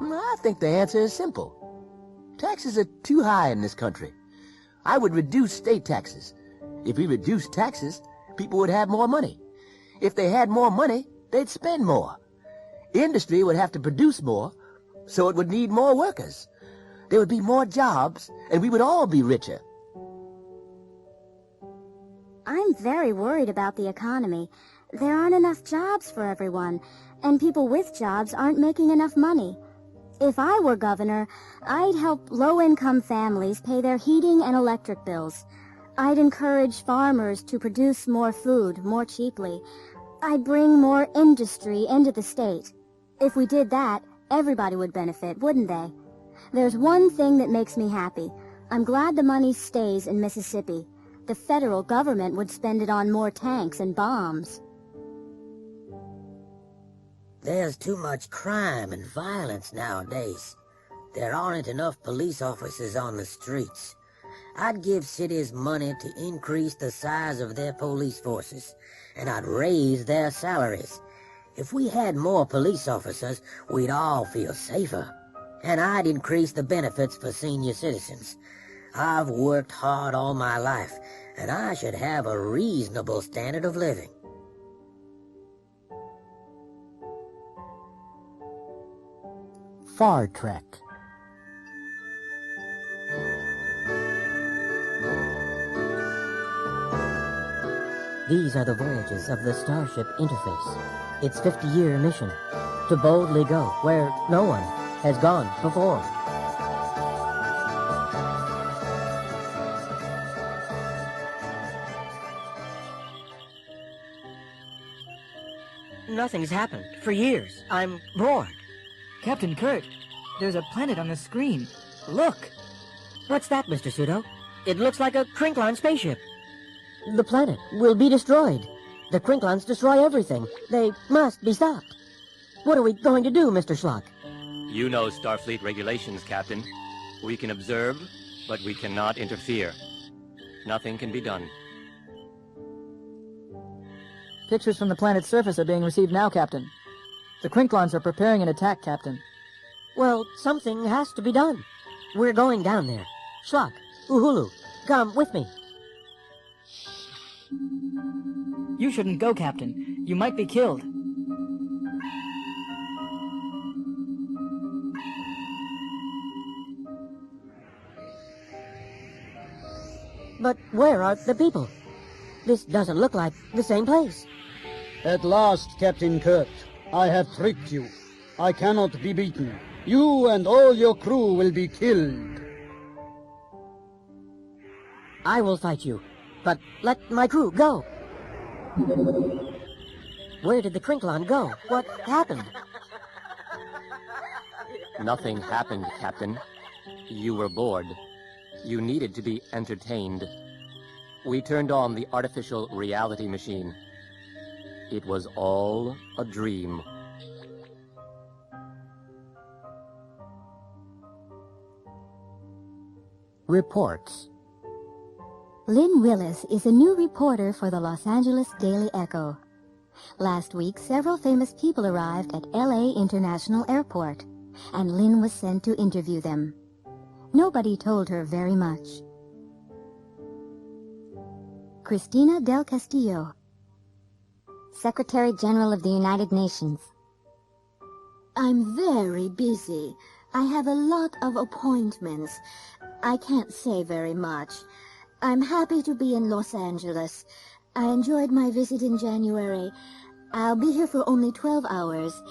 I think the answer is simple. Taxes are too high in this country. I would reduce state taxes. If we reduced taxes, people would have more money. If they had more money, they'd spend more. Industry would have to produce more, so it would need more workers. There would be more jobs, and we would all be richer. I'm very worried about the economy. There aren't enough jobs for everyone, and people with jobs aren't making enough money. If I were governor, I'd help low-income families pay their heating and electric bills. I'd encourage farmers to produce more food more cheaply. I'd bring more industry into the state. If we did that, everybody would benefit, wouldn't they? There's one thing that makes me happy. I'm glad the money stays in Mississippi. The federal government would spend it on more tanks and bombs. There's too much crime and violence nowadays. There aren't enough police officers on the streets. I'd give cities money to increase the size of their police forces, and I'd raise their salaries. If we had more police officers, we'd all feel safer. And I'd increase the benefits for senior citizens. I've worked hard all my life, and I should have a reasonable standard of living. Far Trek. These are the voyages of the Starship Interface. Its 50-year mission, to boldly go where no one has gone before. Nothing's happened for years. I'm bored. Captain Kirk, there's a planet on the screen. Look! What's that, Mr. Pseudo? It looks like a Crinklon spaceship. The planet will be destroyed. The Crinklons destroy everything. They must be stopped. What are we going to do, Mr. Schlock? You know Starfleet regulations, Captain. We can observe, but we cannot interfere. Nothing can be done. Pictures from the planet's surface are being received now, Captain. The Crinklons are preparing an attack, Captain. Well, something has to be done. We're going down there. Schlock, Uhulu, come with me. You shouldn't go, Captain. You might be killed. But where are the people? This doesn't look like the same place. At last, Captain Kirk, I have tricked you. I cannot be beaten. You and all your crew will be killed. I will fight you, but let my crew go. Where did the Crinklon go? What happened? Nothing happened, Captain. You were bored. You needed to be entertained. We turned on the artificial reality machine. It was all a dream. Reports. Lynn Willis is a new reporter for the Los Angeles Daily Echo. Last week, several famous people arrived at LA International Airport, and Lynn was sent to interview them. Nobody told her very much. Cristina del Castillo, Secretary General of the United Nations. I'm very busy. I have a lot of appointments. I can't say very much. I'm happy to be in Los Angeles. I enjoyed my visit in January. I'll be here for only 12 hours.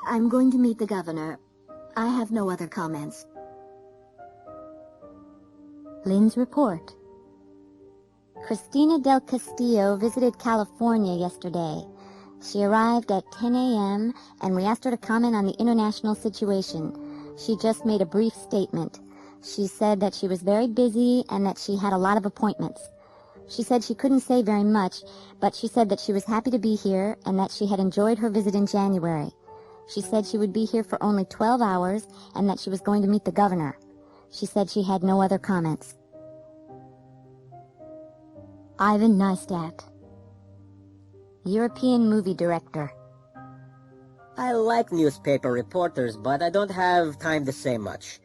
I'm going to meet the governor. I have no other comments. Lynn's report. Cristina del Castillo visited California yesterday. She arrived at 10 a.m. and we asked her to comment on the international situation. She just made a brief statement. She said that she was very busy and that she had a lot of appointments. She said she couldn't say very much, but she said that she was happy to be here and that she had enjoyed her visit in January. She said she would be here for only 12 hours and that she was going to meet the governor. She said she had no other comments. Ivan Neistat, European movie director. I like newspaper reporters, but I don't have time to say much.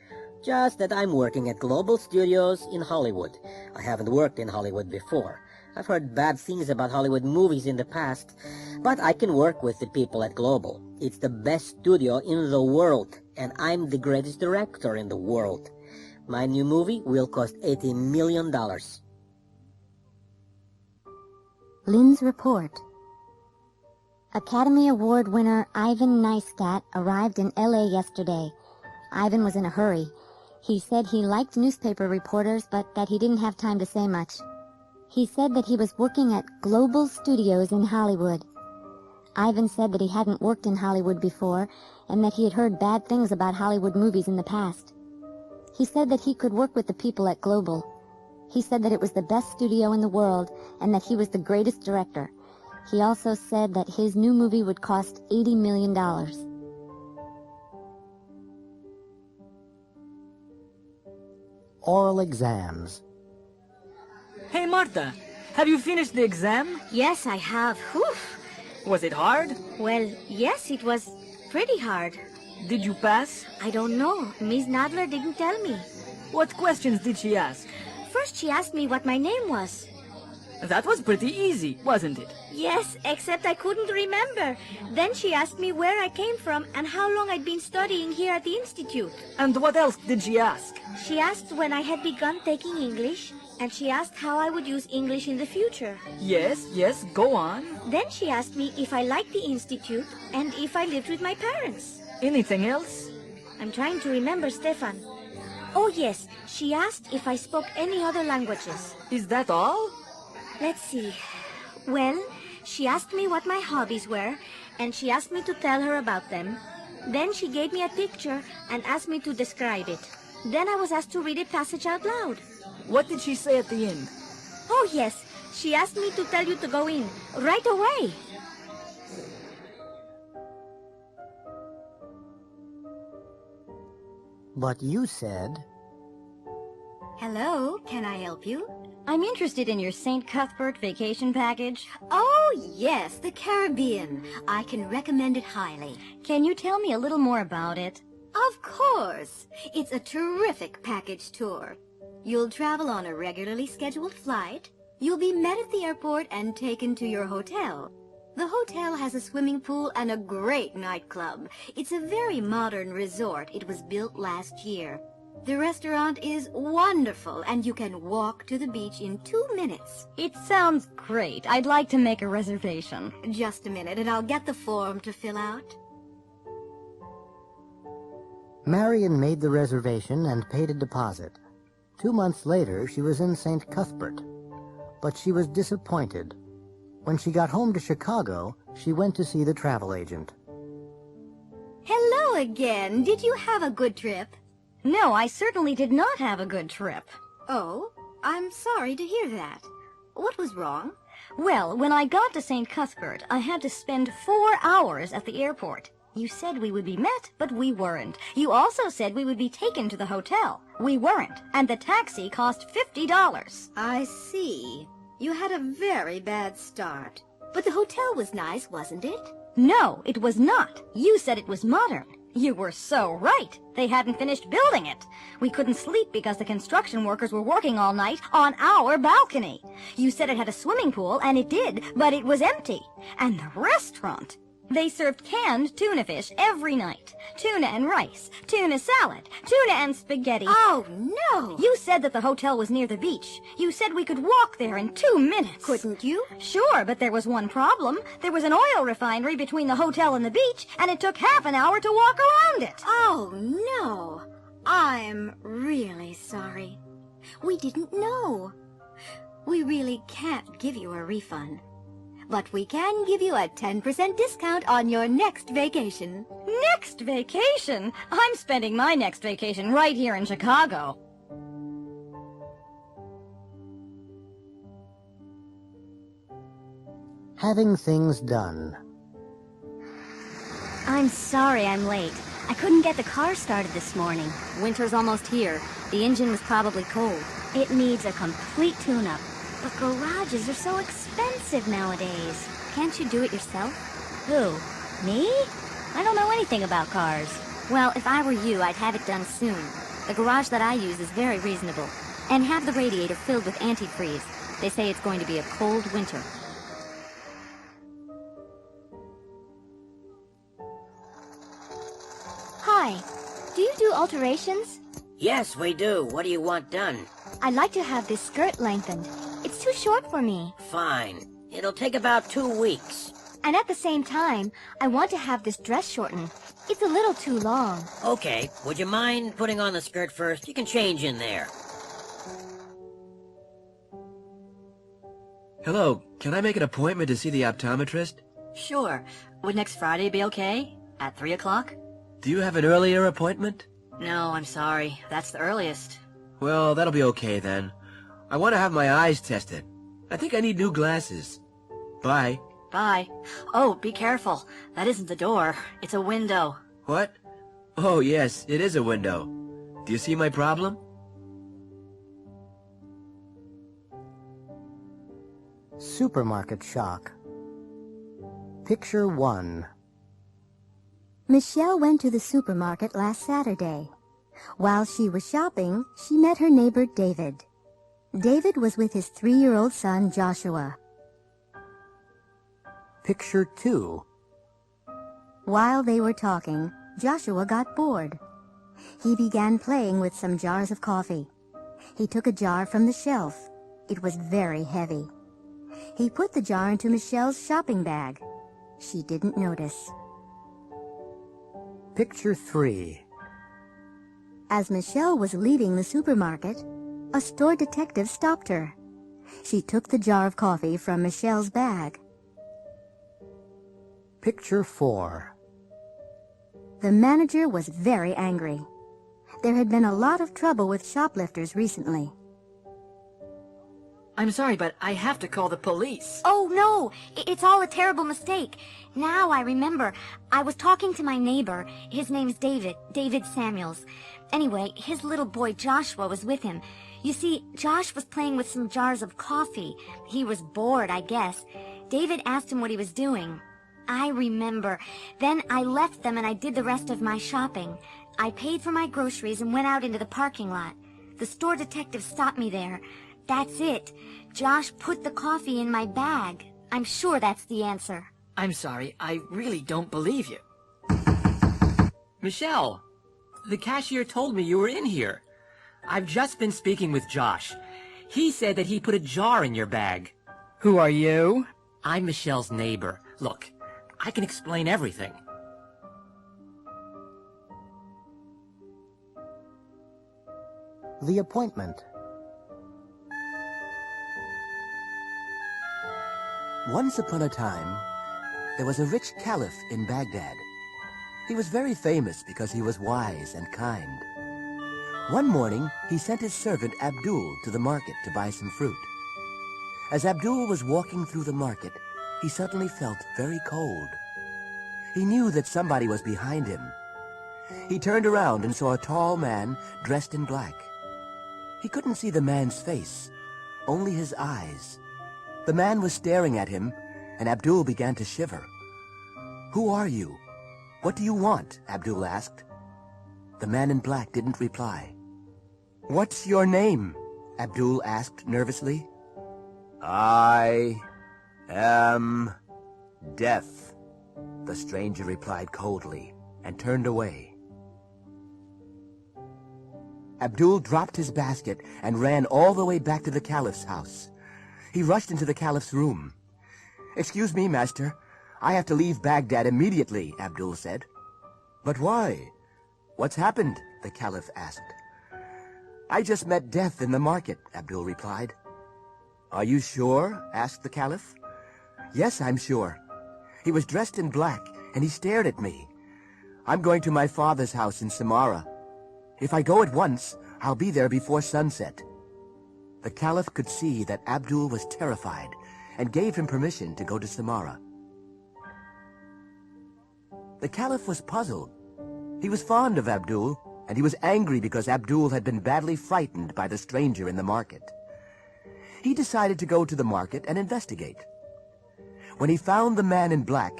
Just that I'm working at Global Studios in Hollywood. I haven't worked in Hollywood before. I've heard bad things about Hollywood movies in the past, but I can work with the people at Global. It's the best studio in the world, and I'm the greatest director in the world. My new movie will cost $80 million. Lynn's report. Academy Award winner Ivan Neistat arrived in L.A. yesterday. Ivan was in a hurry. He said he liked newspaper reporters, but that he didn't have time to say much. He said that he was working at Global Studios in Hollywood. Ivan said that he hadn't worked in Hollywood before, and that he had heard bad things about Hollywood movies in the past. He said that he could work with the people at Global. He said that it was the best studio in the world, and that he was the greatest director. He also said that his new movie would cost $80 million. Oral exams. Hey, Martha, have you finished the exam? Yes, I have. Whew. Was it hard? Well, yes, it was pretty hard. Did you pass? I don't know. Miss Nadler didn't tell me. What questions did she ask? First, she asked me what my name was. That was pretty easy, wasn't it? Yes, except I couldn't remember. Then she asked me where I came from and how long I'd been studying here at the Institute. And what else did she ask? She asked when I had begun taking English, and she asked how I would use English in the future. Yes, go on. Then she asked me if I liked the Institute and if I lived with my parents. Anything else? I'm trying to remember, Stefan. Oh yes, she asked if I spoke any other languages. Is that all? Let's see. Well, she asked me what my hobbies were, and she asked me to tell her about them. Then she gave me a picture and asked me to describe it. Then I was asked to read a passage out loud. What did she say at the end? Oh yes, she asked me to tell you to go in, right away. But you said... Hello, can I help you? I'm interested in your St. Cuthbert vacation package. Oh, yes, the Caribbean. I can recommend it highly. Can you tell me a little more about it? Of course. It's a terrific package tour. You'll travel on a regularly scheduled flight. You'll be met at the airport and taken to your hotel. The hotel has a swimming pool and a great nightclub. It's a very modern resort. It was built last year. The restaurant is wonderful, and you can walk to the beach in 2 minutes. It sounds great. I'd like to make a reservation. Just a minute, and I'll get the form to fill out. Marion made the reservation and paid a deposit. 2 months later, she was in St. Cuthbert. But she was disappointed. When she got home to Chicago, she went to see the travel agent. Hello, Hello again. Did you have a good trip? No, I certainly did not have a good trip. Oh, I'm sorry to hear that. What was wrong? Well, when I got to St. Cuthbert, I had to spend 4 hours at the airport. You said we would be met, but we weren't. You also said we would be taken to the hotel. We weren't, and the taxi cost $50. I see. You had a very bad start. But the hotel was nice, wasn't it? No, it was not. You said it was modern. You were so right. They hadn't finished building it. We couldn't sleep because the construction workers were working all night on our balcony. You said it had a swimming pool, and it did, but it was empty. And the restaurant... They served canned tuna fish every night. Tuna and rice, tuna salad, tuna and spaghetti. Oh, no! You said that the hotel was near the beach. You said we could walk there in 2 minutes. Couldn't you? Sure, but there was one problem. There was an oil refinery between the hotel and the beach, and it took half an hour to walk around it. Oh, no. I'm really sorry. We didn't know. We really can't give you a refund. But we can give you a 10% discount on your next vacation. Next vacation? I'm spending my next vacation right here in Chicago. Having things done. I'm sorry I'm late. I couldn't get the car started this morning. Winter's almost here. The engine was probably cold. It needs a complete tune-up. But garages are so expensive nowadays. Can't you do it yourself? Who? Me? I don't know anything about cars. Well, if I were you, I'd have it done soon. The garage that I use is very reasonable. And have the radiator filled with antifreeze. They say it's going to be a cold winter. Hi. Do you do alterations? Yes, we do. What do you want done? I'd like to have this skirt lengthened. It's too short for me. Fine. It'll take about 2 weeks. And at the same time, I want to have this dress shortened. It's a little too long. Okay. Would you mind putting on the skirt first? You can change in there. Hello, can I make an appointment to see the optometrist? Sure. Would next Friday be okay? At 3 o'clock? Do you have an earlier appointment? No, I'm sorry. That's the earliest. Well, that'll be okay then. I want to have my eyes tested. I think I need new glasses. Bye. Bye. Oh, be careful. That isn't the door. It's a window. What? Oh, yes, it is a window. Do you see my problem? Supermarket shock. Picture 1. Michelle went to the supermarket last Saturday. While she was shopping, she met her neighbor David. David was with his 3-year-old son Joshua. Picture 2. While they were talking, Joshua got bored. He began playing with some jars of coffee. He took a jar from the shelf. It was very heavy. He put the jar into Michelle's shopping bag. She didn't notice. Picture 3. As Michelle was leaving the supermarket, a store detective stopped her. She took the jar of coffee from Michelle's bag. Picture 4. The manager was very angry. There had been a lot of trouble with shoplifters recently. I'm sorry, but I have to call the police. Oh, no. It's all a terrible mistake. Now I remember. I was talking to my neighbor. His name's David Samuels. Anyway, his little boy Joshua was with him. You see, Josh was playing with some jars of coffee. He was bored, I guess. David asked him what he was doing. I remember. Then I left them and I did the rest of my shopping. I paid for my groceries and went out into the parking lot. The store detective stopped me there. That's it. Josh put the coffee in my bag. I'm sure that's the answer. I'm sorry, I really don't believe you. Michelle, the cashier told me you were in here. I've just been speaking with Josh. He said that he put a jar in your bag. Who are you? I'm Michelle's neighbor. Look, I can explain everything. The appointment. Once upon a time, there was a rich caliph in Baghdad. He was very famous because he was wise and kind. One morning, he sent his servant Abdul to the market to buy some fruit. As Abdul was walking through the market, he suddenly felt very cold. He knew that somebody was behind him. He turned around and saw a tall man dressed in black. He couldn't see the man's face, only his eyes. The man was staring at him, and Abdul began to shiver. "Who are you? What do you want?" Abdul asked. The man in black didn't reply. "What's your name?" Abdul asked nervously. "I am Death," the stranger replied coldly and turned away. Abdul dropped his basket and ran all the way back to the Caliph's house. He rushed into the Caliph's room. "Excuse me, master. I have to leave Baghdad immediately," Abdul said. "But why? What's happened?" the Caliph asked. "I just met Death in the market," Abdul replied. "Are you sure?" asked the Caliph. "Yes, I'm sure. He was dressed in black, and he stared at me. I'm going to my father's house in Samara. If I go at once, I'll be there before sunset." The Caliph could see that Abdul was terrified and gave him permission to go to Samara. The Caliph was puzzled. He was fond of Abdul, and he was angry because Abdul had been badly frightened by the stranger in the market. He decided to go to the market and investigate. When he found the man in black,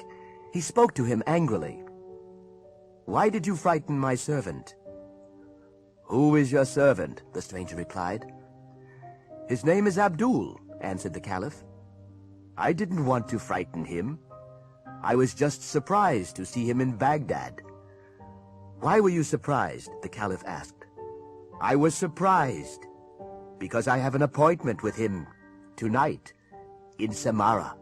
he spoke to him angrily. "Why did you frighten my servant?" "Who is your servant?" the stranger replied. "His name is Abdul," answered the Caliph. "I didn't want to frighten him. I was just surprised to see him in Baghdad." "Why were you surprised?" the Caliph asked. "I was surprised because I have an appointment with him tonight in Samara."